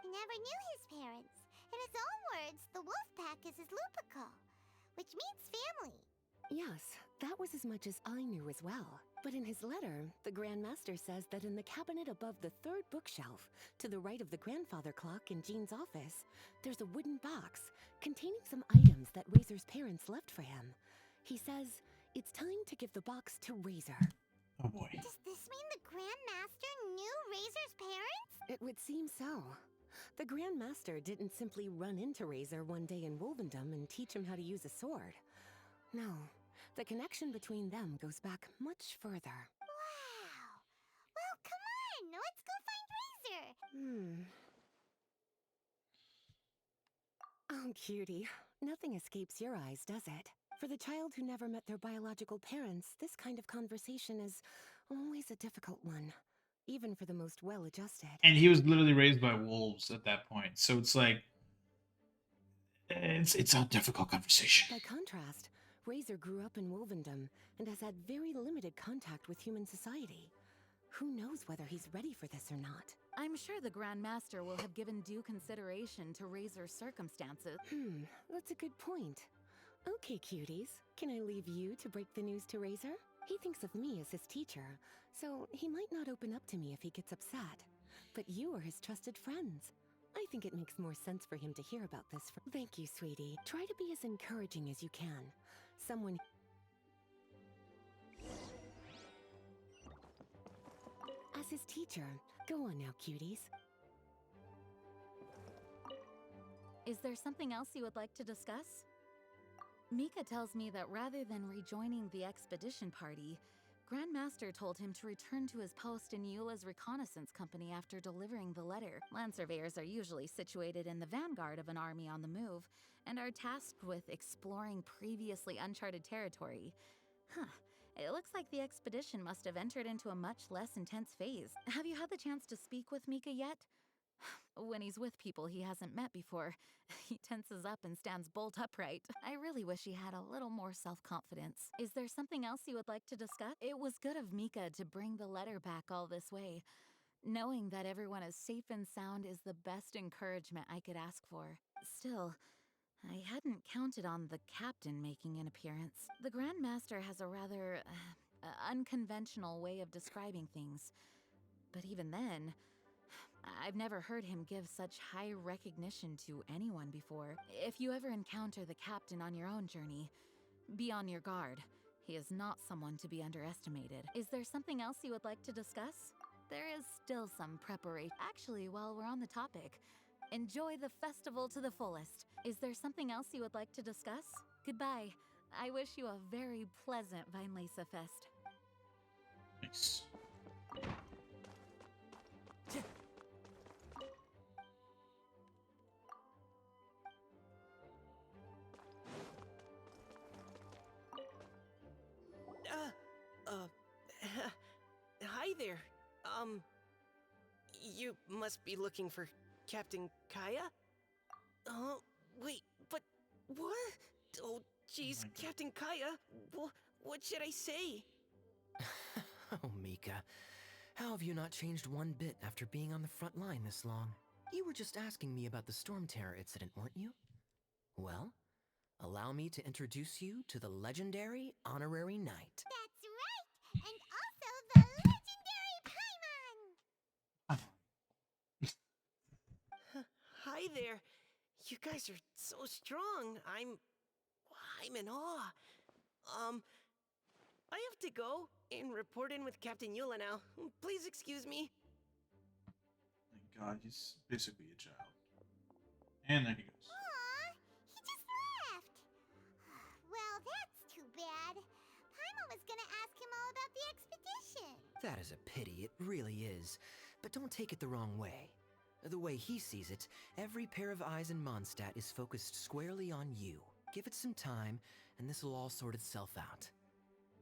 He never knew his parents. In his own words, the wolf pack is his Lupical, which means family. Yes, that was as much as I knew as well. But in his letter, the Grand Master says that in the cabinet above the third bookshelf, to the right of the grandfather clock in Jean's office, there's a wooden box containing some items that Razor's parents left for him. He says it's time to give the box to Razor. Oh boy. Does this mean the Grand Master knew Razor's parents? It would seem so. The Grand Master didn't simply run into Razor one day in Wolvendom and teach him how to use a sword. No, the connection between them goes back much further. Wow. Well, come on, let's go find Razor. Oh, cutie. Nothing escapes your eyes, does it? For the child who never met their biological parents, this kind of conversation is always a difficult one, even for the most well-adjusted. And he was literally raised by wolves at that point, so it's like it's a difficult conversation. By contrast, Razor grew up in Wolvendom and has had very limited contact with human society. Who knows whether he's ready for this or not? I'm sure the Grand Master will have given due consideration to Razor's circumstances. That's a good point. Okay, cuties, can I leave you to break the news to Razor? He thinks of me as his teacher, so he might not open up to me if he gets upset. But you are his trusted friends. I think it makes more sense for him to hear about this from— Thank you, sweetie. Try to be as encouraging as you can. Someone— As his teacher. Go on now, cuties. Is there something else you would like to discuss? Mika tells me that rather than rejoining the expedition party, Grandmaster told him to return to his post in Eula's reconnaissance company after delivering the letter. Land surveyors are usually situated in the vanguard of an army on the move and are tasked with exploring previously uncharted territory. Huh. It looks like the expedition must have entered into a much less intense phase. Have you had the chance to speak with Mika yet? When he's with people he hasn't met before, he tenses up and stands bolt upright. I really wish he had a little more self-confidence. Is there something else you would like to discuss? It was good of Mika to bring the letter back all this way. Knowing that everyone is safe and sound is the best encouragement I could ask for. Still, I hadn't counted on the captain making an appearance. The Grand Master has a rather unconventional way of describing things. But even then, I've never heard him give such high recognition to anyone before. If you ever encounter the captain on your own journey, be on your guard. He is not someone to be underestimated. Is there something else you would like to discuss? There is still some preparation. Actually, while we're on the topic, enjoy the festival to the fullest. Is there something else you would like to discuss? Goodbye. I wish you a very pleasant Vinelesa Fest. Nice. Hi there. You must be looking for Captain Kaya? Wait, but what? Oh, jeez, Captain Kaya. What should I say? Oh, Mika. How have you not changed one bit after being on the front line this long? You were just asking me about the Storm Terror incident, weren't you? Well, allow me to introduce you to the legendary Honorary Knight. That's right! And also the legendary Paimon! Hi there. You guys are so strong. I'm in awe. I have to go and report in with Captain Eula now. Please excuse me. Thank God, he's basically a child. And there he goes. Aw, he just left. Well, that's too bad. Paimon was gonna ask him all about the expedition. That is a pity, it really is. But don't take it the wrong way. The way he sees it, every pair of eyes in Mondstadt is focused squarely on you. Give it some time, and this will all sort itself out.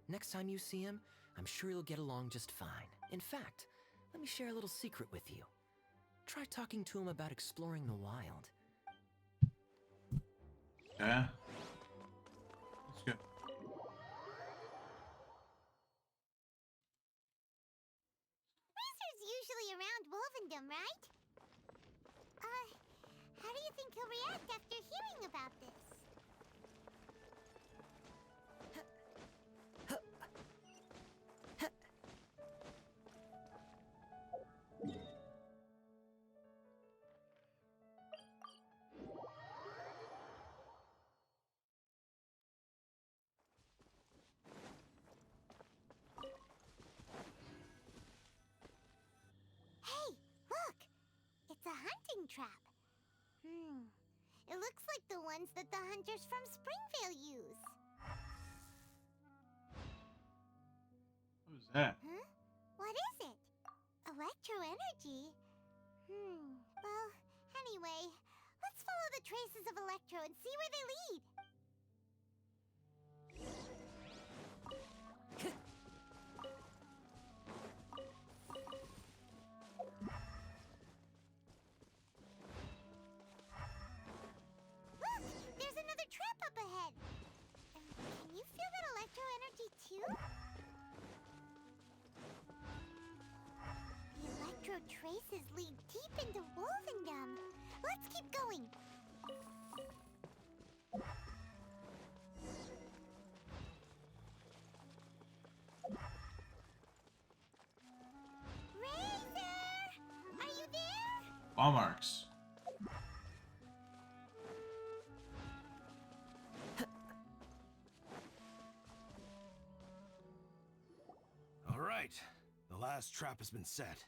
Next time you see him, I'm sure you'll get along just fine. In fact, let me share a little secret with you. Try talking to him about exploring the wild. Yeah. Let's go. Razor's usually around Wolvendom, right? How do you think he'll react after hearing about this? Hey, look! It's a hunting trap. It looks like the ones that the hunters from Springvale use. What was that? Huh? What is it? Electro energy? Well, anyway, let's follow the traces of Electro and see where they lead. Look! There's another trap up ahead! Can you feel that Electro energy too? The Electro traces lead deep into Wolvendom. Let's keep going. Razor! Are you there? Ball marks. trap has been set.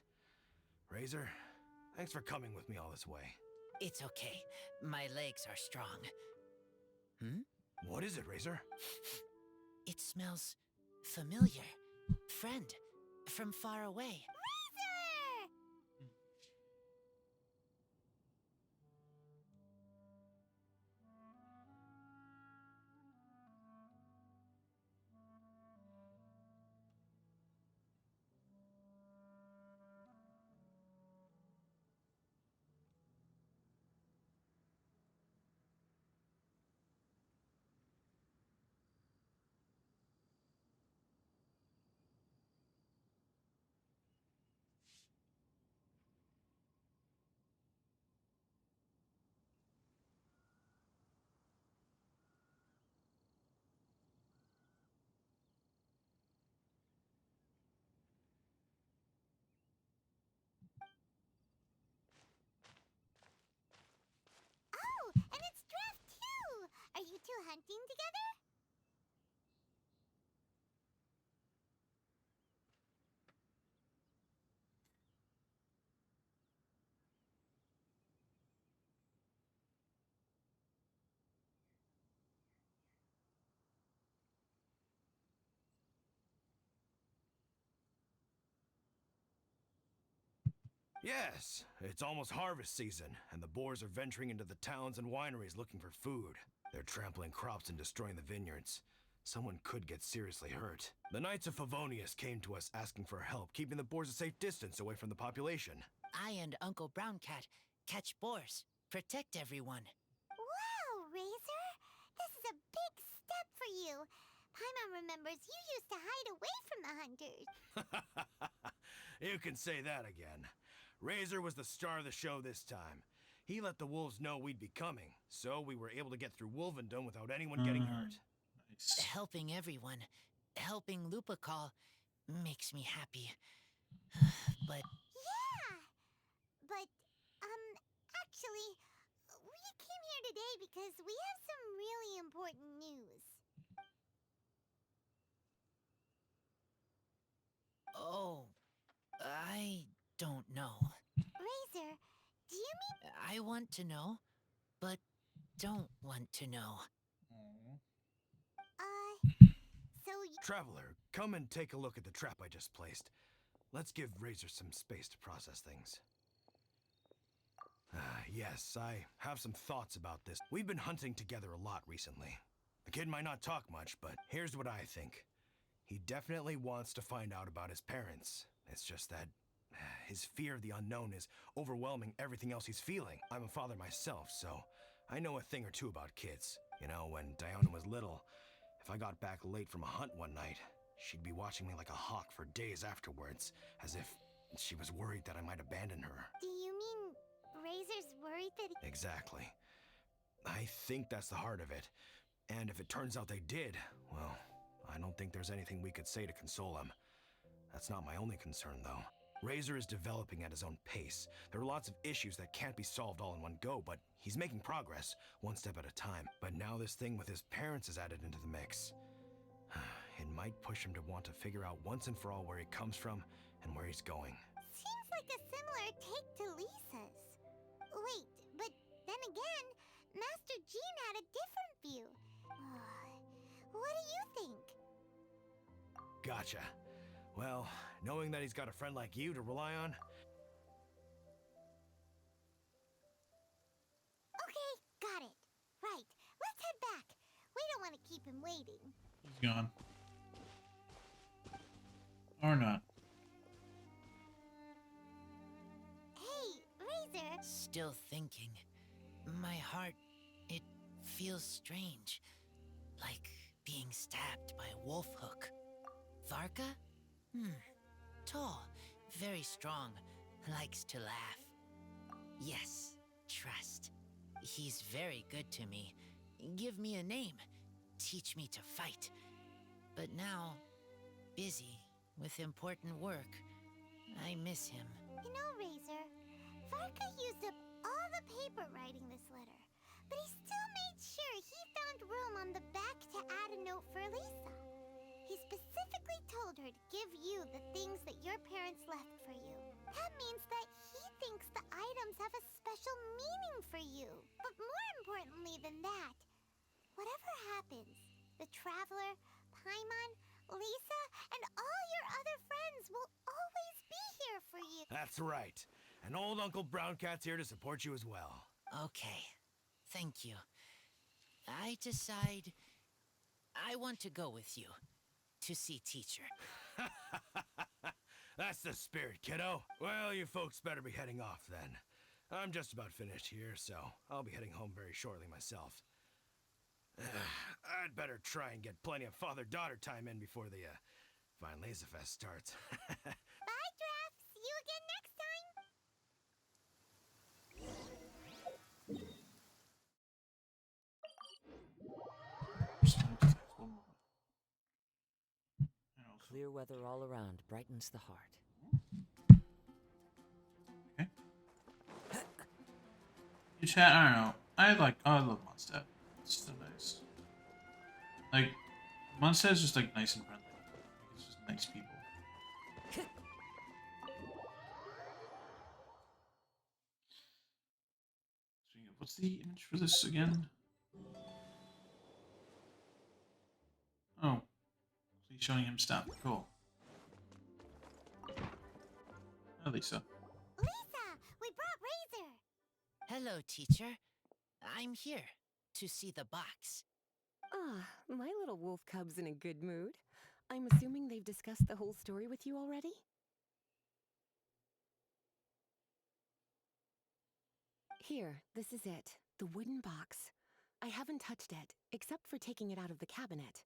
Razor, thanks for coming with me all this way. It's okay. My legs are strong. Hmm? What is it, Razor? It smells familiar. Friend, from far away. Oh, and it's Draft too! Are you two hunting together? Yes, it's almost harvest season, and the boars are venturing into the towns and wineries looking for food. They're trampling crops and destroying the vineyards. Someone could get seriously hurt. The Knights of Favonius came to us asking for help, keeping the boars a safe distance away from the population. I and Uncle Brown Cat catch boars, protect everyone. Wow, Razor! This is a big step for you. Paimon remembers you used to hide away from the hunters. You can say that again. Razor was the star of the show this time. He let the wolves know we'd be coming, so we were able to get through Wolvendom without anyone getting hurt. Nice. Helping everyone, helping Lupercal makes me happy. But Yeah! But, actually, we came here today because we have some really important news. oh, I don't know. Razor, do you mean... I want to know, but don't want to know. So Traveler, come and take a look at the trap I just placed. Let's give Razor some space to process things. Yes, I have some thoughts about this. We've been hunting together a lot recently. The kid might not talk much, but here's what I think. He definitely wants to find out about his parents. It's just that his fear of the unknown is overwhelming everything else he's feeling. I'm a father myself, so I know a thing or two about kids. You know, when Diana was little, if I got back late from a hunt one night, she'd be watching me like a hawk for days afterwards, as if she was worried that I might abandon her. Do you mean Razor's worried that he... Exactly. I think that's the heart of it. And if it turns out they did, well, I don't think there's anything we could say to console him. That's not my only concern, though. Razor is developing at his own pace. There are lots of issues that can't be solved all in one go, but he's making progress, one step at a time. But now this thing with his parents is added into the mix. It might push him to want to figure out once and for all where he comes from and where he's going. Seems like a similar take to Lisa's. Wait, but then again, Master Jean had a different view. What do you think? Gotcha. Well, knowing that he's got a friend like you to rely on... Okay, got it. Right, let's head back. We don't want to keep him waiting. He's gone. Or not. Hey, Razor! Still thinking. My heart, it feels strange. Like being stabbed by a wolf hook. Varka? Tall, very strong, likes to laugh. Yes, trust. He's very good to me. Give me a name. Teach me to fight. But now, busy with important work. I miss him. You know, Razor, Varka used up all the paper writing this letter, but he still made sure he found room on the back to add a note for Lisa. He specifically told her to give you the things that your parents left for you. That means that he thinks the items have a special meaning for you. But more importantly than that, whatever happens, the Traveler, Paimon, Lisa, and all your other friends will always be here for you. That's right. And old Uncle Browncat's here to support you as well. Okay. Thank you. I decide I want to go with you to see teacher. That's the spirit, kiddo. Well, you folks better be heading off then. I'm just about finished here, so I'll be heading home very shortly myself. I'd better try and get plenty of father-daughter time in before the Fine Laser Fest starts. Bye, Draf. See you again next time. Clear weather all around brightens the heart. You chat, I don't know. I love Mondstadt. It's so nice. Like, Mondstadt is just like nice and friendly. It's just nice people. What's the image for this again? Oh. So he's showing him stuff. Cool. Oh, Lisa. Lisa, we brought Razor. Hello, teacher. I'm here to see the box. Ah, my little wolf cub's in a good mood. I'm assuming they've discussed the whole story with you already? Here, this is it. The wooden box. I haven't touched it, except for taking it out of the cabinet.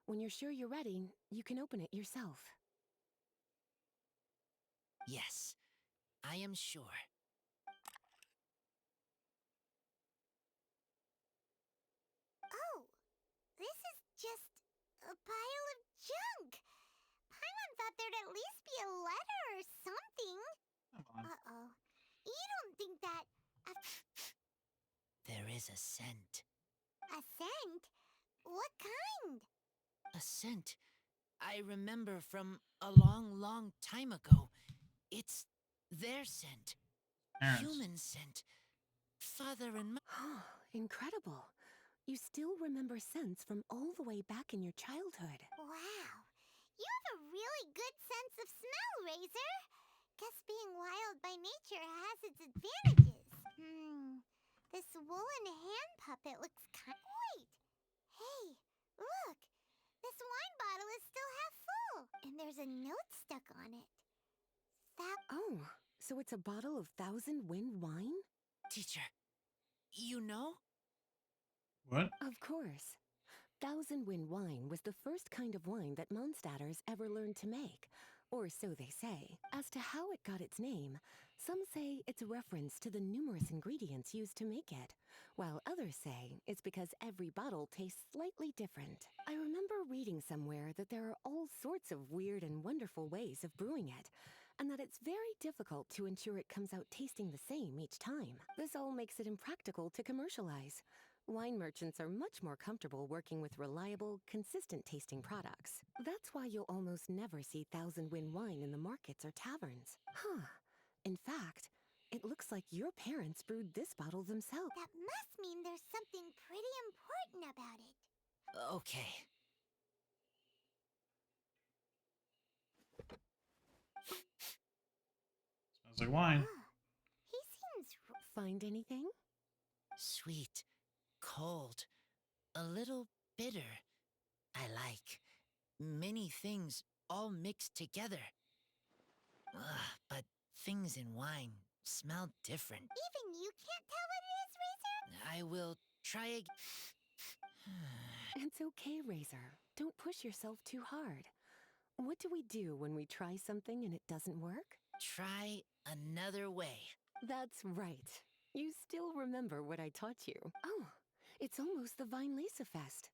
When you're sure you're ready, you can open it yourself. Yes, I am sure. Oh, this is just a pile of junk. Paimon thought there'd at least be a letter or something. Uh-oh. You don't think that... There is a scent. A scent? What kind? A scent I remember from a long, long time ago. It's their scent. Human scent. Father and mother. Incredible. You still remember scents from all the way back in your childhood. Wow. You have a really good sense of smell, Razor. Guess being wild by nature has its advantages. This woolen hand puppet looks Wait! Hey, look! This wine bottle is still half full, and there's a note stuck on it. Oh, so it's a bottle of Thousand Wind wine? Teacher, you know? What? Of course. Thousand Wind wine was the first kind of wine that Mondstadters ever learned to make, or so they say. As to how it got its name, some say it's a reference to the numerous ingredients used to make it, while others say it's because every bottle tastes slightly different. I remember reading somewhere that there are all sorts of weird and wonderful ways of brewing it, and that it's very difficult to ensure it comes out tasting the same each time. This all makes it impractical to commercialize. Wine merchants are much more comfortable working with reliable, consistent-tasting products. That's why you'll almost never see Thousand Wind wine in the markets or taverns. Huh. In fact, it looks like your parents brewed this bottle themselves. That must mean there's something pretty important about it. Okay. Smells like wine. He seems... Find anything? Sweet, cold, a little bitter. I like many things all mixed together. But things in wine smell different. Even you can't tell what it is, Razor? I will try again. It's okay, Razor. Don't push yourself too hard. What do we do when we try something and it doesn't work? Try another way. That's right. You still remember what I taught you. Oh, it's almost the Vine Laser Fest.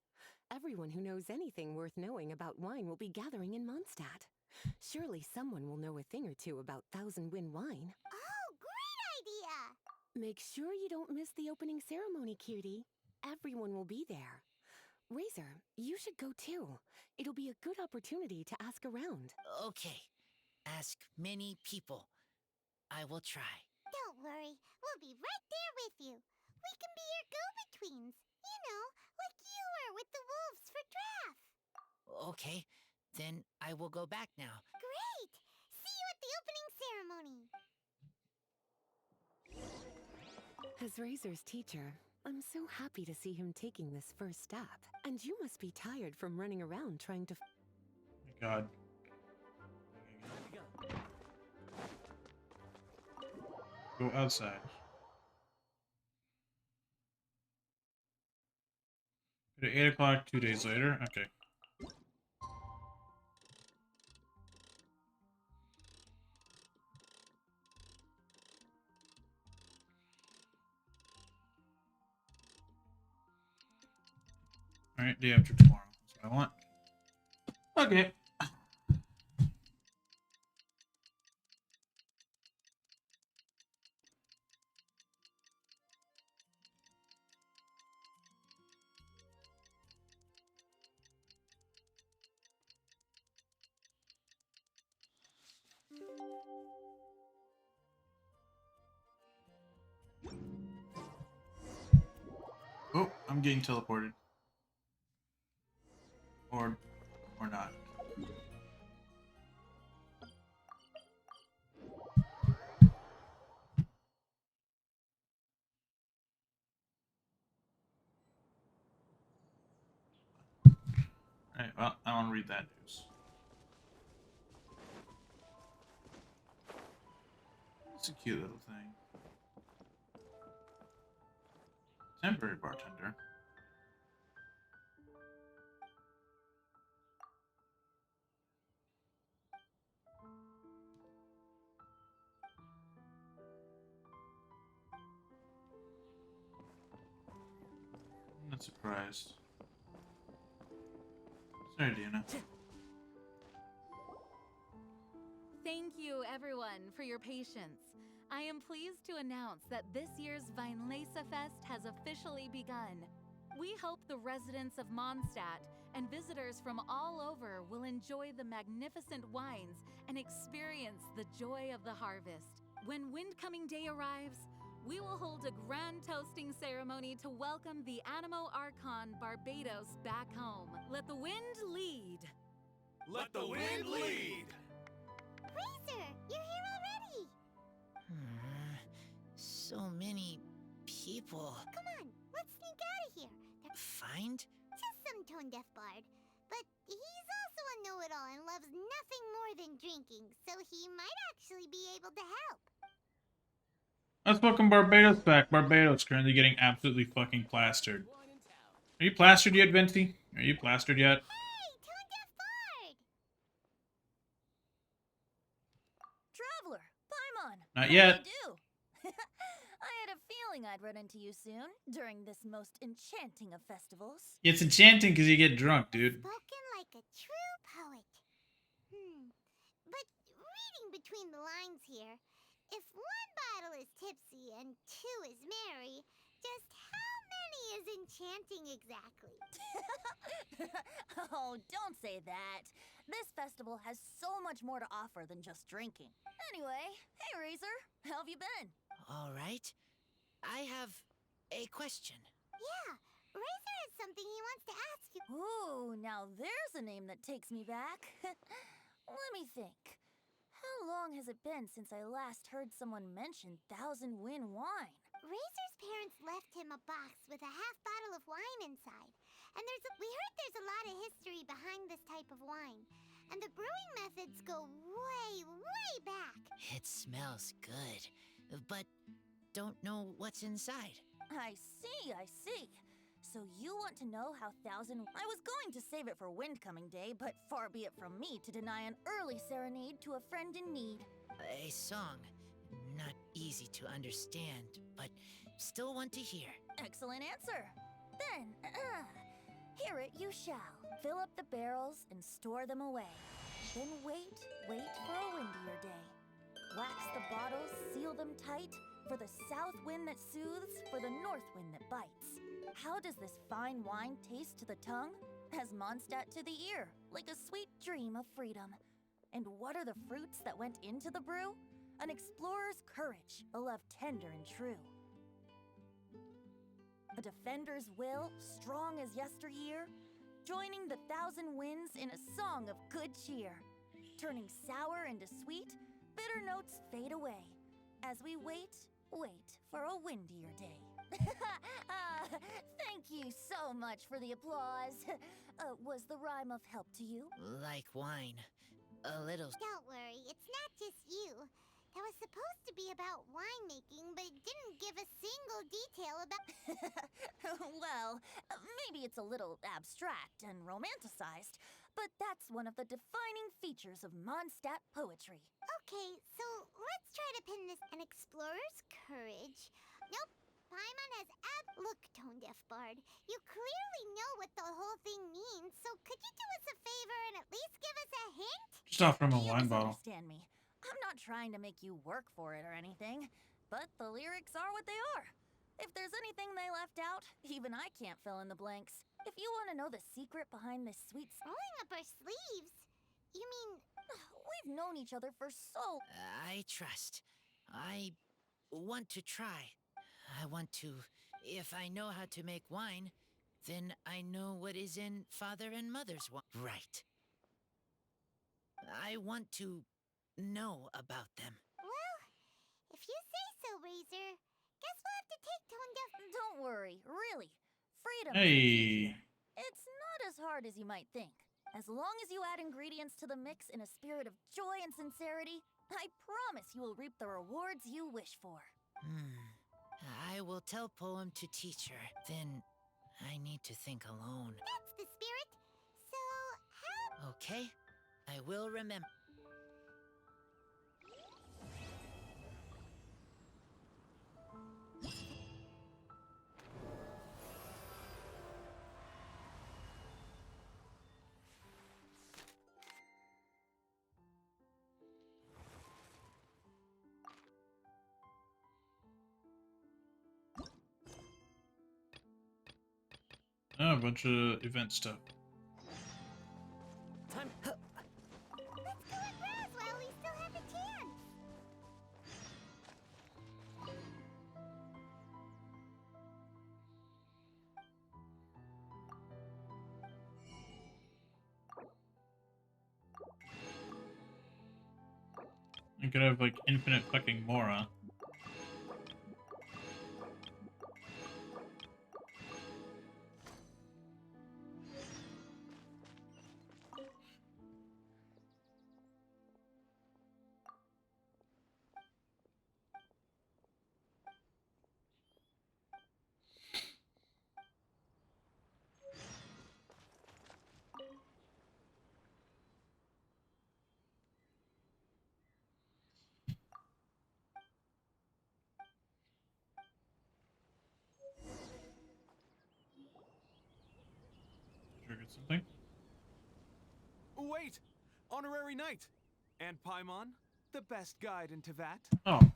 Everyone who knows anything worth knowing about wine will be gathering in Mondstadt. Surely someone will know a thing or two about Thousand Wind wine. Oh, great idea! Make sure you don't miss the opening ceremony, cutie. Everyone will be there. Razor, you should go too. It'll be a good opportunity to ask around. Okay. Ask many people. I will try. Don't worry, we'll be right there with you. We can be your go-betweens. You know, like you were with the wolves for Draft. Okay, then I will go back now. Great! See you at the opening ceremony. As Razor's teacher, I'm so happy to see him taking this first step. And you must be tired from running around trying to... My God. Go outside. At 8 o'clock 2 days later. Okay. Alright, day after tomorrow. That's what I want. Okay. Oh, I'm getting teleported. Or not. Alright, well, I want to read that news. It's a cute little thing. Temporary bartender. I'm not surprised. Sorry, Dina. Thank you, everyone, for your patience. I am pleased to announce that this year's Weinlese Fest has officially begun. We hope the residents of Mondstadt and visitors from all over will enjoy the magnificent wines and experience the joy of the harvest. When Windcoming Day arrives, we will hold a grand toasting ceremony to welcome the Animo Archon Barbados back home. Let the wind lead. Let the wind lead! Razor, you're here already. So many people. Come on, let's sneak out of here. Find? Just some tone-deaf bard. But he's also a know-it-all and loves nothing more than drinking, so he might actually be able to help. Let's welcome Barbados back. Barbados currently getting absolutely fucking plastered. Are you plastered yet, Venti? Are you plastered yet? Hey, tone-deaf bard! Traveler, Paimon. Not How do yet. you do? I had a feeling I'd run into you soon during this most enchanting of festivals. It's enchanting because you get drunk, dude. Spoken like a true poet. But reading between the lines here, if one bottle is tipsy and two is merry, just how many is enchanting exactly? Oh, don't say that. This festival has so much more to offer than just drinking. Anyway, hey Razor, how have you been? All right. I have a question. Yeah, Razor has something he wants to ask you. Ooh, now there's a name that takes me back. Let me think. How long has it been since I last heard someone mention Thousand Wind wine? Razor's parents left him a box with a half bottle of wine inside. And we heard there's a lot of history behind this type of wine. And the brewing methods go way, way back. It smells good, but don't know what's inside. I see. So you want to know how I was going to save it for Windcoming Day, but far be it from me to deny an early serenade to a friend in need. A song. Not easy to understand, but still want to hear. Excellent answer. Then, hear it you shall. Fill up the barrels and store them away. Then wait for a windier day. Wax the bottles, seal them tight, for the south wind that soothes, for the north wind that bites. How does this fine wine taste to the tongue? As Mondstadt to the ear, like a sweet dream of freedom. And what are the fruits that went into the brew? An explorer's courage, a love tender and true. A defender's will, strong as yesteryear, joining the thousand winds in a song of good cheer. Turning sour into sweet, bitter notes fade away, as we wait for a windier day. Thank you so much for the applause. Was the rhyme of help to you? Like wine. A little. Don't worry, it's not just you. That was supposed to be about winemaking, but it didn't give a single detail about... Well, maybe it's a little abstract and romanticized, but that's one of the defining features of Mondstadt poetry. Okay, so let's try to pin this. An explorer's courage. Nope. Paimon has Look, Tone Deaf Bard, you clearly know what the whole thing means, so could you do us a favor and at least give us a hint? Just offer him a You wine bottle. misunderstand me. I'm not trying to make you work for it or anything, but the lyrics are what they are. If there's anything they left out, even I can't fill in the blanks. If you want to know the secret behind this sweet... Rolling up our sleeves? You mean... We've known each other for so... I trust. I want to try. I want to... If I know how to make wine, then I know what is in father and mother's wine. Right. I want to know about them. Well, if you say so, Razor. Guess we'll have to take Tone Deaf... Don't worry, really. Freedom Hey. is the key here. It's not as hard as you might think. As long as you add ingredients to the mix in a spirit of joy and sincerity, I promise you will reap the rewards you wish for. I will tell Poem to teacher. Then I need to think alone. That's the spirit. So, how... Okay, I will remember. Oh, a bunch of event stuff. Time... Let's go and browse while we still have a chance. You could have like infinite fucking Mora. Triggered something. Wait! Honorary Knight! And Paimon, the best guide in Tevat. Oh, brother.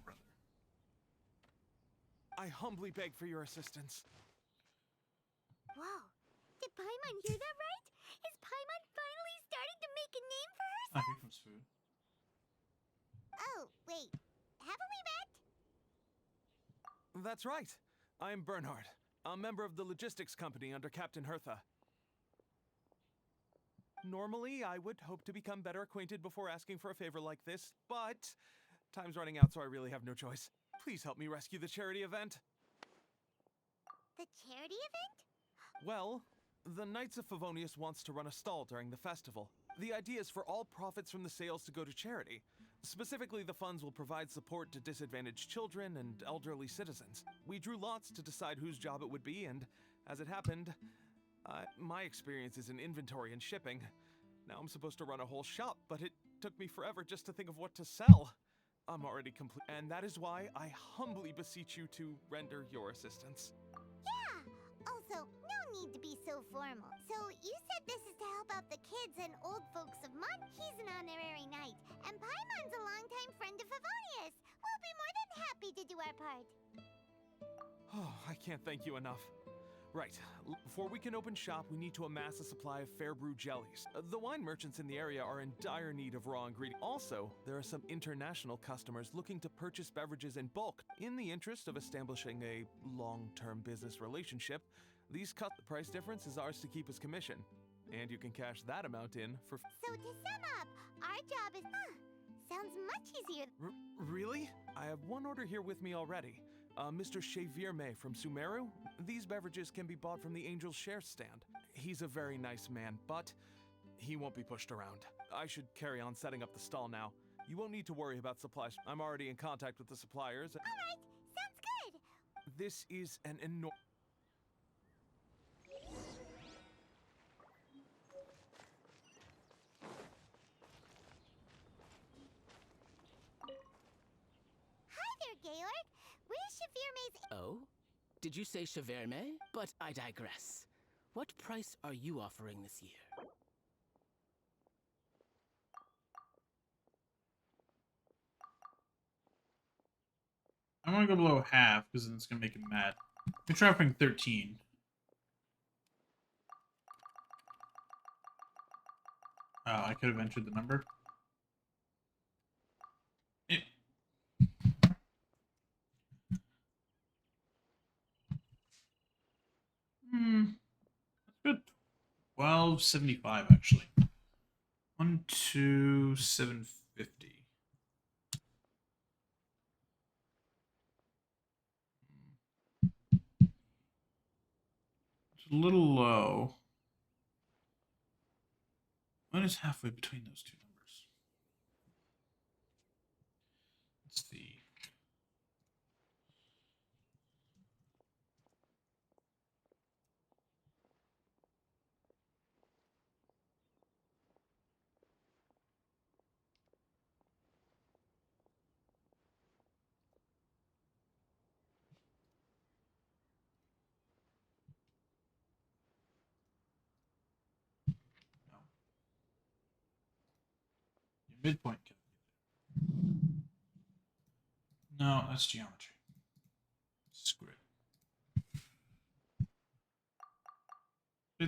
I humbly beg for your assistance. Whoa. Did Paimon hear that right? Is Paimon finally starting to make a name for Ah, herself? here comes food. Oh, wait. Haven't we met? That's right. I'm Bernhard, a member of the logistics company under Captain Hertha. Normally, I would hope to become better acquainted before asking for a favor like this, but time's running out, so I really have no choice. Please help me rescue the charity event. The charity event? Well, the Knights of Favonius wants to run a stall during the festival. The idea is for all profits from the sales to go to charity. Specifically, the funds will provide support to disadvantaged children and elderly citizens. We drew lots to decide whose job it would be, and as it happened, my experience is in inventory and shipping. Now I'm supposed to run a whole shop, but it took me forever just to think of what to sell. I'm already complete, and that is why I humbly beseech you to render your assistance. Yeah! Also, no need to be so formal. So, you said this is to help out the kids and old folks of Mon? He's an honorary knight, and Paimon's a longtime friend of Favonius. We'll be more than happy to do our part. Oh, I can't thank you enough. Right. Before we can open shop, we need to amass a supply of fair brew jellies. The wine merchants in the area are in dire need of raw ingredients. Also, there are some international customers looking to purchase beverages in bulk. In the interest of establishing a long-term business relationship, these cut the price difference is ours to keep as commission. And you can cash that amount in for... So to sum up, our job is... sounds much easier. Really? I have one order here with me already. Mr. Xavier May from Sumeru. These beverages can be bought from the Angel's Share stand. He's a very nice man, but he won't be pushed around. I should carry on setting up the stall now. You won't need to worry about supplies. I'm already in contact with the suppliers. Alright, sounds good. This is an enormous... Hi there, Georg. Where's Xavier May's... Oh? Did you say Cheverme? But I digress. What price are you offering this year? I want to go below half because then it's going to make him mad. We're offering 13. Oh, I could have entered the number. It... That's good. 1275 actually. 12750. It's a little low. What is halfway between those two numbers? Let's see. Your midpoint. No, that's geometry. Screw it.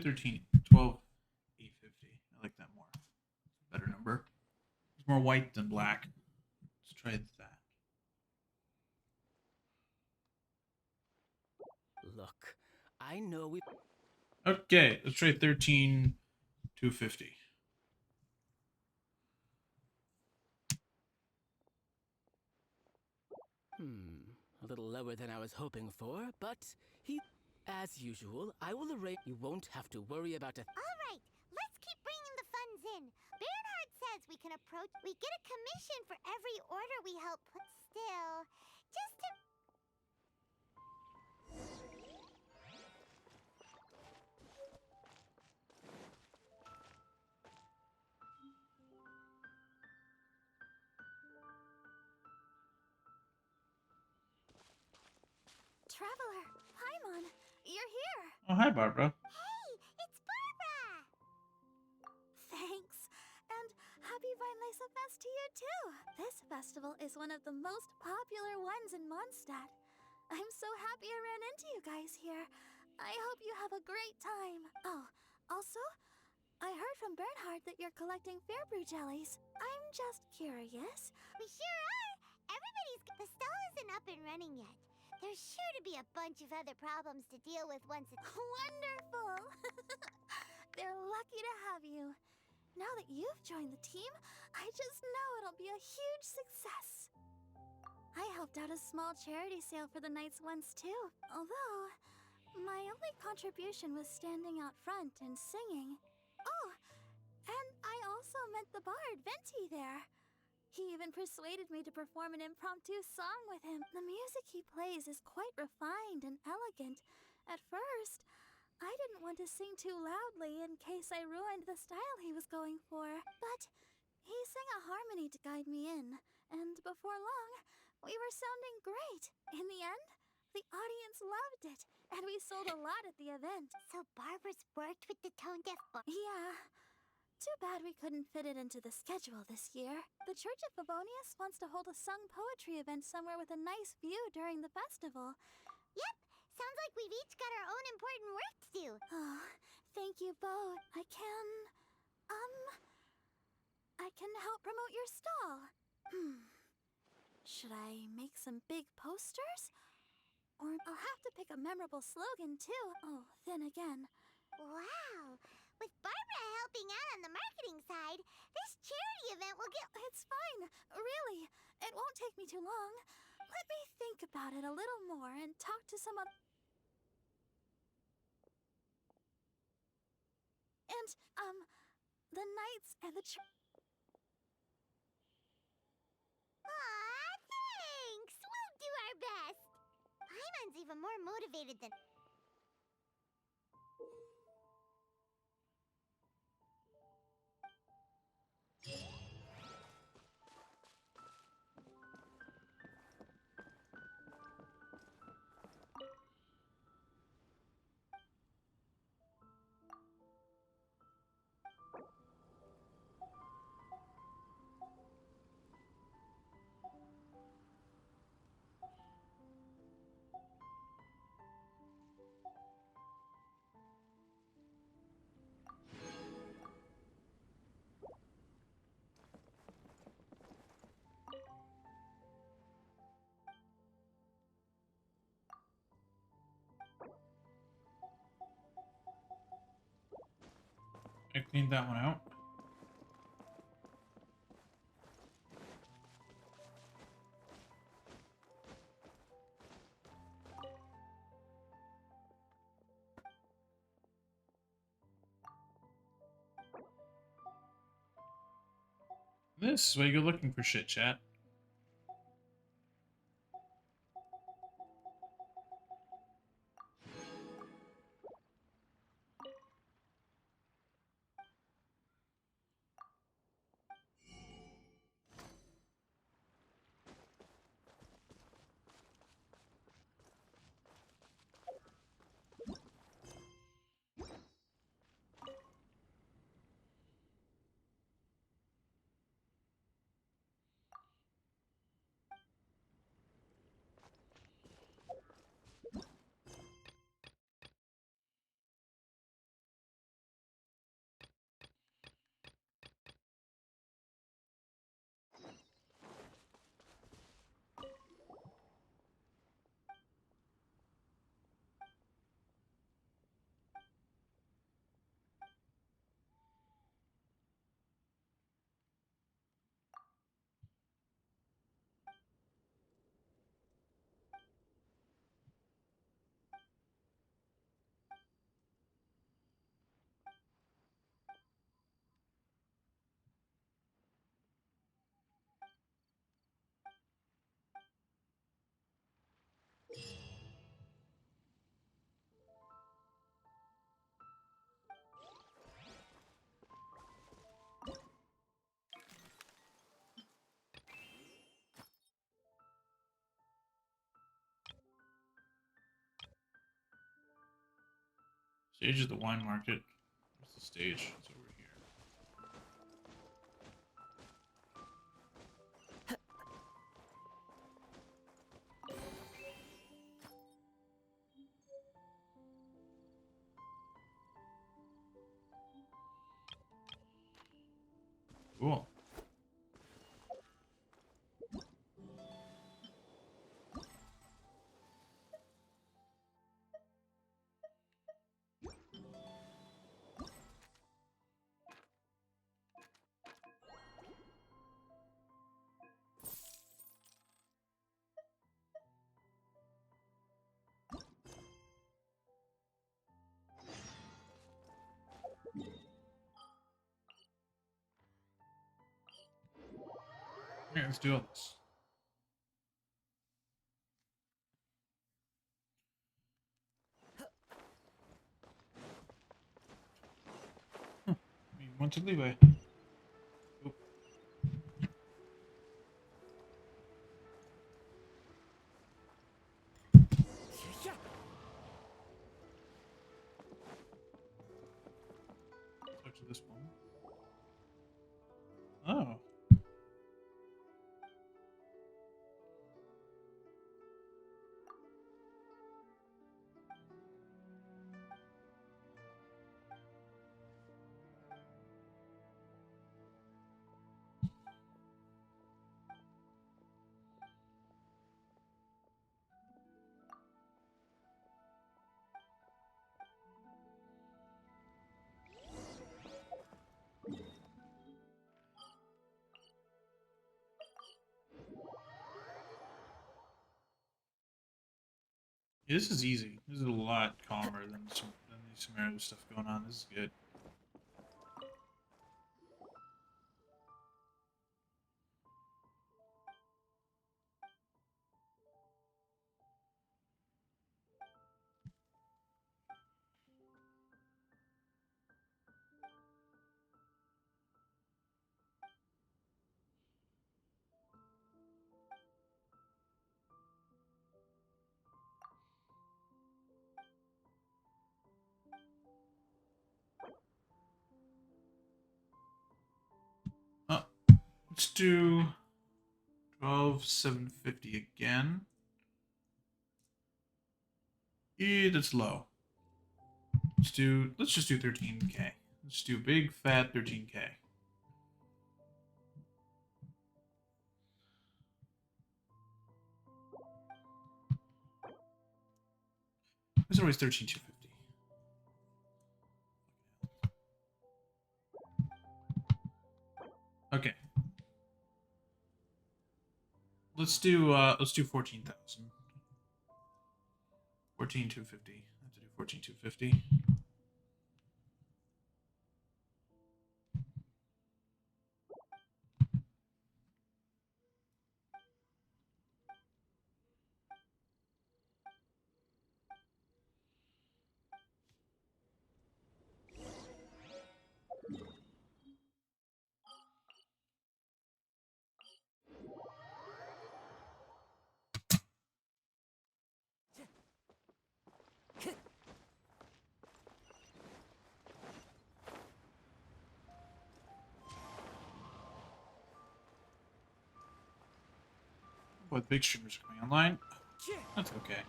13, 12, 850. I like that more. Better number. It's more white than black. Let's try that. Look, I know we... Okay, let's try 13, 250. A little lower than I was hoping for, but he... As usual, I will arrange... You won't have to worry about a... Alright, let's keep bringing the funds in. Bernhard says we can approach... We get a commission for every order we help put still. Just to... Traveler, Paimon, you're here. Oh, hi, Barbara. Hey, it's Barbara! Thanks. And happy Weinlese Fest to you too. This festival is one of the most popular ones in Mondstadt. I'm so happy I ran into you guys here. I hope you have a great time. Oh, also, I heard from Bernhard that you're collecting Fairbrew jellies. I'm just curious. We sure are! Everybody's... The stall isn't up and running yet. There's sure to be a bunch of other problems to deal with once it's... Wonderful! They're lucky to have you. Now that you've joined the team, I just know it'll be a huge success. I helped out a small charity sale for the Knights once too, although my only contribution was standing out front and singing. Oh, and I also met the bard, Venti, there. He even persuaded me to perform an impromptu song with him. The music he plays is quite refined and elegant. At first, I didn't want to sing too loudly in case I ruined the style he was going for. But he sang a harmony to guide me in, and before long, we were sounding great. In the end, the audience loved it, and we sold a lot at the event. So Barbara's worked with the tone-deaf bar... Yeah. Too bad we couldn't fit it into the schedule this year. The Church of Favonius wants to hold a sung poetry event somewhere with a nice view during the festival. Yep, Sounds like we've each got our own important work to do. Oh, thank you both. I can help promote your stall. Should I make some big posters? Or I'll have to pick a memorable slogan too. Oh, then again. Wow! With Barbara helping out on the marketing side, this charity event will get... It's fine. Really. It won't take me too long. Let me think about it a little more and talk to some other... And, the knights and the Aw, thanks! We'll do our best! Paimon's even more motivated than... I cleaned that one out. This is why you're looking for shit, chat. Stage is the wine market. Where's the stage? It's over here. Cool. Okay, let's do all this. We want to leeway. Oop. Talk to this one. Oh. Yeah, this is easy. This is a lot calmer than the Sumeru stuff going on. This is good. Oh, let's do 12,750 again. That's low. Let's just do 13k. Let's do big fat 13k. It's always 13,250. Okay. Let's do 14,000. 14,250. I have to do 14,250. Boy, the big streamers are coming online. That's okay.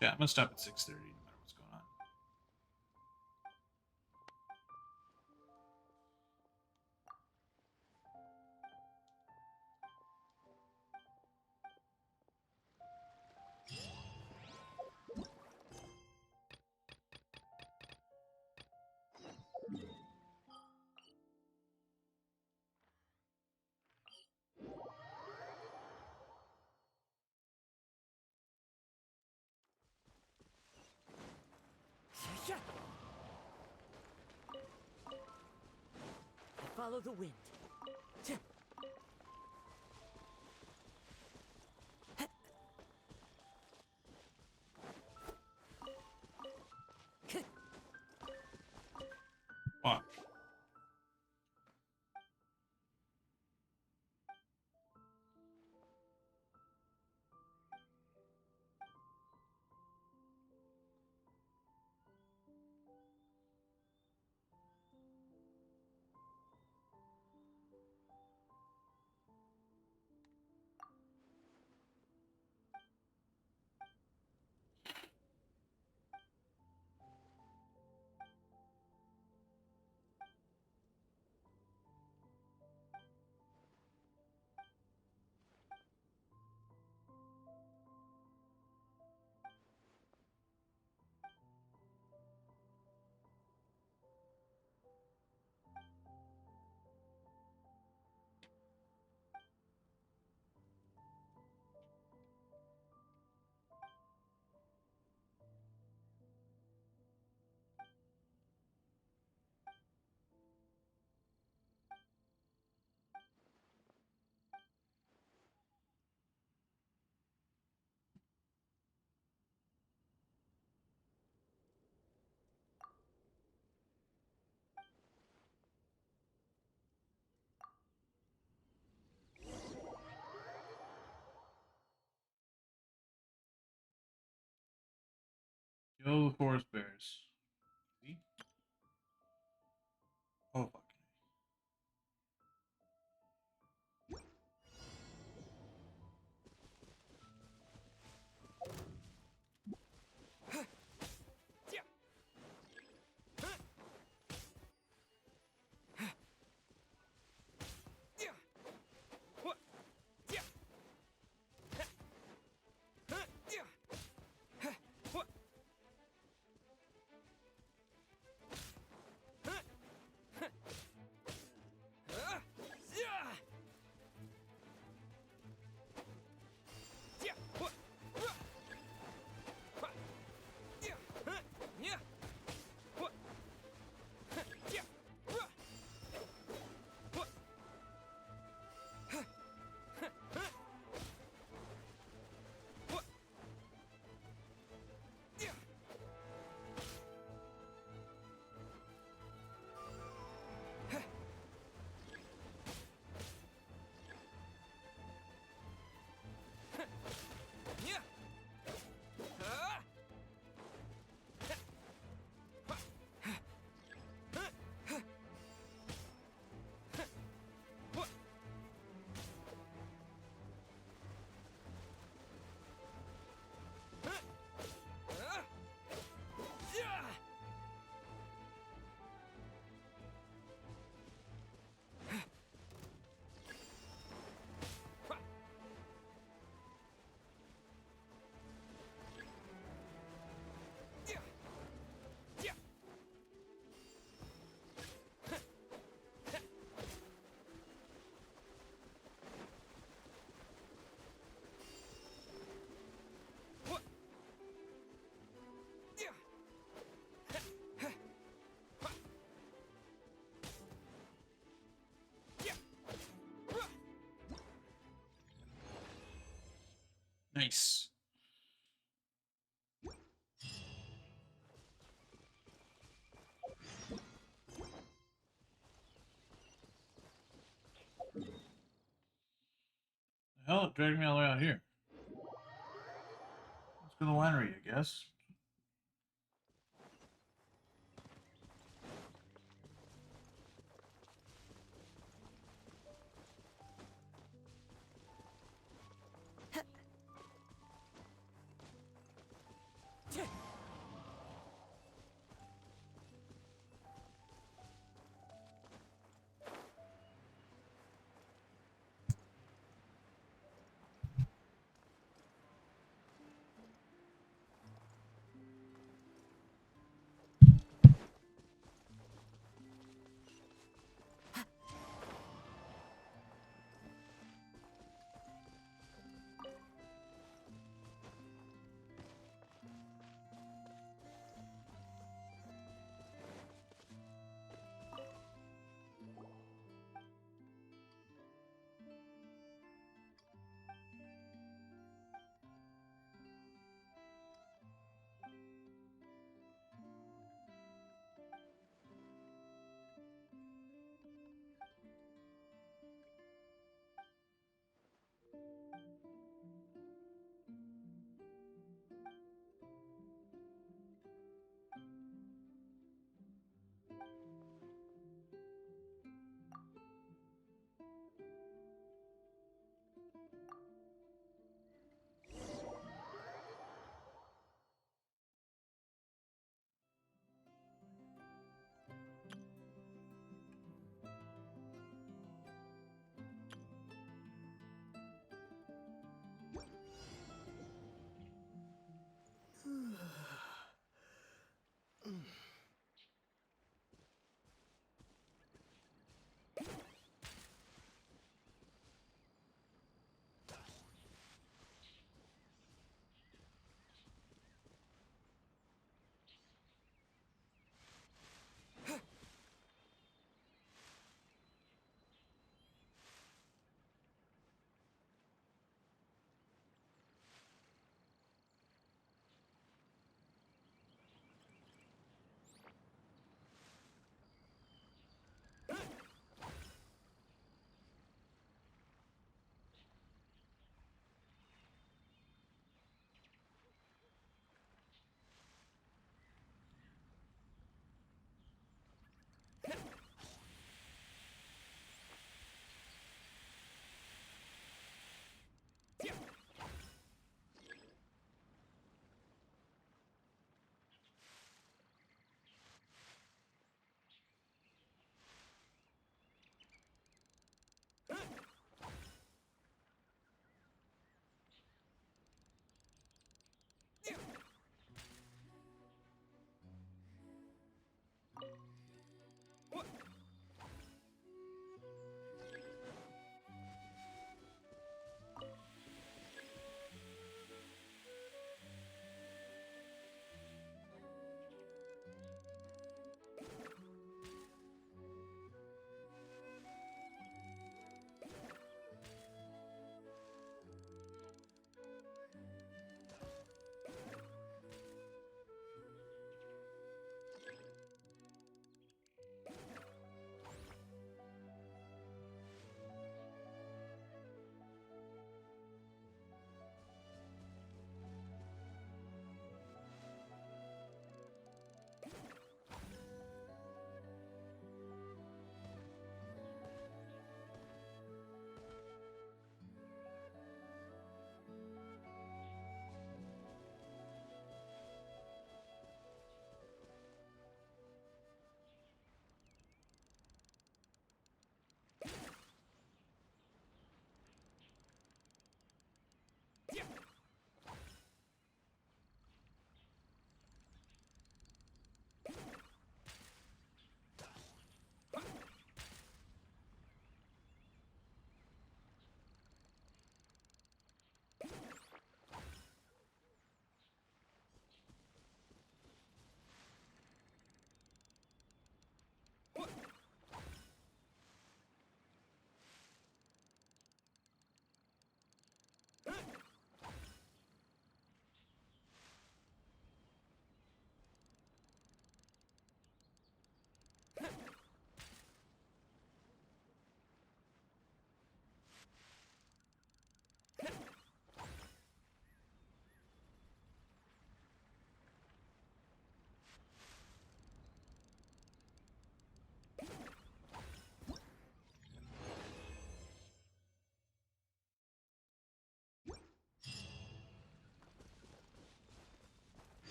Chat, I'm gonna stop at 6:30 no matter what's going on. Follow the wind. Fuck. Kill the forest bears. See? Oh fuck. Nice. The hell, it dragged me all the way out here. Let's go to the winery, I guess.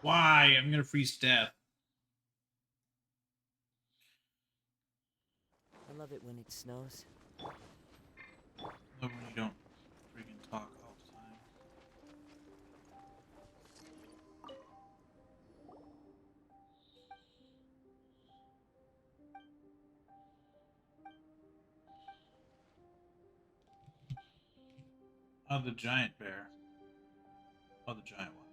Why? I'm gonna freeze to death. I love it when it snows. Love when you don't freaking talk all the time. Oh, the giant bear. Oh, the giant ones.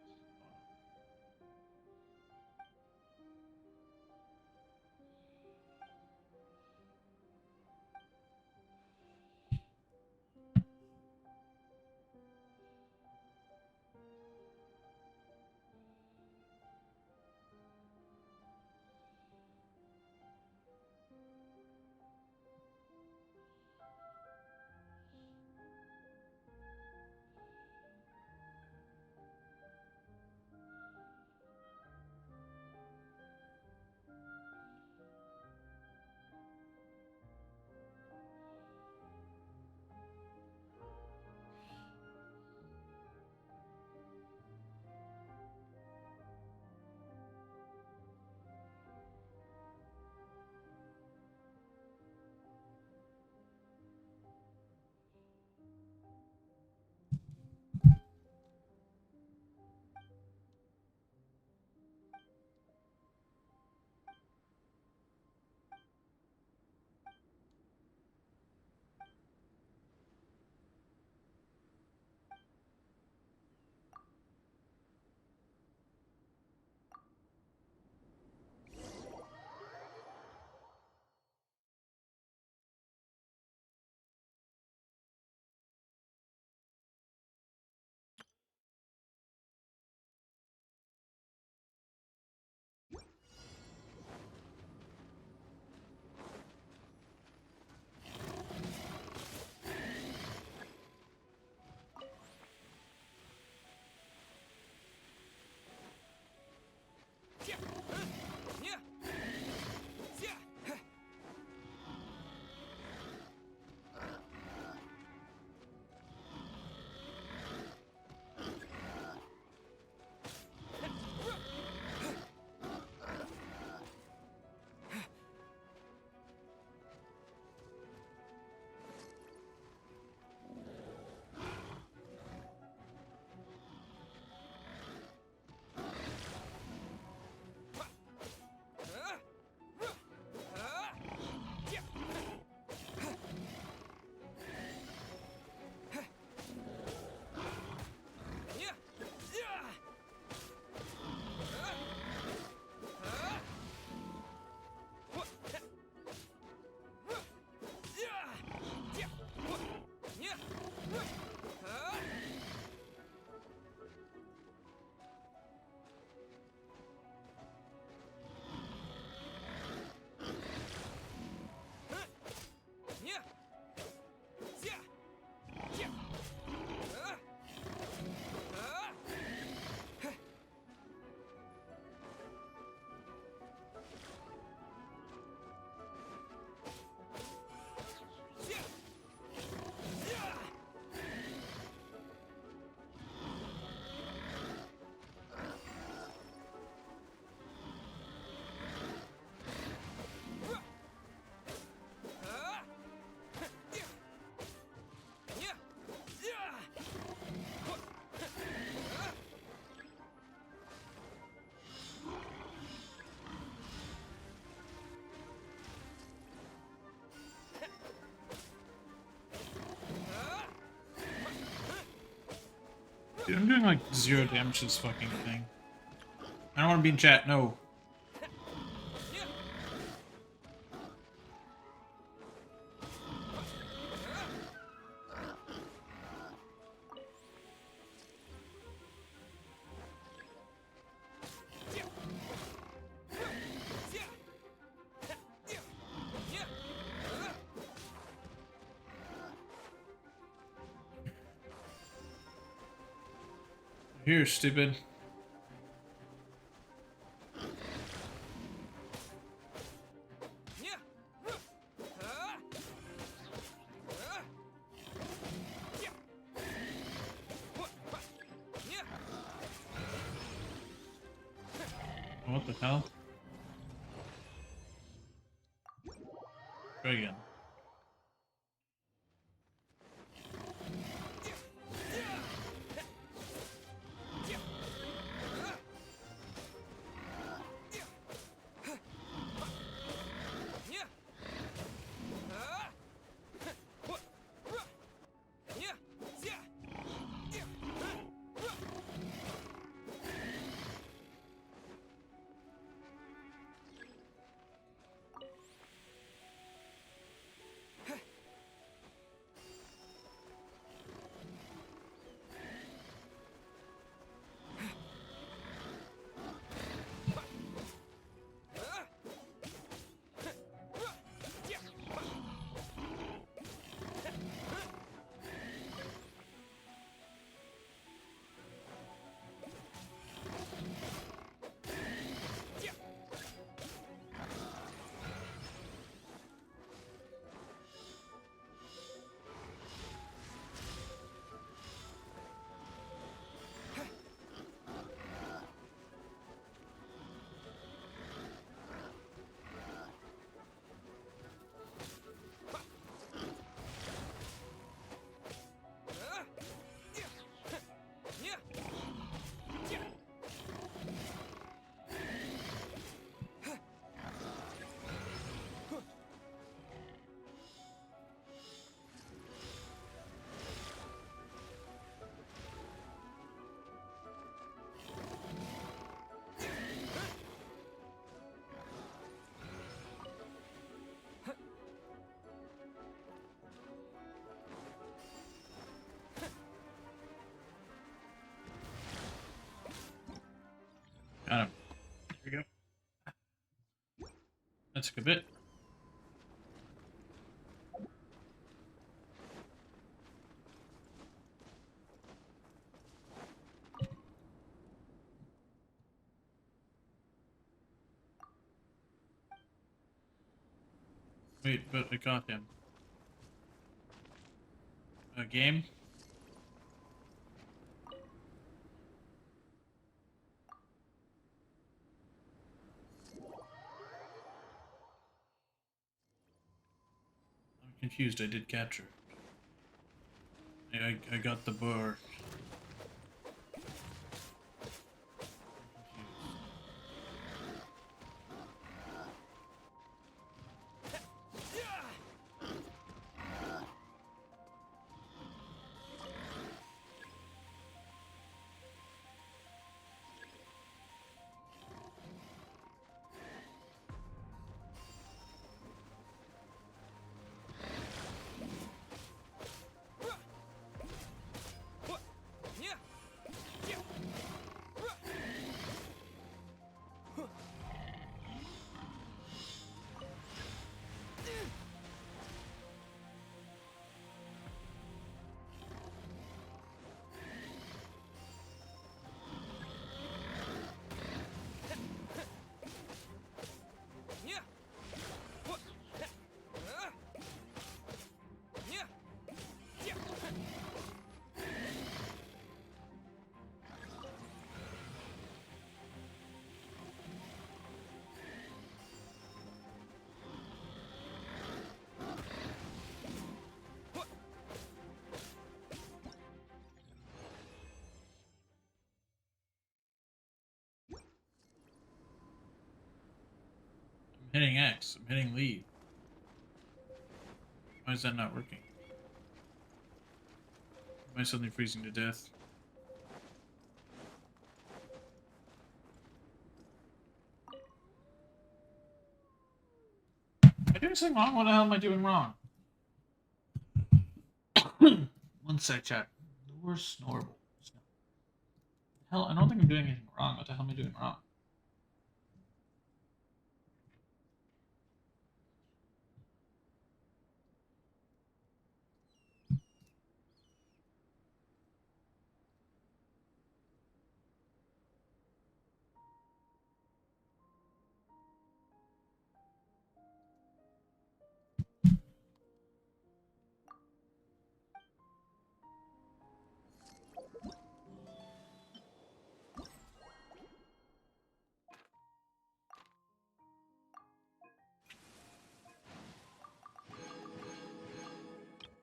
Dude, I'm doing like 0 damage to this fucking thing. I don't want to be in chat, no. Here, stupid. what the hell? Try again. Got him. There we go. That took a bit. Wait, but I got him. A game? I'm confused. I did capture it. I got the bar. I'm hitting X. I'm hitting leave. Why is that not working? Am I suddenly freezing to death? Am I doing something wrong? What the hell am I doing wrong? One sec, chat. The worst snorable. Hell, I don't think I'm doing anything wrong. What the hell am I doing wrong?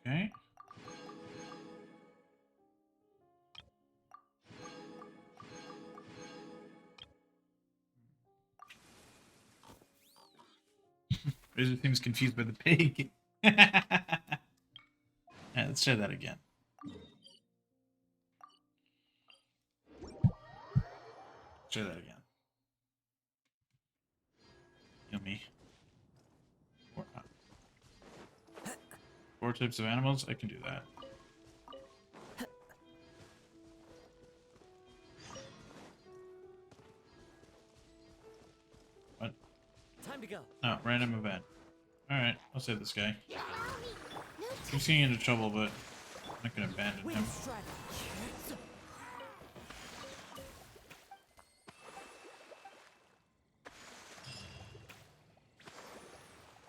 Okay. Razor seems confused by the pig. Yeah, let's try that again. Let's try that again. Yummy. Four types of animals? I can do that. What? Time to go. Oh, random event. Alright, I'll save this guy. He's getting into trouble, but I'm not gonna abandon him.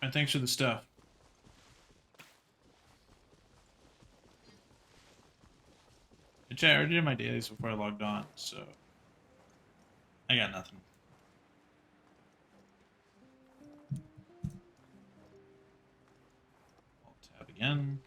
And thanks for the stuff. I already did my dailies before I logged on, so I got nothing. I'll tab again.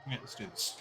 Yeah, let's do this.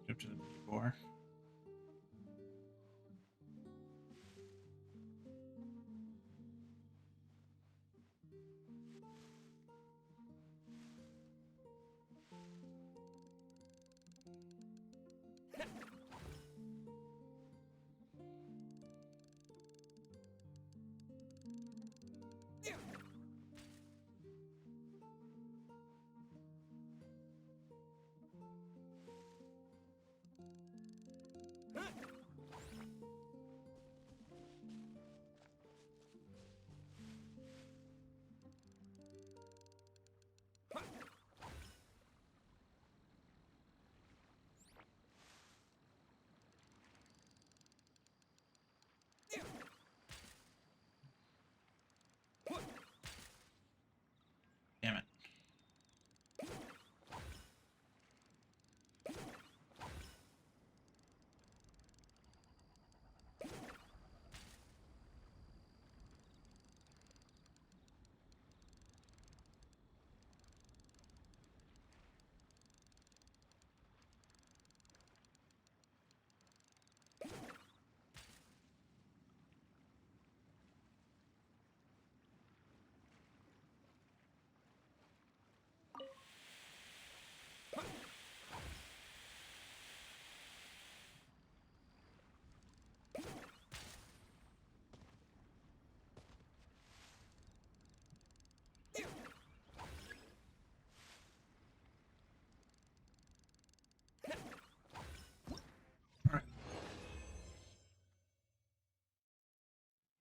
Up to the mini boar.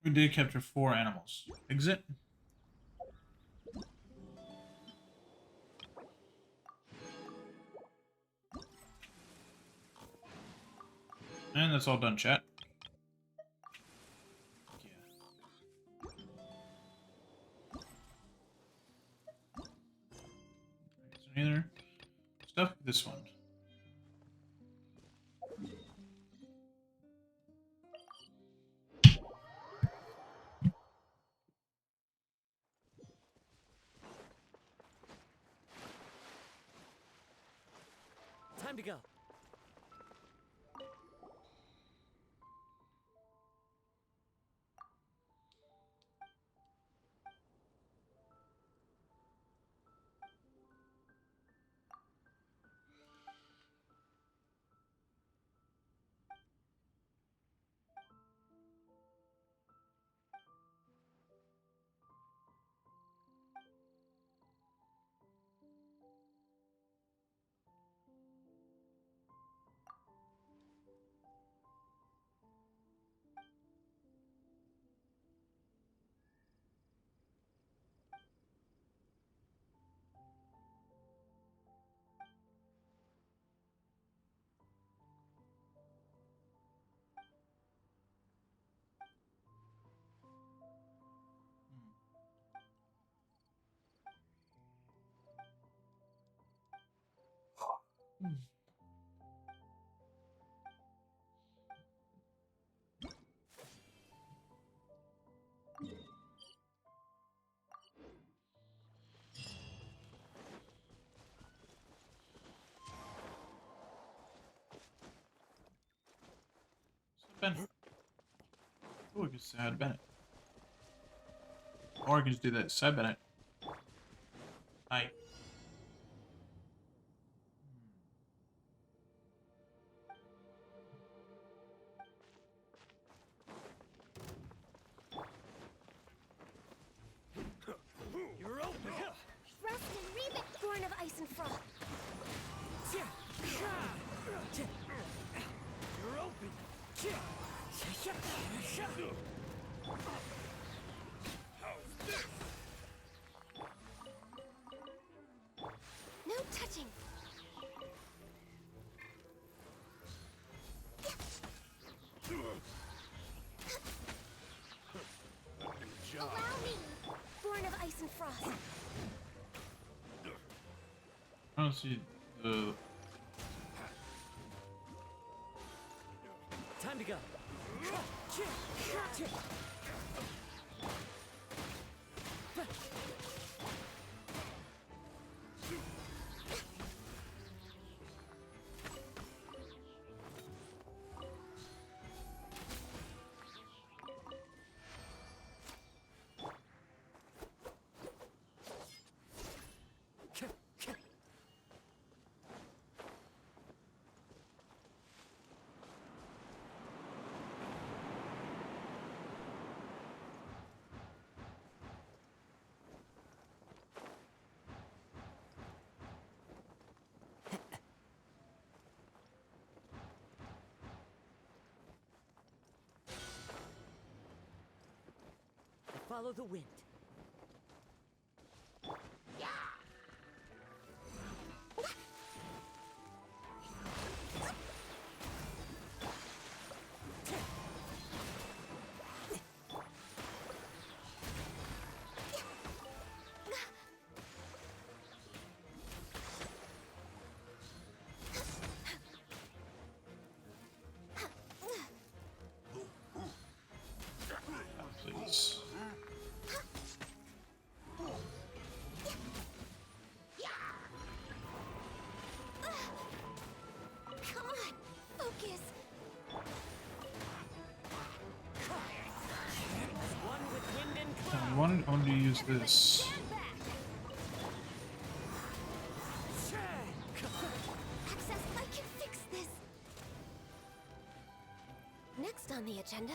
We did capture 4 animals. Exit. And that's all done, chat. Either stuff. This one. Time to go. Bennett. Oh, I can say hi to Bennett. Or I can just do that. Side Bennett. Hi. You're open! Rust and Rebic, born of ice and frost. You're open! How's this? No touching. Job. Allow me, born of ice and frost. I don't see the. Time to go. Follow the wind. Please. Come on, focus. I wanted to use this. Access, I can fix this. Next on the agenda.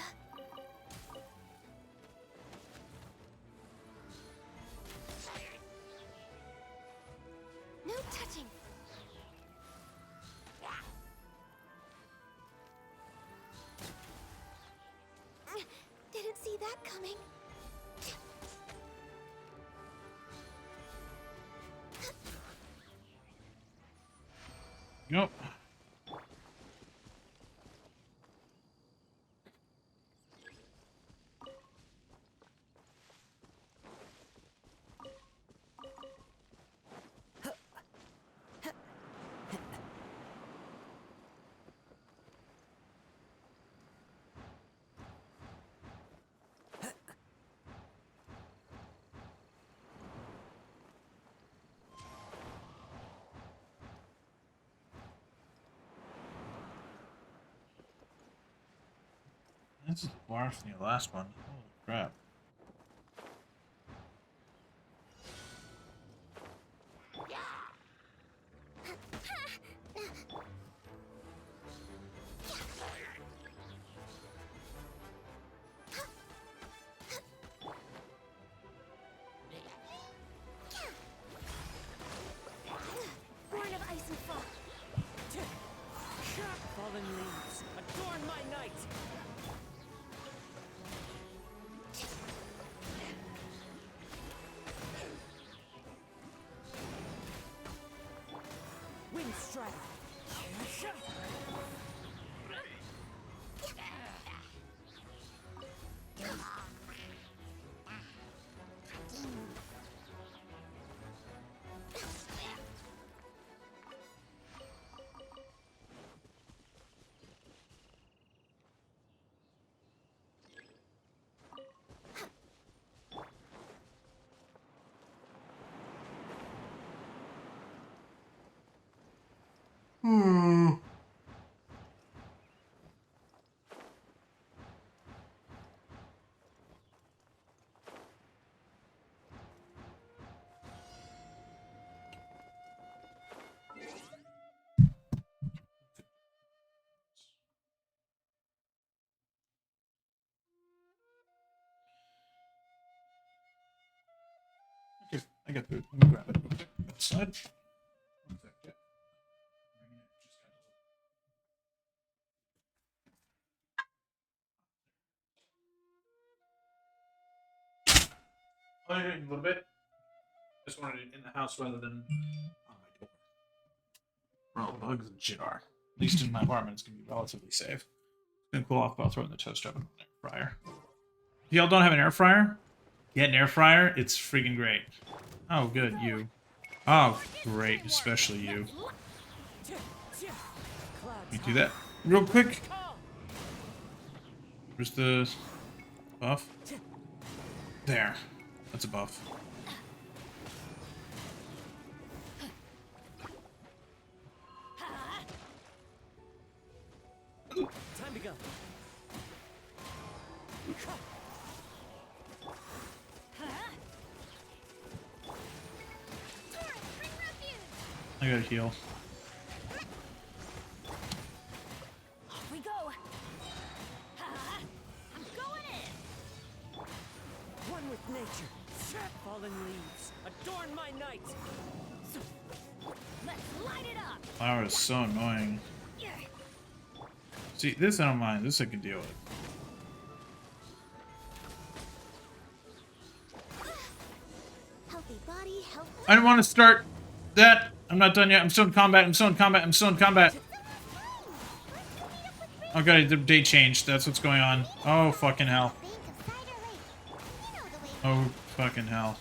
No touching. Didn't see that not coming. Nope. This is far from the last one. Holy crap. Born of ice and fog. Fallen leaves, adorn my night! Wind strike! Okay, I got food. Let me grab it. Outside. One sec, yeah. Oh, yeah, a little bit. Just wanted it in the house rather than on my door. Where all the bugs and shit are. At least in my apartment, it's gonna be relatively safe. It's gonna cool off, but I'll throw it in the toast oven and air fryer. If y'all don't have an air fryer, get an air fryer. It's freaking great. Oh, good, you. Oh, great, especially you. Let me do that real quick. Where's the buff? There. That's a buff. Time to go. I gotta heal. Off we go. I'm going in. One with nature. Fallen leaves, adorn my night. Let's light it up. Flower is so annoying. See, this I don't mind. This I can deal with. Healthy body, healthy. I don't want to start that. I'm not done yet. I'm still in combat. I'm still in combat. I'm still in combat. Okay, the date changed. That's what's going on. Oh, fucking hell. Oh, fucking hell.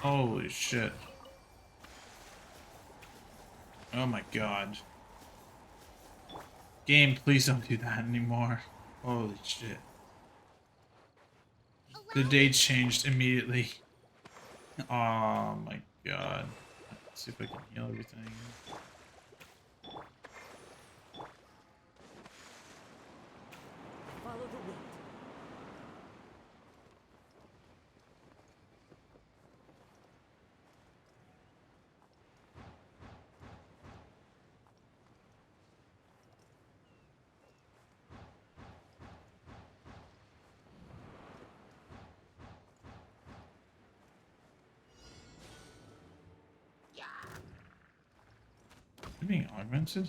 Holy shit. Oh my god. Game, please don't do that anymore. Holy shit. The dates changed immediately. Oh my god. Let's see if I can heal everything. Follow the wind. You're being augmented?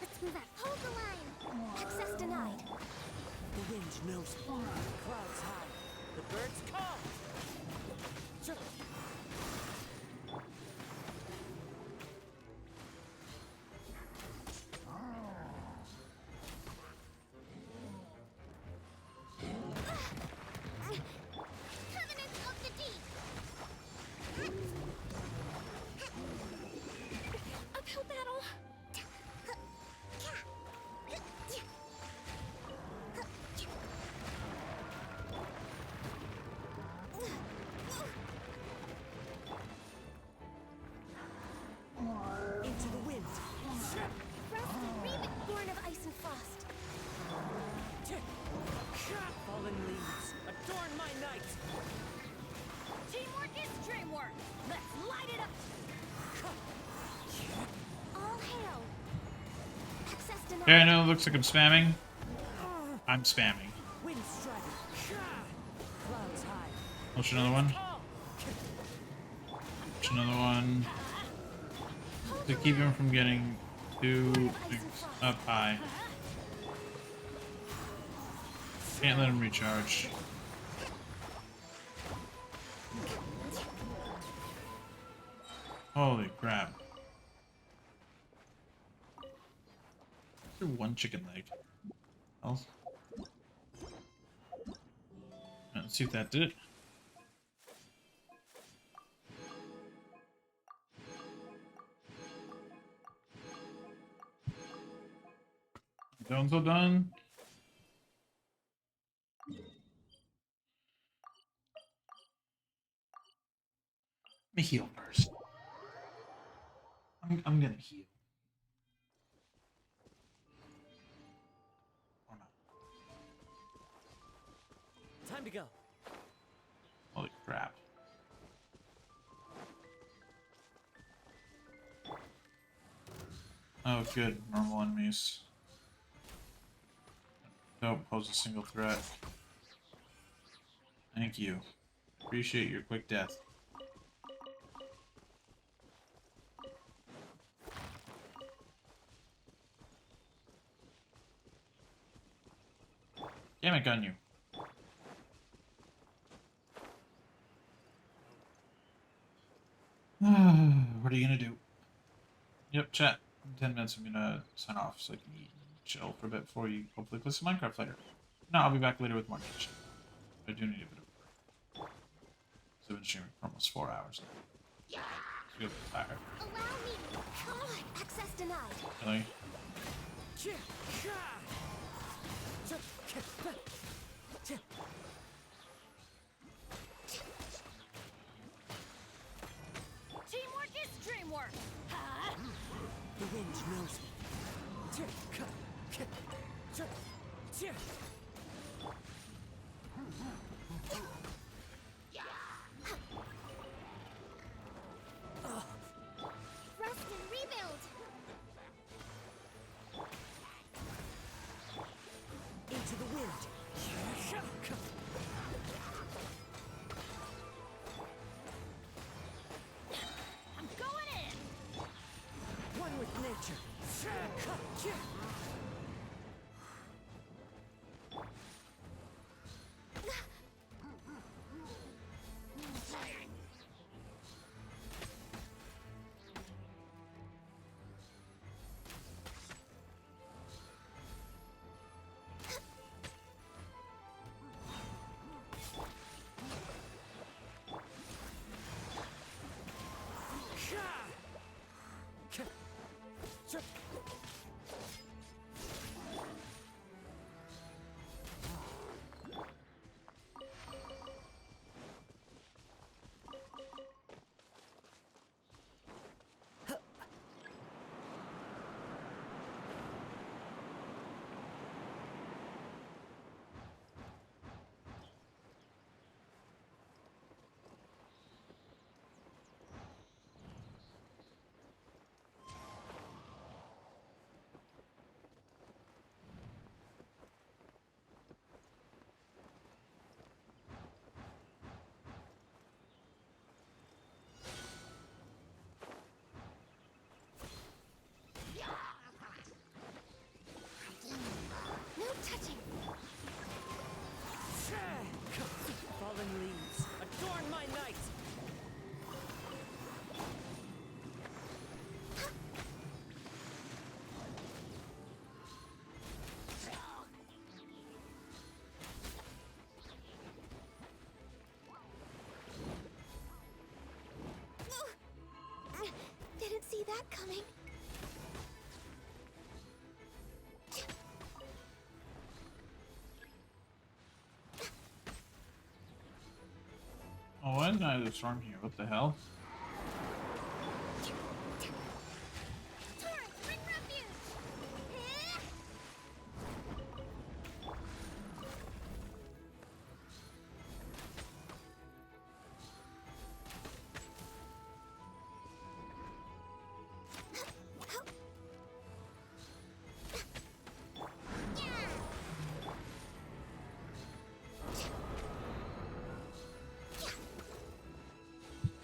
Let's move out. Hold the line. Access denied. The wind knows me. Clouds high. The birds call. Covenants of the deep. Uphill battle. Into the wind. Frost and Reed, born of ice and frost. Fallen leaves, adorn my night. Teamwork is dreamwork. Let's light it up. All hail. Access denied. Yeah, I know it looks like I'm spamming. I'm spamming. Wind strider. Clouds high. Push another one. Push another one. To keep him from getting too up high. Can't let him recharge. Holy crap. One chicken leg. Oh. Let's see if that did it. Done's all done. Let me heal first. I'm gonna heal. Or not. Time to go. Holy crap. Oh, good. Normal enemies. Don't pose a single threat. Thank you. Appreciate your quick death. Damn it, gun you. What are you gonna do? Yep, chat. In 10 minutes I'm gonna sign off so I can eat and chill for a bit before you hopefully play some Minecraft later. No, I'll be back later with more Genshin. I do need a bit of a break. So I've been streaming for almost 4 hours now. So you'll be tired. Allow me. Access denied. Really? Teamwork is dreamwork. The wind knows me. Rest and rebuild. Into the wind. I'm going in. One with nature. that coming. Oh, and there's a storm here. What the hell?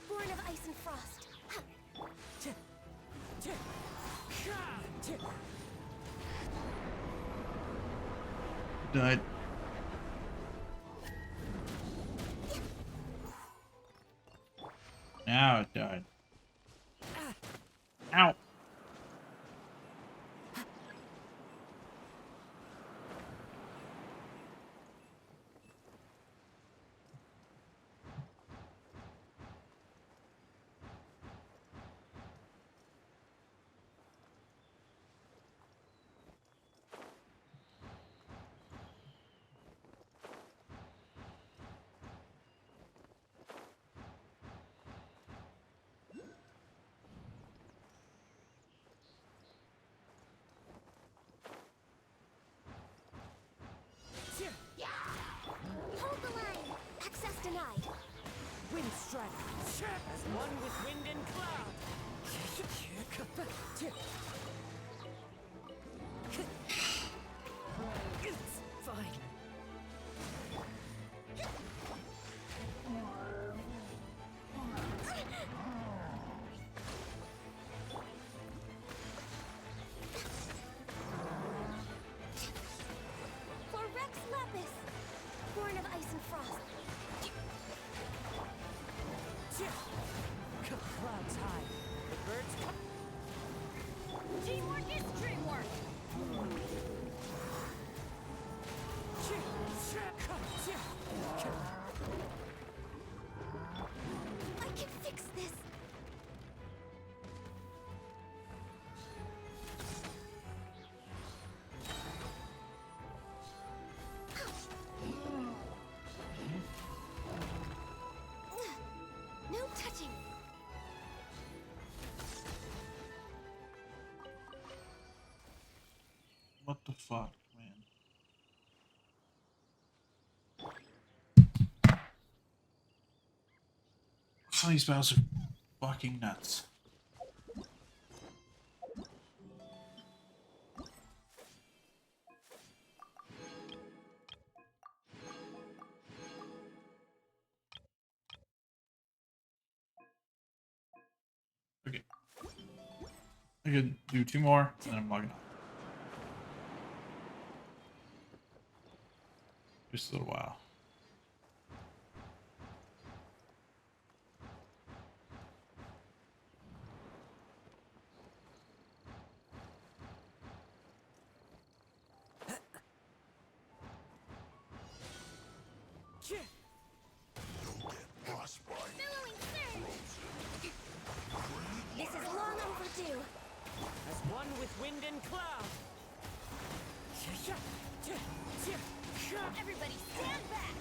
Born of ice and frost. Died. Now it died. Ow. Hold the line. Access denied. Wind strike. As one with wind and cloud. It's fine. For Rex Lapis. Born of ice and frost. Clouds high. The birds come. Teamwork is dreamwork. I can fix this. No touching. What the fuck, man? Some of these battles are fucking nuts. Okay. I could do 2 more, and then I'm logging off. Just a little while. Billowing surge. This is long overdue. As one with wind and cloud. Everybody stand back.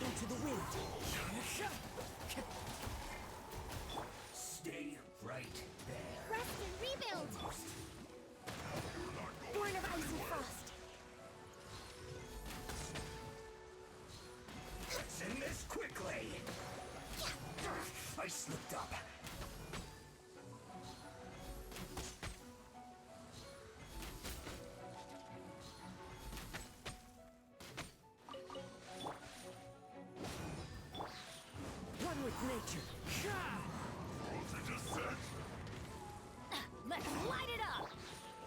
Into the wind. Stay right there. Rest and rebuild. Born of ice and frost. Send this quickly. I slipped up. One with nature. Let's light it up.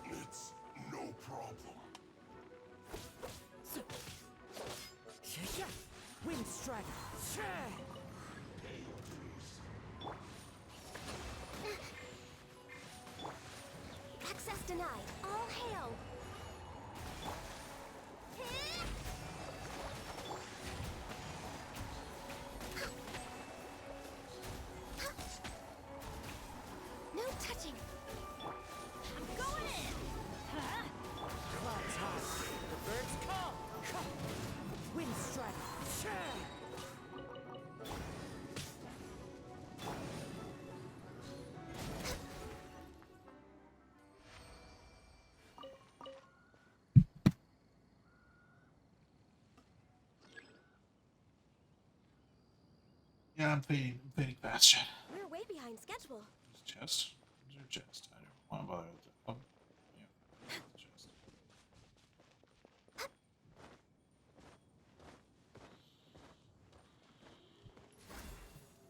It's no problem. Wind strike. Access denied. All hail. stretching. I'm going in. Huh? Clouds high. The birds call. Wind strike. Yeah, I'm fading fast, chat. We're way behind schedule. Chest. Where's your chest? I don't want to bother with it. Oh, yeah. Chest.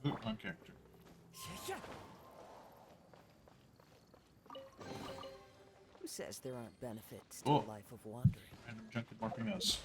Ooh, wrong character. Who says there aren't benefits to Oh. a life of wandering? Random junket morphing us.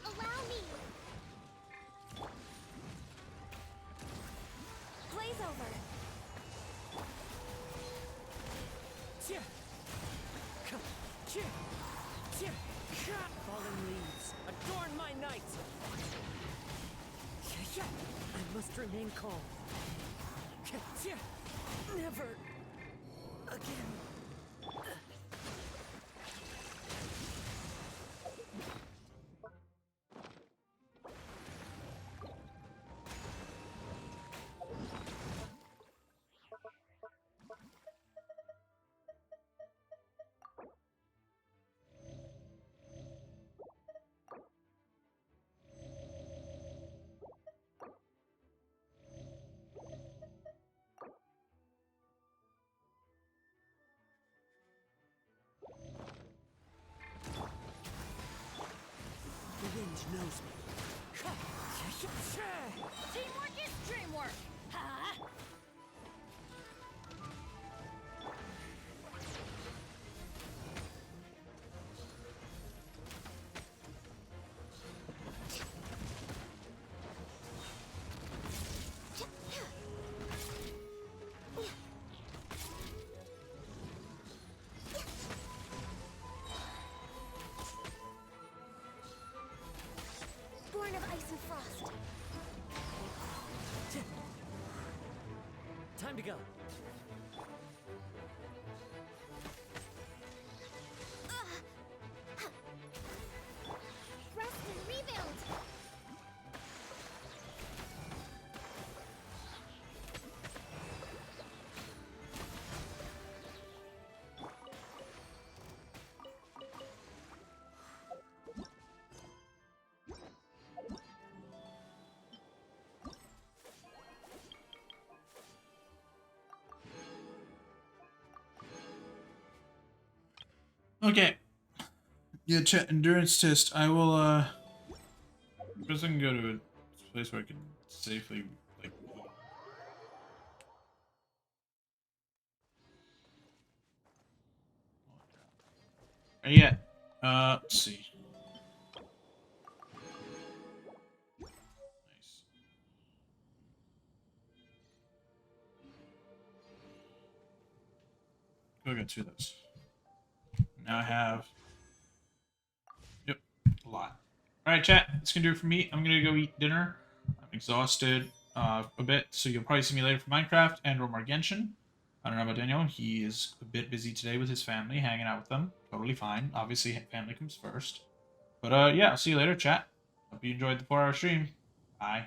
Allow me. Blaze over. Fallen leaves, adorn my night. I must remain calm. Never again. The wind knows me. Teamwork is dreamwork. Huh? Born of ice and frost. Time to go. Rest and rebuild. Okay. Yeah, chat endurance test. I will I guess I can go to a place where I can safely like yeah. Let's see. Nice. Go get 2 of those. Now I have a lot. Alright, chat, that's gonna do it for me. I'm gonna go eat dinner. I'm exhausted a bit, so you'll probably see me later for Minecraft and or more Genshin. I don't know about Daniel. He is a bit busy today with his family, hanging out with them. Totally fine. Obviously, family comes first. But yeah, I'll see you later, chat. Hope you enjoyed the 4-hour stream. Bye.